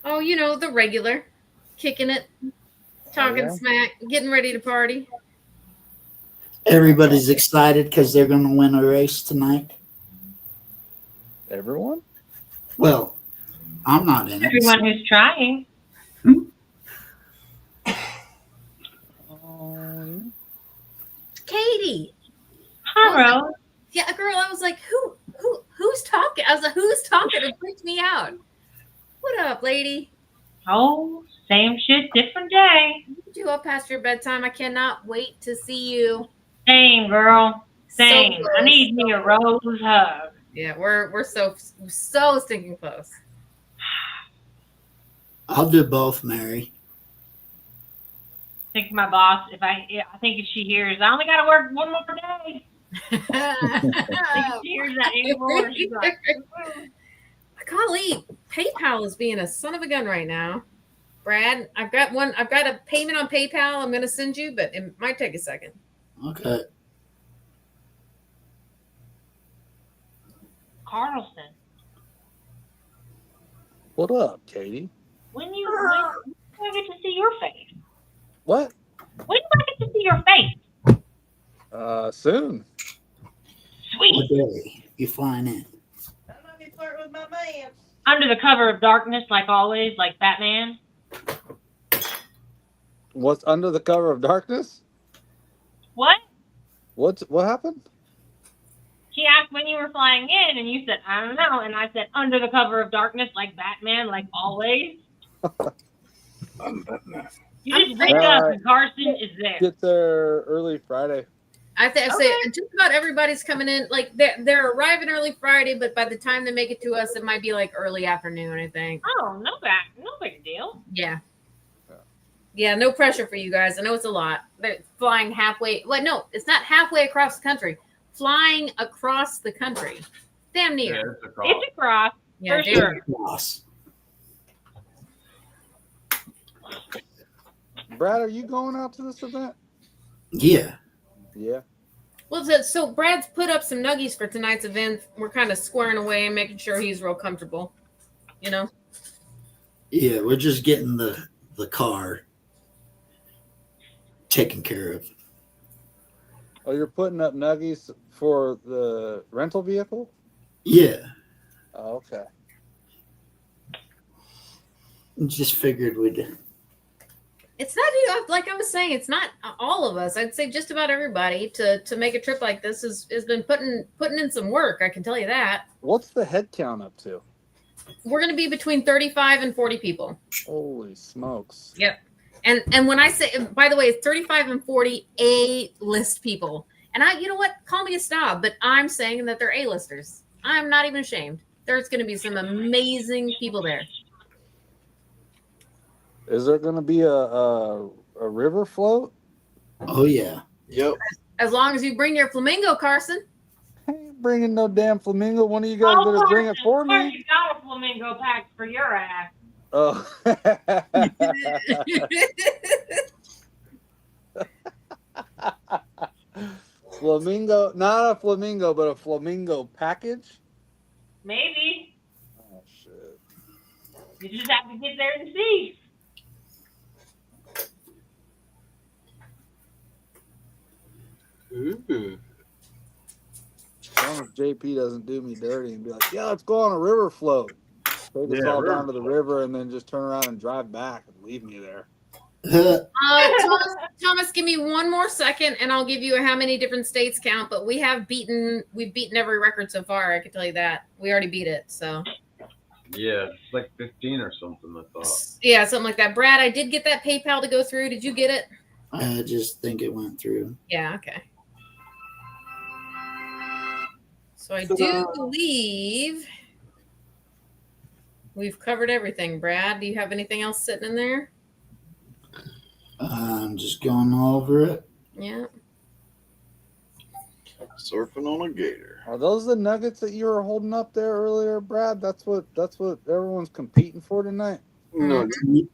[SPEAKER 2] Oh, the regular. Kicking it, talking smack, getting ready to party.
[SPEAKER 5] Everybody's excited because they're going to win a race tonight.
[SPEAKER 7] Everyone?
[SPEAKER 5] Well, I'm not in it.
[SPEAKER 9] Everyone who's trying.
[SPEAKER 2] Katie.
[SPEAKER 9] Hi, Rose.
[SPEAKER 2] Yeah, girl, I was like, who's talking? I was like, who's talking? It freaked me out. What up, lady?
[SPEAKER 9] Oh, same shit, different day.
[SPEAKER 2] You up past your bedtime. I cannot wait to see you.
[SPEAKER 9] Same, girl. Same.
[SPEAKER 2] So
[SPEAKER 9] I need me a Rose hug.
[SPEAKER 2] Yeah, we're so stinking close.
[SPEAKER 5] I'll do both, Mary.
[SPEAKER 9] I think my boss, I think if she hears, I only got to work one more day. If she hears that anymore, she's like,
[SPEAKER 2] golly, PayPal is being a son of a gun right now. Brad, I've got a payment on PayPal I'm going to send you, but it might take a second.
[SPEAKER 5] Okay.
[SPEAKER 9] Carlson,
[SPEAKER 7] What up, Katie?
[SPEAKER 9] when do I get to see your face?
[SPEAKER 7] What?
[SPEAKER 9] When do I get to see your face?
[SPEAKER 7] Soon.
[SPEAKER 9] Sweet.
[SPEAKER 5] What day? You flying in?
[SPEAKER 9] Under the cover of darkness, like always, like Batman.
[SPEAKER 7] What's under the cover of darkness?
[SPEAKER 9] What?
[SPEAKER 7] What happened?
[SPEAKER 9] She asked when you were flying in, and you said, I don't know. And I said, under the cover of darkness, like Batman, like always. You just wake up and Carson is there.
[SPEAKER 7] Get there early Friday.
[SPEAKER 2] I say just about everybody's coming in. Like they're arriving early Friday, but by the time they make it to us, it might be like early afternoon, I think.
[SPEAKER 9] Oh, no big deal.
[SPEAKER 2] Yeah, no pressure for you guys. I know it's a lot. They're flying halfway. Well, no, it's not halfway across the country. Flying across the country. Damn near.
[SPEAKER 6] Yeah,
[SPEAKER 9] It's across.
[SPEAKER 2] Yeah,
[SPEAKER 9] for sure.
[SPEAKER 5] Loss.
[SPEAKER 3] Brad, are you going out to this event?
[SPEAKER 5] Yeah.
[SPEAKER 3] Yeah.
[SPEAKER 2] Well, so Brad's put up some nuggies for tonight's event. We're kind of squaring away and making sure he's real comfortable.
[SPEAKER 5] Yeah, we're just getting the car taken care of.
[SPEAKER 3] Oh, you're putting up nuggies for the rental vehicle?
[SPEAKER 5] Yeah.
[SPEAKER 3] Oh, okay.
[SPEAKER 5] Just figured we'd
[SPEAKER 2] It's not, like I was saying, it's not all of us. I'd say just about everybody to make a trip like this has been putting in some work. I can tell you that.
[SPEAKER 10] What's the head count up to?
[SPEAKER 2] We're going to be between 35 and 40 people.
[SPEAKER 10] Holy smokes.
[SPEAKER 2] Yep. And when I say, by the way, it's 35 and 40 A-list people. And you know what? Call me a snob, but I'm saying that they're A-listers. I'm not even ashamed. There's going to be some amazing people there.
[SPEAKER 10] Is there going to be a river float?
[SPEAKER 5] Oh, yeah.
[SPEAKER 3] Yep.
[SPEAKER 2] As long as you bring your flamingo, Carson.
[SPEAKER 10] I ain't bringing no damn flamingo. One of you guys better bring it for me.
[SPEAKER 9] You got a flamingo packed for your ass.
[SPEAKER 10] Oh. Flamingo, not a flamingo, but a flamingo package?
[SPEAKER 9] Maybe.
[SPEAKER 10] Oh, shit.
[SPEAKER 9] You just have to get there to see.
[SPEAKER 3] Ooh.
[SPEAKER 10] As long as JP doesn't do me dirty and be like, yeah, let's go on a river float. Take us all down to the river and then just turn around and drive back and leave me there.
[SPEAKER 2] Thomas, give me one more second and I'll give you how many different states count, but we've beaten every record so far. I can tell you that. We already beat it, so.
[SPEAKER 6] Yeah, it's like 15 or something, I thought.
[SPEAKER 2] Yeah, something like that. Brad, I did get that PayPal to go through. Did you get it?
[SPEAKER 5] I just think it went through.
[SPEAKER 2] Yeah, okay. So I do believe we've covered everything. Brad, do you have anything else sitting in there?
[SPEAKER 5] I'm just going over it.
[SPEAKER 2] Yeah.
[SPEAKER 3] Surfing on a gator.
[SPEAKER 10] Are those the nuggets that you were holding up there earlier, Brad? That's what everyone's competing for tonight?
[SPEAKER 3] No,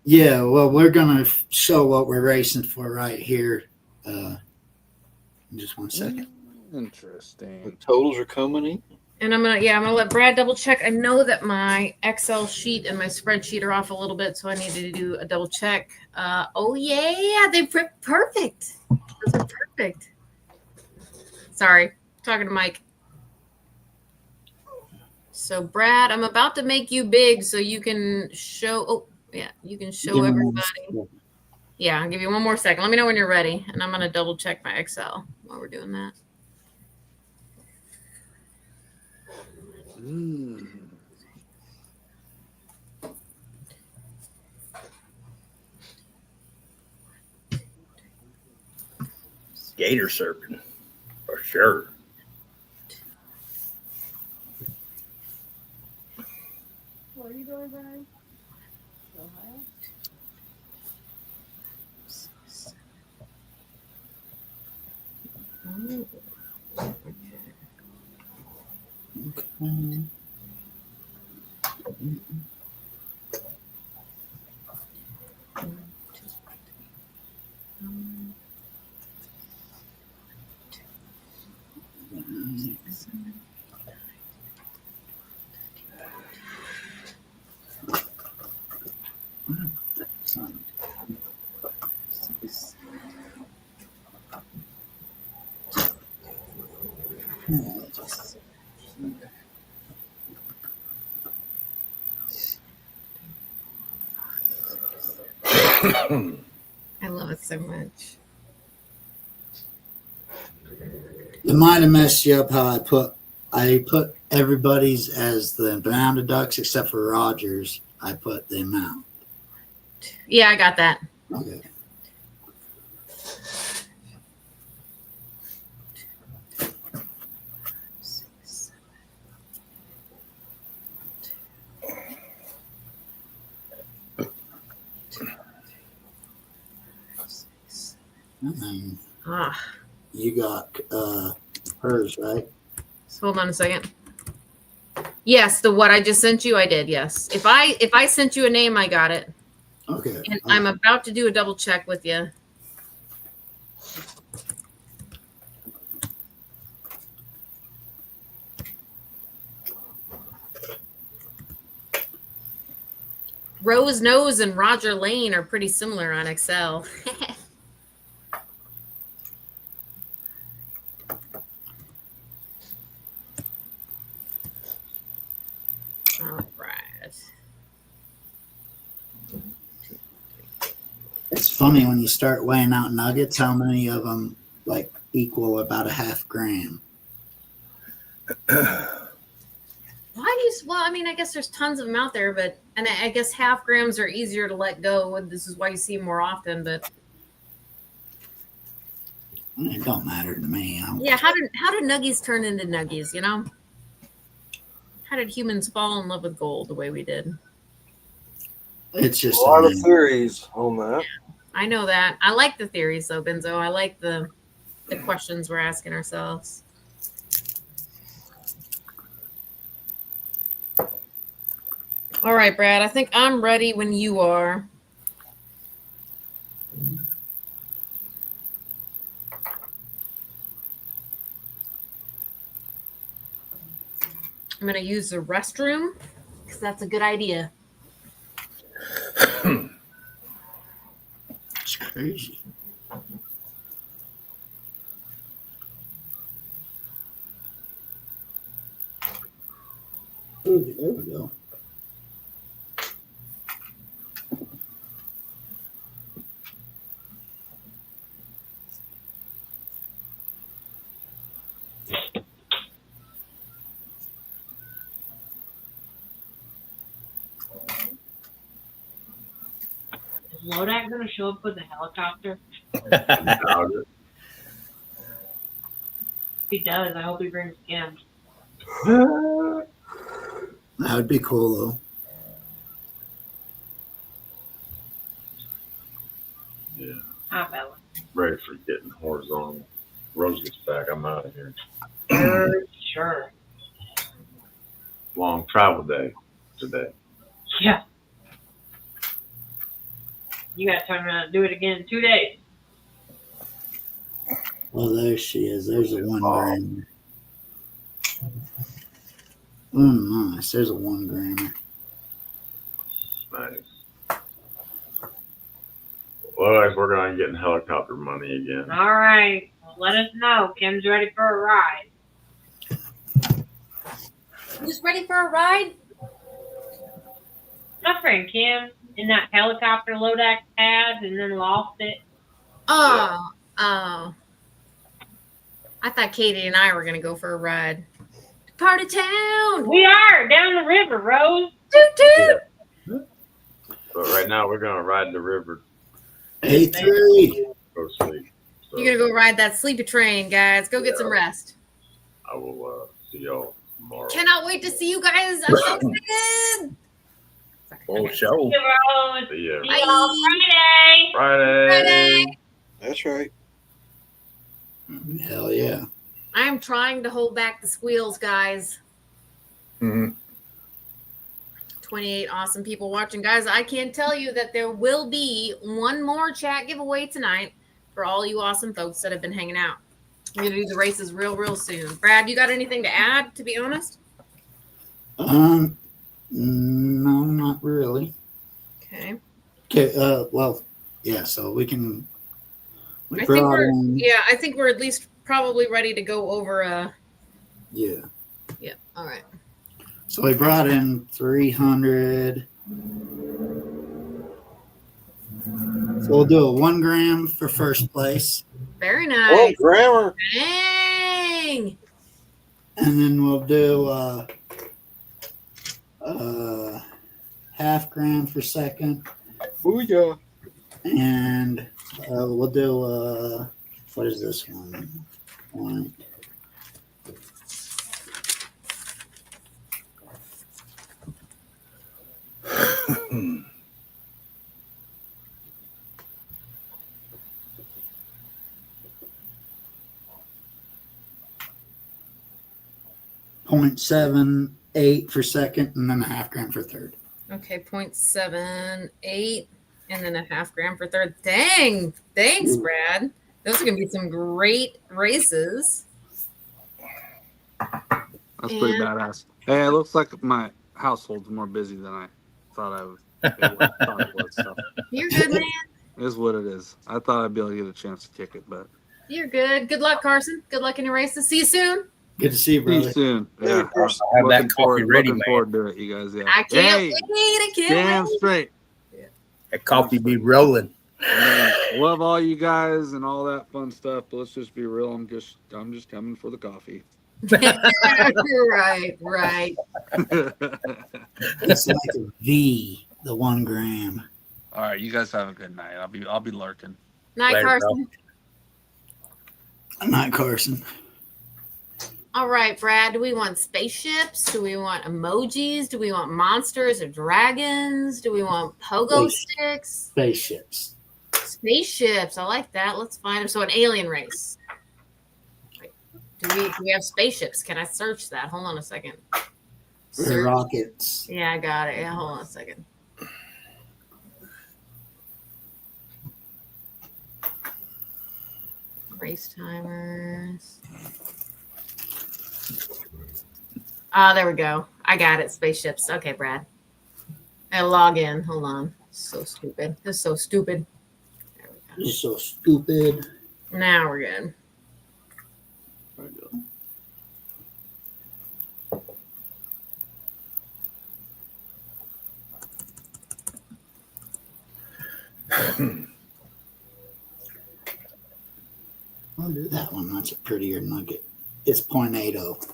[SPEAKER 5] Yeah, well, we're going to show what we're racing for right here. Just 1 second.
[SPEAKER 10] Interesting.
[SPEAKER 3] the totals are coming in.
[SPEAKER 2] And I'm gonna let Brad double check. I know that my Excel sheet and my spreadsheet are off a little bit, so I needed to do a double check. Oh yeah, they're perfect. Those are perfect. Sorry, talking to Mike. So Brad, I'm about to make you big so you can show. Oh yeah, you can show everybody. Yeah, I'll give you one more second. Let me know when you're ready, and I'm gonna double check my Excel while we're doing that.
[SPEAKER 1] Gator surfing, for sure.
[SPEAKER 2] What are you doing, Brian?
[SPEAKER 5] Okay.
[SPEAKER 2] I love it so much.
[SPEAKER 5] It might have messed you up how I put everybody's as the round of ducks except for Rogers. I put the amount.
[SPEAKER 2] Yeah, I got that.
[SPEAKER 5] Okay. You got hers, right?
[SPEAKER 2] So hold on a second. Yes, the what I just sent you, I did. Yes. If I sent you a name, I got it.
[SPEAKER 5] Okay.
[SPEAKER 2] And I'm about to do a double check with you. Rose Nose and Roger Lane are pretty similar on Excel. All right.
[SPEAKER 5] It's funny when you start weighing out nuggets, how many of them like equal about a half gram.
[SPEAKER 2] Why do you? Well, I mean, I guess there's tons of them out there, but and I guess half grams are easier to let go. And this is why you see them more often. But
[SPEAKER 5] it don't matter to me.
[SPEAKER 2] Yeah, how did nuggies turn into nuggies? You know, how did humans fall in love with gold the way we did?
[SPEAKER 5] It's just
[SPEAKER 3] a lot of theories on that.
[SPEAKER 2] I know that. I like the theories, though, Benzo. I like the questions we're asking ourselves. All right, Brad. I think I'm ready when you are. I'm going to use the restroom because that's a good idea.
[SPEAKER 5] It's crazy. Ooh, there we go.
[SPEAKER 9] Is Lodak going to show up with a helicopter?
[SPEAKER 6] Doubt it.
[SPEAKER 9] If he does, I hope he brings Kim.
[SPEAKER 5] That would be cool, though.
[SPEAKER 6] Yeah.
[SPEAKER 9] Hi, Bella.
[SPEAKER 6] Ready for getting horizontal. Rose gets back. I'm out of here.
[SPEAKER 9] Sure.
[SPEAKER 6] Long travel day today.
[SPEAKER 9] Yeah. You got to turn around and do it again in 2 days.
[SPEAKER 5] Oh, there she is. There's a 1 gram. Oh, nice. There's a 1 grammer.
[SPEAKER 6] Nice. Well, guys, we're going to get helicopter money again.
[SPEAKER 9] All right. Well, let us know. Kim's ready for a ride.
[SPEAKER 2] Who's ready for a ride?
[SPEAKER 9] My friend Kim in that helicopter Lodak had and then lost it.
[SPEAKER 2] Oh. I thought Katie and I were going to go for a ride. Part of town.
[SPEAKER 9] We are down the river, Rose.
[SPEAKER 2] Toot toot.
[SPEAKER 6] But right now, we're going to ride the river.
[SPEAKER 5] A3.
[SPEAKER 6] Go to sleep. So
[SPEAKER 2] You're going to go ride that sleepy train, guys. Go get some rest.
[SPEAKER 6] I will see y'all tomorrow.
[SPEAKER 2] Cannot wait to see you guys. I'm so excited.
[SPEAKER 1] Full show.
[SPEAKER 9] See you, Rose.
[SPEAKER 6] See ya.
[SPEAKER 9] See y'all Friday.
[SPEAKER 6] Friday.
[SPEAKER 3] That's right.
[SPEAKER 5] Hell yeah.
[SPEAKER 2] I'm trying to hold back the squeals, guys.
[SPEAKER 1] Mm-hmm.
[SPEAKER 2] 28 awesome people watching. Guys, I can tell you that there will be one more chat giveaway tonight for all you awesome folks that have been hanging out. We're going to do the races real soon. Brad, you got anything to add, to be honest?
[SPEAKER 5] No, not really.
[SPEAKER 2] Okay.
[SPEAKER 5] Okay, well, yeah, so we can...
[SPEAKER 2] I think we're at least probably ready to go over
[SPEAKER 5] Yeah.
[SPEAKER 2] Yeah, all right.
[SPEAKER 5] So we brought in 300. So we'll do a 1 gram for first place.
[SPEAKER 2] Very
[SPEAKER 3] Well,
[SPEAKER 2] nice.
[SPEAKER 3] grammar.
[SPEAKER 2] Dang.
[SPEAKER 5] And then we'll do half gram for second.
[SPEAKER 3] Booyah.
[SPEAKER 5] And we'll do what is this one? Point. .78 for second, and then a half gram for third.
[SPEAKER 2] Okay, 0.78 and then a half gram for third. Dang. Thanks, Brad. Those are going to be some great races.
[SPEAKER 10] That's pretty badass. Hey, it looks like my household's more busy than I thought I would. Thought it was, so.
[SPEAKER 2] You're good, man.
[SPEAKER 10] It is what it is. I thought I'd be able to get a chance to kick it, but
[SPEAKER 2] You're good. Good luck, Carson. Good luck in your races. See you soon.
[SPEAKER 5] Good to see you,
[SPEAKER 10] see
[SPEAKER 5] brother.
[SPEAKER 10] you soon.
[SPEAKER 3] Hey,
[SPEAKER 10] Yeah,
[SPEAKER 3] Carson,
[SPEAKER 1] have that coffee ready,
[SPEAKER 10] looking
[SPEAKER 1] man.
[SPEAKER 10] forward to it, you guys. Yeah,
[SPEAKER 2] I can't wait. I can't
[SPEAKER 10] damn
[SPEAKER 2] wait.
[SPEAKER 10] straight.
[SPEAKER 1] That coffee be rolling.
[SPEAKER 10] I mean, love all you guys and all that fun stuff, but let's just be real. I'm just coming for the coffee.
[SPEAKER 2] Right.
[SPEAKER 5] It's like a V, the 1 gram.
[SPEAKER 10] All right, you guys have a good night. I'll be lurking.
[SPEAKER 2] Night,
[SPEAKER 1] Later,
[SPEAKER 2] Carson.
[SPEAKER 5] Not Carson.
[SPEAKER 2] All right, Brad. Do we want spaceships? Do we want emojis? Do we want monsters or dragons? Do we want pogo sticks?
[SPEAKER 5] Spaceships.
[SPEAKER 2] Spaceships. I like that. Let's find them. So an alien race. Do we have spaceships? Can I search that? Hold on a second.
[SPEAKER 5] The rockets.
[SPEAKER 2] Yeah, I got it. Yeah, hold on a second. Race timers. There we go. I got it. Spaceships. Okay, Brad. I log in. Hold on. So stupid. This is so stupid. There we go.
[SPEAKER 5] This is so stupid.
[SPEAKER 2] Now we're good.
[SPEAKER 5] There we go. I'll do that one. That's a prettier nugget. It's 0.80.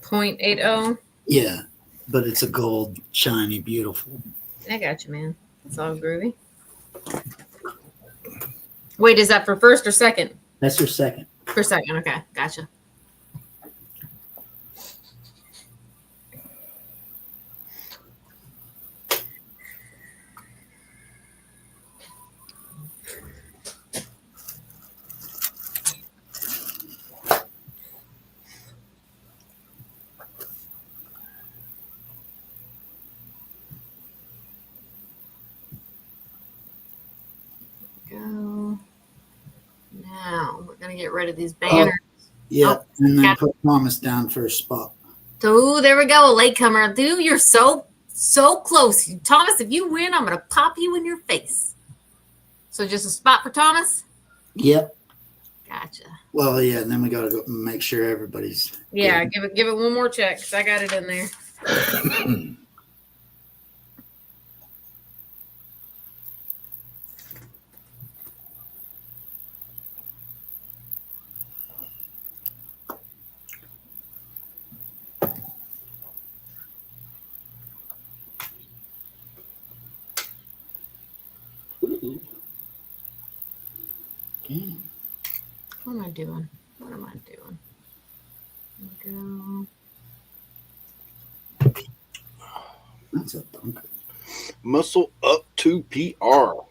[SPEAKER 2] 0.80.
[SPEAKER 5] Yeah, but it's a gold, shiny, beautiful.
[SPEAKER 2] I got you, man. It's all groovy. Wait, is that for first or second?
[SPEAKER 5] That's your second.
[SPEAKER 2] For second. Okay, gotcha. Go. Now we're gonna get rid of these banners.
[SPEAKER 5] Yeah, and then
[SPEAKER 2] got-
[SPEAKER 5] put Thomas down for a spot.
[SPEAKER 2] So there we go, a latecomer. Dude, you're so close. Thomas, if you win, I'm gonna pop you in your face. So just a spot for Thomas?
[SPEAKER 5] Yep.
[SPEAKER 2] Gotcha.
[SPEAKER 5] Well, yeah, and then we gotta go make sure everybody's.
[SPEAKER 2] Yeah, give it one more check because I got it in there.
[SPEAKER 5] Ooh. Okay.
[SPEAKER 2] What am I doing? Go.
[SPEAKER 5] That's a bunker.
[SPEAKER 3] Muscle up to PR.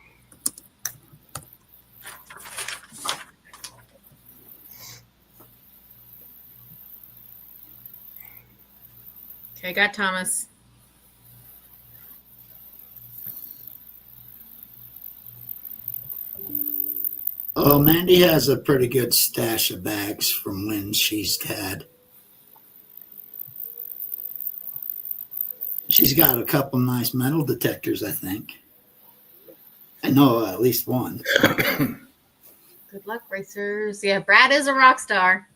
[SPEAKER 2] Okay, got Thomas.
[SPEAKER 5] Oh, Mandy has a pretty good stash of bags from when she's had. She's got a couple nice metal detectors, I think. I know at least one.
[SPEAKER 2] Good luck, racers. Yeah, Brad is a rock star.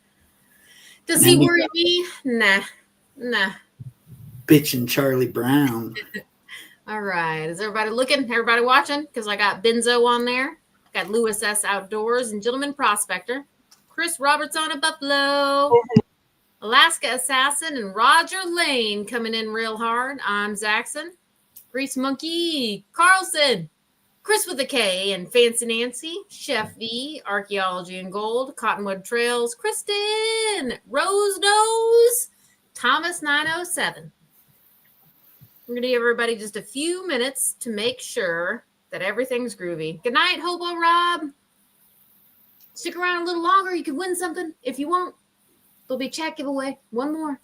[SPEAKER 2] Does he worry me? Nah.
[SPEAKER 5] Bitchin' Charlie Brown.
[SPEAKER 2] All right. Is everybody looking? Everybody watching? Because I got Benzo on there. Got Lewis S. Outdoors and Gentleman Prospector. Chris Roberts on a Buffalo. Alaska Assassin and Roger Lane coming in real hard. I'm Zaxxon. Grease Monkey Carlson. Chris with a K and Fancy Nancy. Chef V. Archaeology and Gold. Cottonwood Trails. Kristen. Rose Nose. Thomas 907. I'm going to give everybody just a few minutes to make sure that everything's groovy. Good night, Hobo Rob. Stick around a little longer. You could win something. If you won't, there'll be a chat giveaway. One more.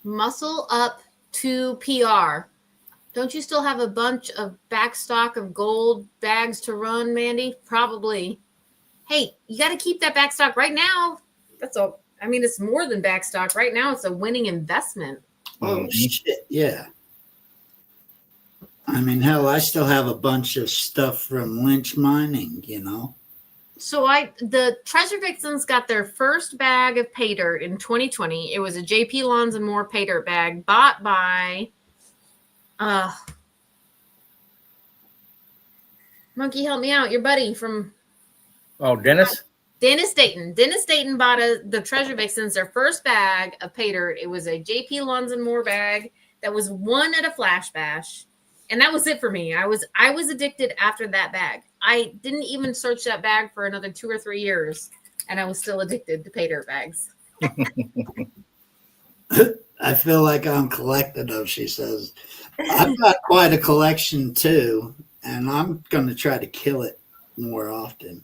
[SPEAKER 2] Muscle up to PR. Don't you still have a bunch of backstock of gold bags to run, Mandy? Probably. Hey, you got to keep that backstock right now. It's more than backstock. Right now, it's a winning investment.
[SPEAKER 5] Oh, shit, yeah. I mean, hell, I still have a bunch of stuff from Lynch Mining, you know.
[SPEAKER 2] So the Treasure Vixens got their first bag of pay dirt in 2020. It was a JP Lawns and More pay dirt bag bought by Monkey, help me out. Your buddy from
[SPEAKER 1] Dennis?
[SPEAKER 2] Dennis Dayton. Dennis Dayton bought the Treasure Vixens, their first bag of pay dirt. It was a JP Lawns and Moore bag that was won at a flash bash. And that was it for me. I was addicted after that bag. I didn't even search that bag for another 2 or 3 years, and I was still addicted to pay dirt bags.
[SPEAKER 5] I feel like I'm collecting them, she says. I've got quite a collection too, and I'm going to try to kill it more often.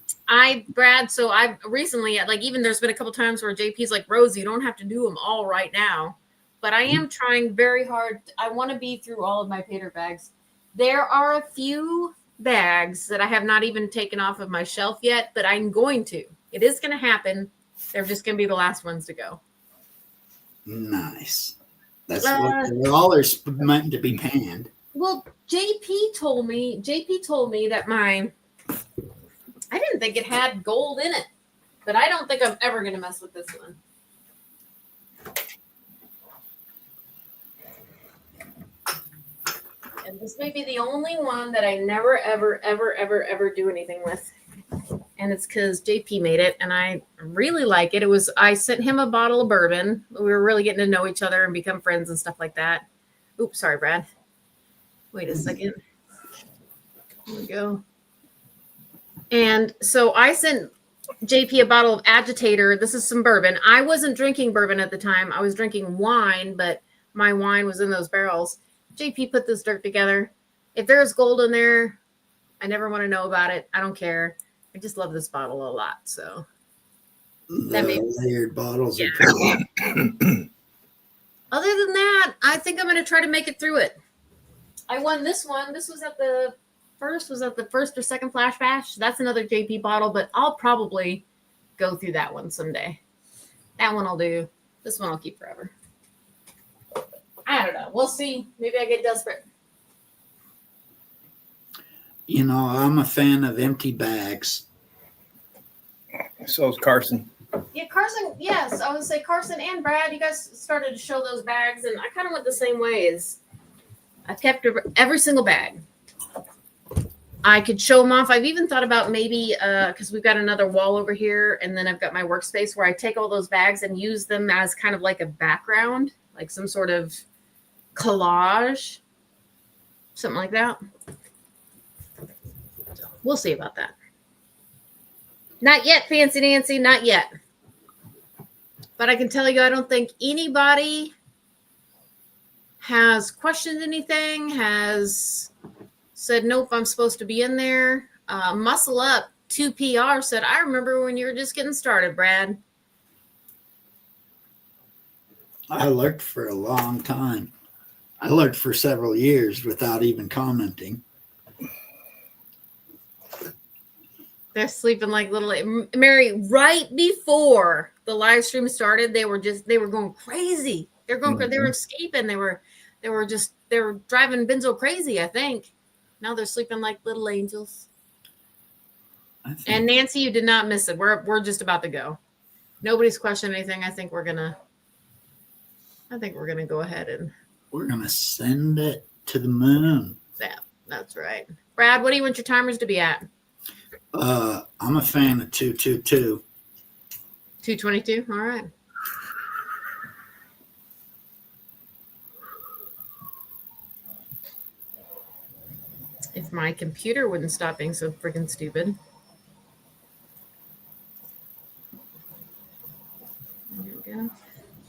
[SPEAKER 2] Brad, so I've recently, like, even there's been a couple times where JP's like, Rosie, you don't have to do them all right now. But I am trying very hard. I want to be through all of my pay dirt bags. There are a few bags that I have not even taken off of my shelf yet, but I'm going to. It is going to happen. They're just going to be the last ones to go.
[SPEAKER 5] Nice. That's what all are meant to be panned.
[SPEAKER 2] Well, JP told me that I didn't think it had gold in it, but I don't think I'm ever going to mess with this one. And this may be the only one that I never, ever, ever, ever, ever do anything with. And it's because JP made it, and I really like it. I sent him a bottle of bourbon. We were really getting to know each other and become friends and stuff like that. Oops, sorry, Brad. Wait a second. Here we go. And so I sent JP a bottle of Agitator. This is some bourbon. I wasn't drinking bourbon at the time. I was drinking wine, but my wine was in those barrels. JP put this dirt together. If there's gold in there, I never want to know about it. I don't care. I just love this bottle a lot. So
[SPEAKER 5] the layered bottles are
[SPEAKER 2] pretty. Other than that, I think I'm going to try to make it through it. I won this one. This was at the first or second flash bash. That's another JP bottle, but I'll probably go through that one someday. That one I'll do. This one I'll keep forever. I don't know. We'll see. Maybe I get desperate.
[SPEAKER 5] You know, I'm a fan of empty bags.
[SPEAKER 1] So is Carson.
[SPEAKER 2] Yeah, Carson. Yes, I would say Carson and Brad. You guys started to show those bags, and I kind of went the same way. I've kept every single bag. I could show them off. I've even thought about maybe because we've got another wall over here, and then I've got my workspace where I take all those bags and use them as kind of like a background, like some sort of collage, something like that. We'll see about that. Not yet, Fancy Nancy, not yet. But I can tell you, I don't think anybody has questioned anything, has said, nope, I'm supposed to be in there. Muscle Up 2PR said, I remember when you were just getting started, Brad.
[SPEAKER 5] I lurked for a long time. I lurked for several years without even commenting.
[SPEAKER 2] They're sleeping like little Mary. Right before the live stream started, they were going crazy. They're going. Mm-hmm. They were escaping. They were driving Benzo crazy. I think. Now they're sleeping like little angels. And Nancy, you did not miss it. We're just about to go. Nobody's questioning anything. I think we're gonna go ahead and
[SPEAKER 5] we're gonna send it to the moon.
[SPEAKER 2] Yeah, that's right. Brad, what do you want your timers to be at?
[SPEAKER 5] I'm a fan of 222.
[SPEAKER 2] 222. All right. If my computer wouldn't stop being so freaking stupid. There we go.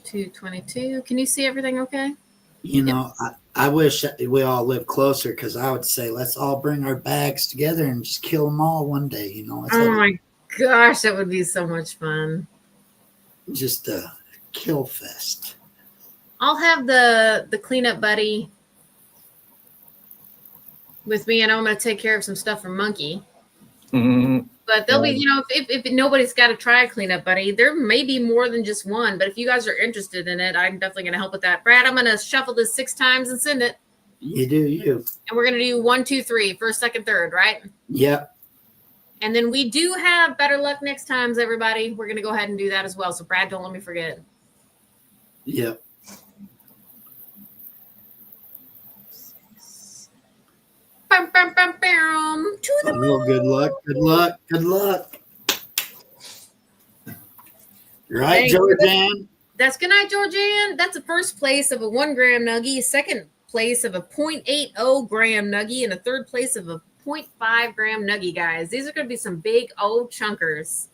[SPEAKER 2] 222. Can you see everything okay?
[SPEAKER 5] You know, I wish we all lived closer because I would say let's all bring our bags together and just kill them all one day. You know.
[SPEAKER 2] Oh my gosh, that would be so much fun.
[SPEAKER 5] Just a kill fest.
[SPEAKER 2] I'll have the cleanup buddy with me, and I'm going to take care of some stuff for Monkey.
[SPEAKER 1] Mm-hmm.
[SPEAKER 2] But they'll be, you know, if nobody's got to try a cleanup buddy, there may be more than just one. But if you guys are interested in it, I'm definitely going to help with that. Brad, I'm going to shuffle this 6 times and send it.
[SPEAKER 5] You do you.
[SPEAKER 2] And we're going to do 1, 2, 3, first, second, third, right?
[SPEAKER 5] Yep.
[SPEAKER 2] And then we do have better luck next times, everybody. We're going to go ahead and do that as well. So Brad, don't let me forget.
[SPEAKER 5] Yep.
[SPEAKER 2] Bum, bum, bum, bum. To the
[SPEAKER 5] Oh, good luck. Good luck. Good luck. Right,
[SPEAKER 2] Hey,
[SPEAKER 5] Georgianne?
[SPEAKER 2] That's good night, Georgianne. That's a first place of a 1 gram nuggie, second place of a 0.80 gram nuggie, and a third place of a 0.5 gram nuggie, guys. These are going to be some big old chunkers.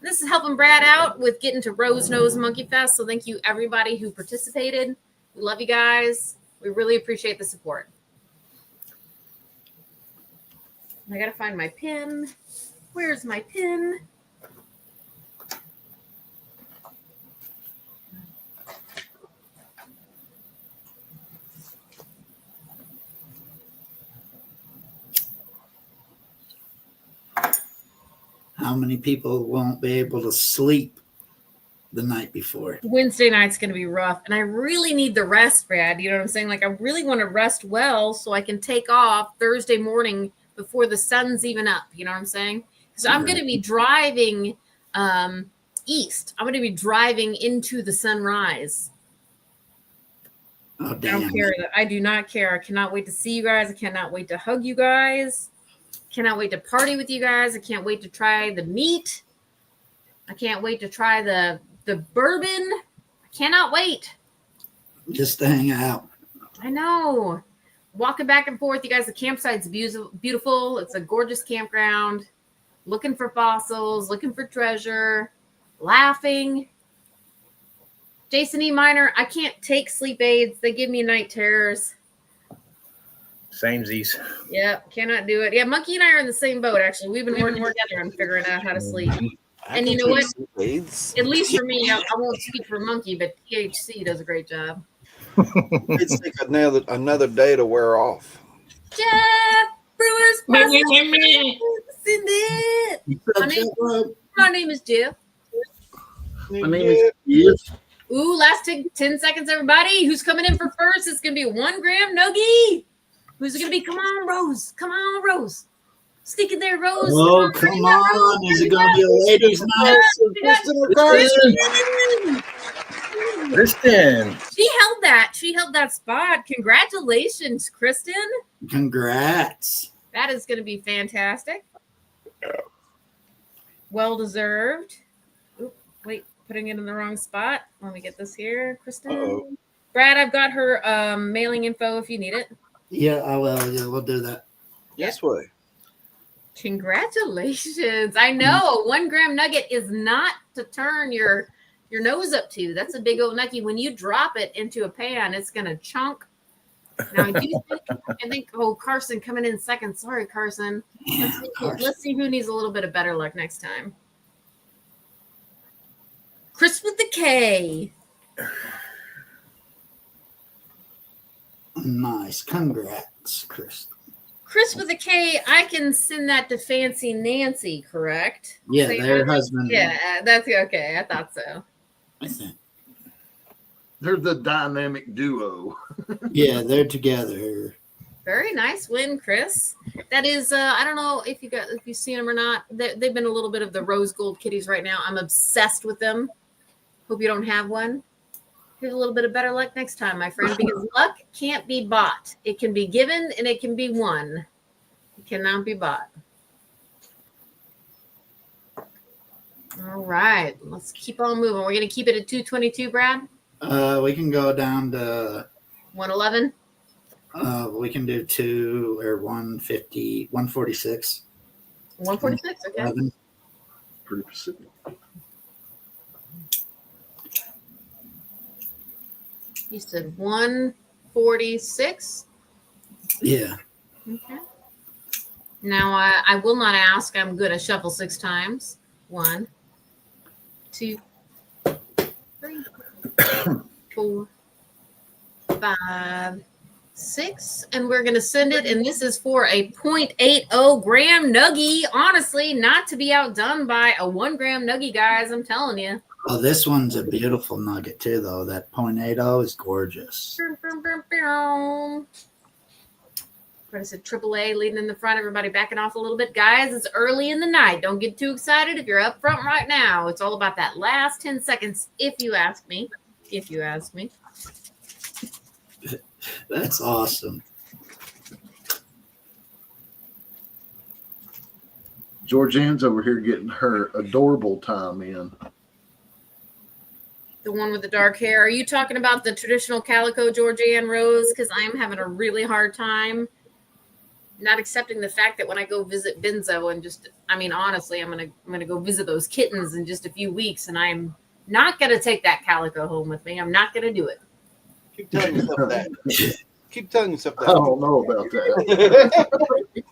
[SPEAKER 2] This is helping Brad out with getting to Rose Nose Monkey Fest. So thank you, everybody who participated. We love you guys. We really appreciate the support. I got to find my pin. Where's my pin?
[SPEAKER 5] How many people won't be able to sleep the night before?
[SPEAKER 2] Wednesday night's going to be rough. And I really need the rest, Brad. You know what I'm saying? Like, I really want to rest well so I can take off Thursday morning before the sun's even up. You know what I'm saying? Because I'm going to be driving east. I'm going to be driving into the sunrise.
[SPEAKER 5] Oh,
[SPEAKER 2] I
[SPEAKER 5] damn.
[SPEAKER 2] don't care. I do not care. I cannot wait to see you guys. I cannot wait to hug you guys. Cannot wait to party with you guys. I can't wait to try the meat. I can't wait to try the bourbon. I cannot wait.
[SPEAKER 5] Just to hang out.
[SPEAKER 2] I know. Walking back and forth, you guys. The campsite's beautiful. It's a gorgeous campground. Looking for fossils, looking for treasure, laughing. Jason E. Minor, I can't take sleep aids. They give me night terrors.
[SPEAKER 1] Samesies.
[SPEAKER 2] Yep, cannot do it. Yeah, Monkey and I are in the same boat, actually. We've been working together on figuring out how to sleep. And you know what? At least for me, I won't speak for Monkey, but THC does a great job.
[SPEAKER 3] It's like another day to wear off.
[SPEAKER 2] Jeff Brewer's My name is Jeff.
[SPEAKER 10] My name is Jeff.
[SPEAKER 2] Ooh, last 10 seconds, everybody. Who's coming in for first? It's going to be a 1 gram nuggie. Who's it going to be? Come on, Rose. Come on, Rose. Stick it there, Rose.
[SPEAKER 5] Oh, come on. Is it going to be a ladies' night?
[SPEAKER 1] Kristen.
[SPEAKER 2] She held that spot. Congratulations, Kristen.
[SPEAKER 5] Congrats.
[SPEAKER 2] That is going to be fantastic. Well deserved. Oop, wait, putting it in the wrong spot. Let me get this here, Kristen.
[SPEAKER 3] Uh-oh.
[SPEAKER 2] Brad, I've got her mailing info if you need it.
[SPEAKER 5] Yeah, I will. Yeah, we'll do that.
[SPEAKER 3] Yes, way.
[SPEAKER 2] Congratulations. I know 1 gram nugget is not to turn your nose up to. That's a big old nugget. When you drop it into a pan, it's going to chunk. Now, I think, Carson coming in second. Sorry, Carson. Let's see who needs a little bit of better luck next time. Chris with the K.
[SPEAKER 5] Nice. Congrats, Chris.
[SPEAKER 2] Chris with a K, I can send that to Fancy Nancy, correct?
[SPEAKER 5] Yeah, their husband.
[SPEAKER 2] Yeah, that's okay. I thought so.
[SPEAKER 5] I think.
[SPEAKER 10] They're the dynamic duo.
[SPEAKER 5] Yeah, they're together.
[SPEAKER 2] Very nice win, Chris. That is, I don't know if you've seen them or not. They've been a little bit of the rose gold kitties right now. I'm obsessed with them. Hope you don't have one. Here's a little bit of better luck next time, my friend, because luck can't be bought. It can be given and it can be won. It cannot be bought. All right, let's keep on moving. We're going to keep it at 222, Brad?
[SPEAKER 5] We can go down to
[SPEAKER 2] 111.
[SPEAKER 5] We can do 150, 146.
[SPEAKER 2] 146, okay.
[SPEAKER 5] 11.
[SPEAKER 10] Pretty specific.
[SPEAKER 2] You said 146.
[SPEAKER 5] Yeah.
[SPEAKER 2] Okay. Now I will not ask. I'm going to shuffle 6 times. 1, 2, 3, 4, 5, 6, and we're going to send it. And this is for a 0.80 gram nuggie. Honestly, not to be outdone by a 1 gram nuggie, guys. I'm telling you.
[SPEAKER 5] Oh, this one's a beautiful nugget too, though. That 0.80 is gorgeous.
[SPEAKER 2] I said AAA leading in the front. Everybody backing off a little bit. Guys, it's early in the night. Don't get too excited if you're up front right now. It's all about that last 10 seconds, if you ask me. If you ask me.
[SPEAKER 5] That's awesome.
[SPEAKER 11] Georgianne's over here getting her adorable time in.
[SPEAKER 2] The one with the dark hair. Are you talking about the traditional calico Georgianne Rose? Because I'm having a really hard time not accepting the fact that when I go visit Benzo and honestly, I'm gonna go visit those kittens in just a few weeks, and I'm not gonna take that calico home with me. I'm not gonna do it.
[SPEAKER 3] Keep telling yourself that. Keep telling yourself that.
[SPEAKER 11] I don't know about that.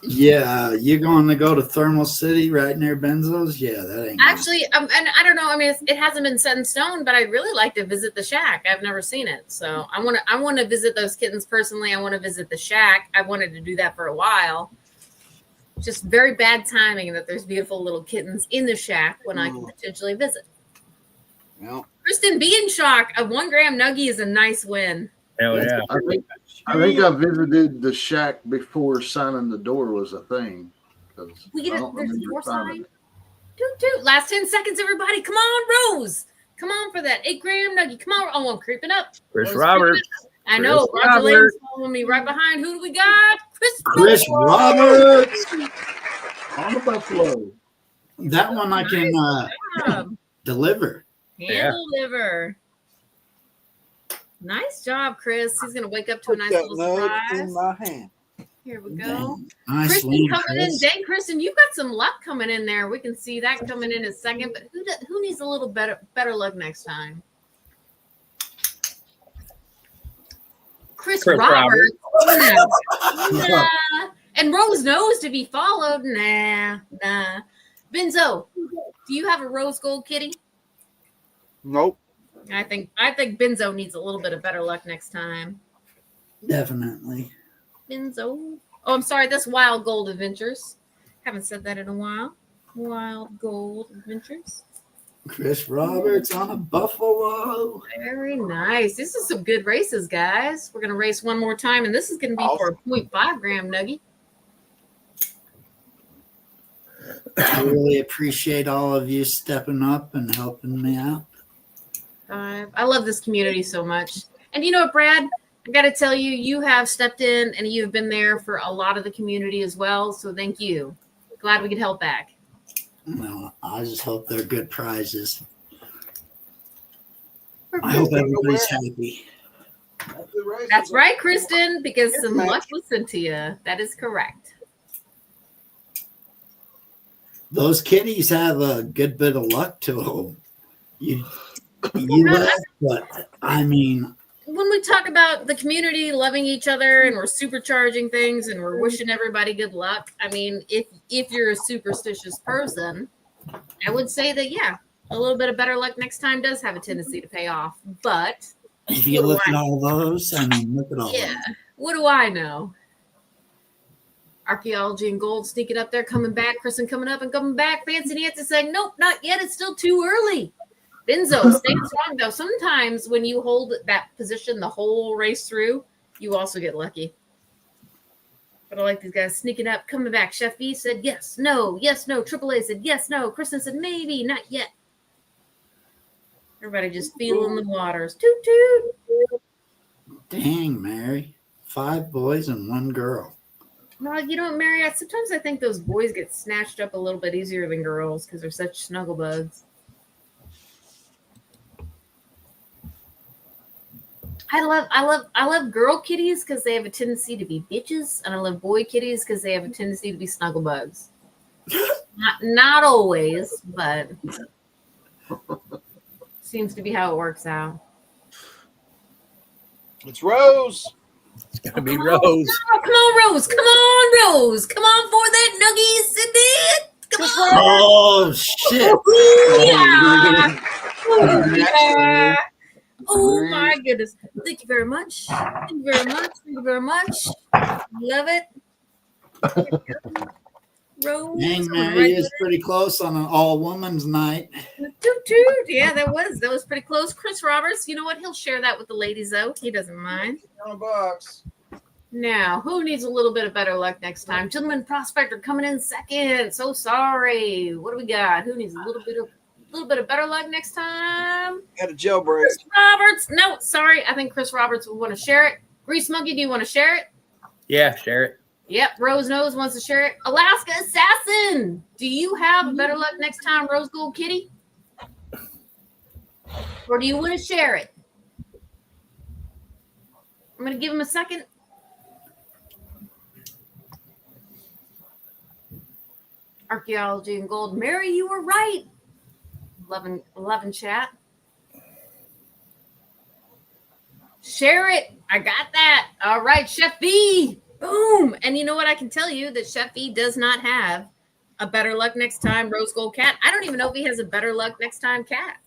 [SPEAKER 5] Yeah, you're going to go to Thermal City right near Benzo's? Yeah, that ain't
[SPEAKER 2] Actually, and I don't know. I mean, it hasn't been set in stone, but I'd really like to visit the shack. I've never seen it, so I want to visit those kittens personally. I want to visit the shack. I wanted to do that for a while. Just very bad timing that there's beautiful little kittens in the shack when I can potentially visit.
[SPEAKER 3] Yeah.
[SPEAKER 2] Kristen, be in shock. A 1 gram nuggie is a nice win.
[SPEAKER 1] Hell yeah.
[SPEAKER 11] I think I visited the shack before signing the door was a thing.
[SPEAKER 2] We get there's a door sign. Toot. Last 10 seconds, everybody. Come on, Rose. Come on for that 8 gram nuggie. Come on. Oh, I'm creeping up.
[SPEAKER 1] Chris Roberts.
[SPEAKER 2] I know. Roger Lane's following me right behind. Who do we got?
[SPEAKER 5] Chris Roberts.
[SPEAKER 11] On the Buffalo.
[SPEAKER 5] That one I can deliver.
[SPEAKER 2] Deliver. Nice job, Chris. He's going to wake up to a nice little surprise.
[SPEAKER 3] In my hand.
[SPEAKER 2] Here we go.
[SPEAKER 5] Nice
[SPEAKER 2] Kristen coming in. Dang, Kristen, you've got some luck coming in there. We can see that coming in a second. But who needs a little better luck next time? Chris Roberts. Nah. And Rose knows to be followed. Nah. Benzo, do you have a rose gold kitty?
[SPEAKER 3] Nope.
[SPEAKER 2] I think Benzo needs a little bit of better luck next time.
[SPEAKER 5] Definitely.
[SPEAKER 2] Benzo. Oh, I'm sorry. That's Wild Gold Adventures. Haven't said that in a while. Wild Gold Adventures.
[SPEAKER 5] Chris Roberts on a Buffalo.
[SPEAKER 2] Very nice. This is some good races, guys. We're going to race one more time, and this is going to be for a 0.5 gram nuggie.
[SPEAKER 5] I really appreciate all of you stepping up and helping me out.
[SPEAKER 2] I love this community so much. And you know what, Brad? I got to tell you, you have stepped in and you've been there for a lot of the community as well. So thank you. Glad we could help back.
[SPEAKER 5] No, I just hope they're good prizes. I hope everybody's happy.
[SPEAKER 2] That's right, Kristen, because some luck was sent to you. That is correct.
[SPEAKER 5] Those kitties have a good bit of luck to them. But I mean,
[SPEAKER 2] when we talk about the community loving each other and we're supercharging things and we're wishing everybody good luck, I mean, if you're a superstitious person, I would say that, yeah, a little bit of better luck next time does have a tendency to pay off. But
[SPEAKER 5] if you look at all those, I mean, look at all
[SPEAKER 2] yeah, what do I know? Archaeology and Gold sneaking up there, coming back. Kristen coming up and coming back. Fancy Nancy saying, nope, not yet. It's still too early. Benzo, stay strong, though. Sometimes when you hold that position the whole race through, you also get lucky. But I like these guys sneaking up, coming back. Chef B said yes, no, yes, no. Triple A said yes, no. Kristen said maybe, not yet. Everybody just feeling the waters. Toot, toot.
[SPEAKER 5] Dang, Mary. 5 boys and 1 girl.
[SPEAKER 2] No, you know what, Mary? Sometimes I think those boys get snatched up a little bit easier than girls because they're such snuggle bugs. I love girl kitties because they have a tendency to be bitches, and I love boy kitties because they have a tendency to be snuggle bugs. Not always, but seems to be how it works out.
[SPEAKER 3] It's Rose.
[SPEAKER 1] It's gonna be Rose.
[SPEAKER 2] Oh, come on, Rose. Come on, Rose. Come on for that nuggie, Cindy. Come on.
[SPEAKER 5] Oh shit!
[SPEAKER 2] Oh, yeah. Oh my goodness. Thank you very much. Thank you very much. Thank you very much. Love it. Rose.
[SPEAKER 5] Dang, Mary is pretty close on an all-women's night.
[SPEAKER 2] Toot toot. Yeah, that was pretty close. Chris Roberts, you know what? He'll share that with the ladies, though. He doesn't mind.
[SPEAKER 3] $100.
[SPEAKER 2] Now, who needs a little bit of better luck next time? Gentleman Prospector coming in second. So sorry. What do we got? Who needs a little bit of better luck next time?
[SPEAKER 3] Got a jailbreak.
[SPEAKER 2] Chris Roberts. No, sorry. I think Chris Roberts would want to share it. Grease Monkey, do you want to share it?
[SPEAKER 1] Yeah, share it.
[SPEAKER 2] Yep, Rose Nose wants to share it. Alaska Assassin, do you have better luck next time, Rose Gold Kitty? Or do you want to share it? I'm going to give him a second. Archaeology and Gold. Mary, you were right. 11 chat. Share it. I got that. All right, Chef B. Boom. And you know what? I can tell you that Chef B does not have a better luck next time Rose Gold cat. I don't even know if he has a better luck next time cat.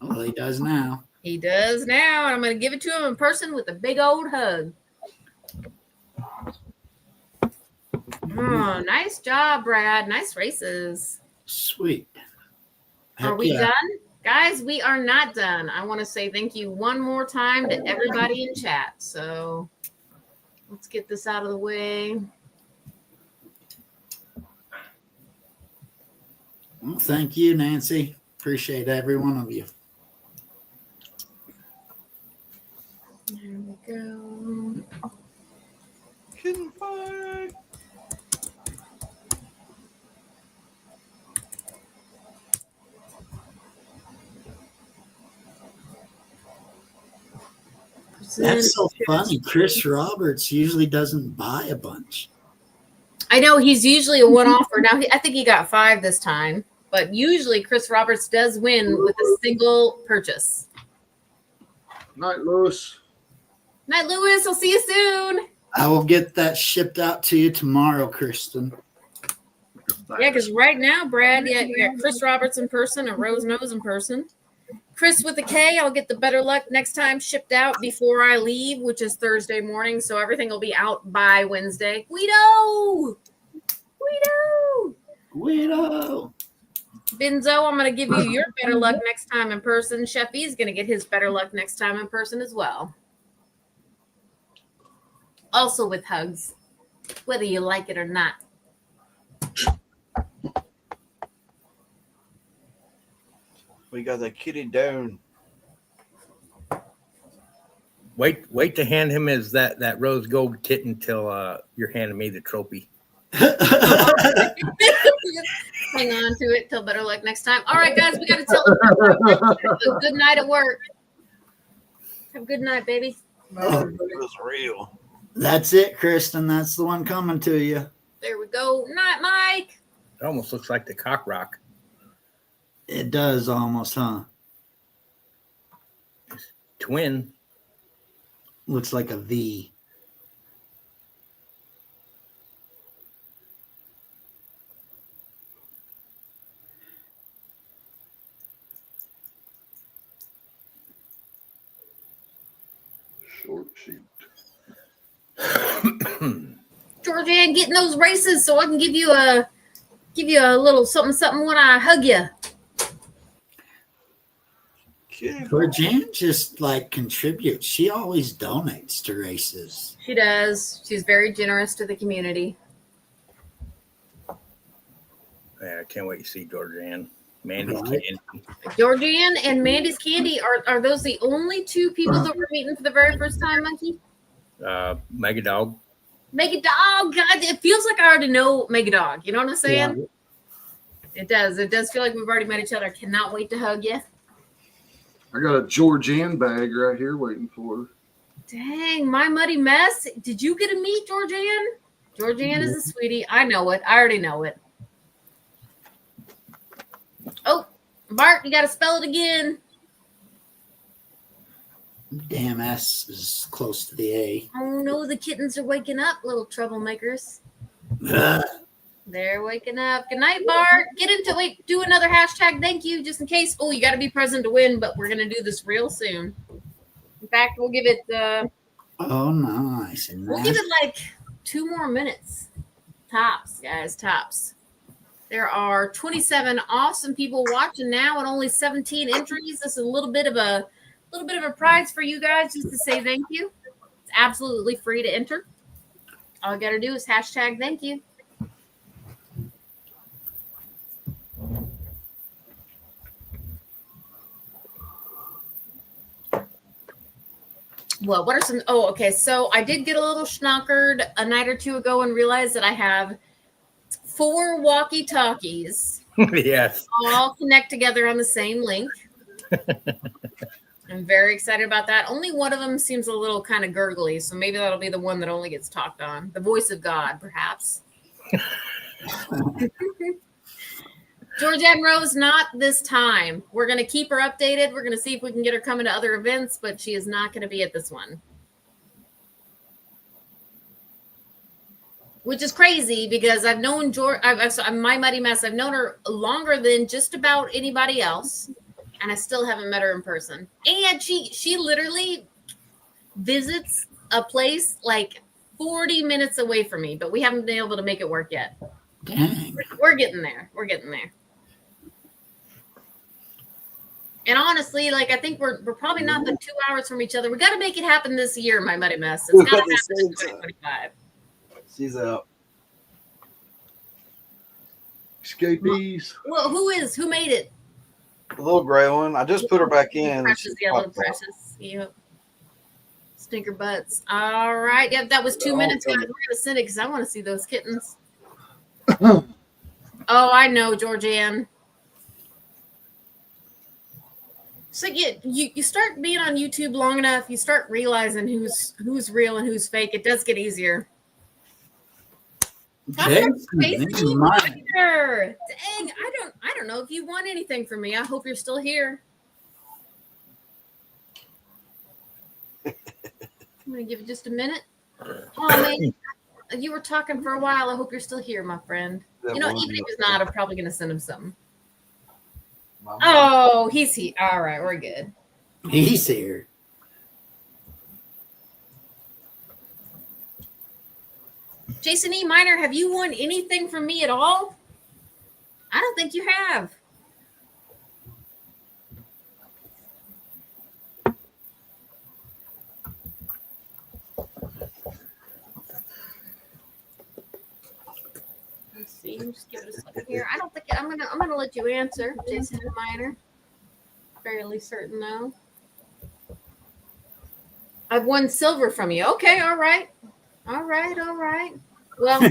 [SPEAKER 5] Well, he does now.
[SPEAKER 2] He does now. And I'm going to give it to him in person with a big old hug. Oh, nice job, Brad. Nice races.
[SPEAKER 5] Sweet.
[SPEAKER 2] Are we done? Guys, we are not done. I want to say thank you one more time to everybody in chat. So let's get this out of the way.
[SPEAKER 5] Well, thank you, Nancy. Appreciate every one of you.
[SPEAKER 2] There we go.
[SPEAKER 3] Kitten fight.
[SPEAKER 5] That's so funny. Chris Roberts usually doesn't buy a bunch.
[SPEAKER 2] I know he's usually a one-offer. Now, I think he got 5 this time, but usually Chris Roberts does win with a single purchase.
[SPEAKER 11] Night, Lewis.
[SPEAKER 2] Night, Lewis. I'll see you soon.
[SPEAKER 5] I will get that shipped out to you tomorrow, Kristen.
[SPEAKER 2] Yeah, because right now, Brad, you got Chris Roberts in person and Rose Nose in person. Chris with a K, I'll get the better luck next time shipped out before I leave, which is Thursday morning. So everything will be out by Wednesday. Guido! Benzo, I'm going to give you your better luck next time in person. Sheffy's going to get his better luck next time in person as well. Also with hugs, whether you like it or not.
[SPEAKER 3] We got the kitty down.
[SPEAKER 1] Wait to hand him as that rose gold kitten till you're handing me the trophy.
[SPEAKER 2] Hang on to it till better luck next time. All right, guys, we got to tell them good night at work. Have a good night, baby.
[SPEAKER 3] It was real.
[SPEAKER 5] That's it, Kristen. That's the one coming to you.
[SPEAKER 2] There we go. Night, Mike.
[SPEAKER 1] It almost looks like the cock rock.
[SPEAKER 5] It does almost, huh?
[SPEAKER 1] Twin.
[SPEAKER 5] Looks like a V.
[SPEAKER 11] Short sheet.
[SPEAKER 2] Georgianne, getting those races so I can give you a little something when I hug you.
[SPEAKER 5] Georgianne just like contributes. She always donates to races.
[SPEAKER 2] She does. She's very generous to the community.
[SPEAKER 1] Yeah, I can't wait to see Georgianne. Mandy's Candy.
[SPEAKER 2] Georgianne and Mandy's Candy, are those the only 2 people that we're meeting for the very first time, Monkey?
[SPEAKER 1] Mega Dog.
[SPEAKER 2] Mega Dog. God, it feels like I already know Mega Dog. You know what I'm saying? Yeah. It does. It does feel like we've already met each other. I cannot wait to hug you.
[SPEAKER 11] I got a Georgianne bag right here waiting for her.
[SPEAKER 2] Dang, my muddy mess. Did you get to meet Georgianne? Georgianne is a sweetie. I know it. I already know it. Oh, Bart, you got to spell it again.
[SPEAKER 5] Damn S is close to the A.
[SPEAKER 2] Oh, no, the kittens are waking up, little troublemakers. They're waking up. Good night, Bart. Get into it. Do another hashtag thank you just in case. Oh, you got to be present to win, but we're going to do this real soon. In fact, we'll give it
[SPEAKER 5] oh, nice.
[SPEAKER 2] We'll give it like 2 more minutes. Tops, guys, tops. There are 27 awesome people watching now and only 17 entries. This is a little bit of a prize for you guys just to say thank you. It's absolutely free to enter. All you got to do is hashtag thank you. Well, what are some? Oh, okay. So I did get a little schnockered a night or two ago and realized that I have 4 walkie-talkies.
[SPEAKER 1] Yes.
[SPEAKER 2] All connect together on the same link. I'm very excited about that. Only one of them seems a little kind of gurgly, so maybe that'll be the one that only gets talked on. The voice of God, perhaps. Georgette Rose, not this time. We're going to keep her updated. We're going to see if we can get her coming to other events, but she is not going to be at this one. Which is crazy because I've known My Muddy Mess. I've known her longer than just about anybody else, and I still haven't met her in person. And she literally visits a place like 40 minutes away from me, but we haven't been able to make it work yet.
[SPEAKER 5] Dang.
[SPEAKER 2] We're getting there. We're getting there. And honestly, like, I think we're probably not the 2 hours from each other. We got to make it happen this year, My Muddy Mess. It's got to happen in 2025.
[SPEAKER 3] She's out.
[SPEAKER 11] Escapees.
[SPEAKER 2] Well, who made it?
[SPEAKER 3] The little gray one. I just put her back in.
[SPEAKER 2] Precious, little Precious. Yep. Stinker butts. All right. Yep, that was 2 minutes. Guys. We're going to send it because I want to see those kittens. Oh, I know, Georgianne. So you start being on YouTube long enough, you start realizing who's real and who's fake. It does get easier. Dang, I don't know if you want anything from me. I hope you're still here. I'm gonna give you just a minute. Oh man, you were talking for a while. I hope you're still here, my friend. You know, even if he's not, I'm probably gonna send him something. Oh, he's here. All right, we're good.
[SPEAKER 5] He's here.
[SPEAKER 2] Jason E. Minor, have you won anything from me at all? I don't think you have. Let's see. Just give it a second here. I don't think I'm gonna let you answer, Jason E. Minor. Fairly certain though. I've won silver from you. Okay, all right. All right. Well,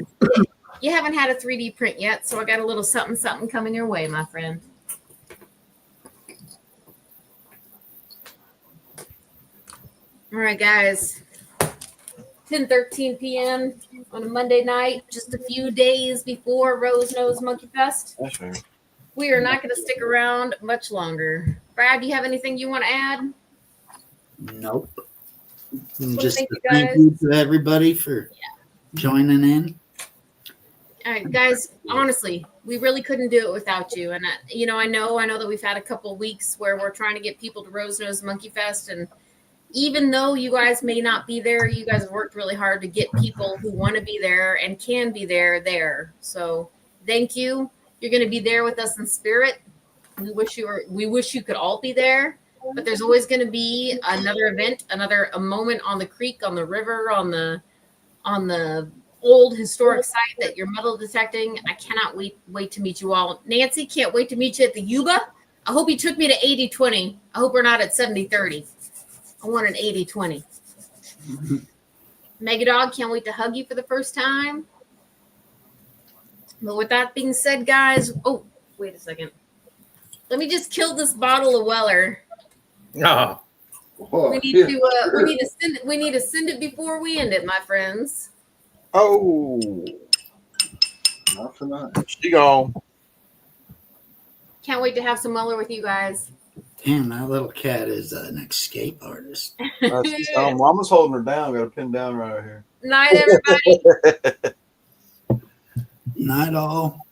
[SPEAKER 2] you haven't had a 3D print yet, so I got a little something coming your way, my friend. All right, guys. 10:13 p.m. on a Monday night, just a few days before Rose Nose Monkey Fest.
[SPEAKER 3] That's right.
[SPEAKER 2] We are not going to stick around much longer. Brad, do you have anything you want to add?
[SPEAKER 5] Nope.
[SPEAKER 2] Well,
[SPEAKER 5] Just
[SPEAKER 2] thank you,
[SPEAKER 5] thank you to everybody for joining in.
[SPEAKER 2] All right, guys, honestly, we really couldn't do it without you. And, I know that we've had a couple of weeks where we're trying to get people to Rose Nose Monkey Fest. And even though you guys may not be there, you guys have worked really hard to get people who want to be there and can be there. So thank you. You're going to be there with us in spirit. We wish you could all be there. But there's always going to be another event, a moment on the creek, on the river, on the old historic site that you're metal detecting. I cannot wait to meet you all. Nancy, can't wait to meet you at the Yuba. I hope you took me to 80-20. I hope we're not at 70-30. I want an 80-20. Megadog, can't wait to hug you for the first time. But with that being said, guys, wait a second. Let me just kill this bottle of Weller.
[SPEAKER 1] Oh.
[SPEAKER 2] We need to send it before we end it, my friends.
[SPEAKER 3] Oh,
[SPEAKER 11] Not tonight.
[SPEAKER 3] she gone.
[SPEAKER 2] Can't wait to have some Weller with you guys.
[SPEAKER 5] Damn, that little cat is an escape artist.
[SPEAKER 3] Mama's holding her down. Got her pinned down right here.
[SPEAKER 2] Night, everybody.
[SPEAKER 5] Night all.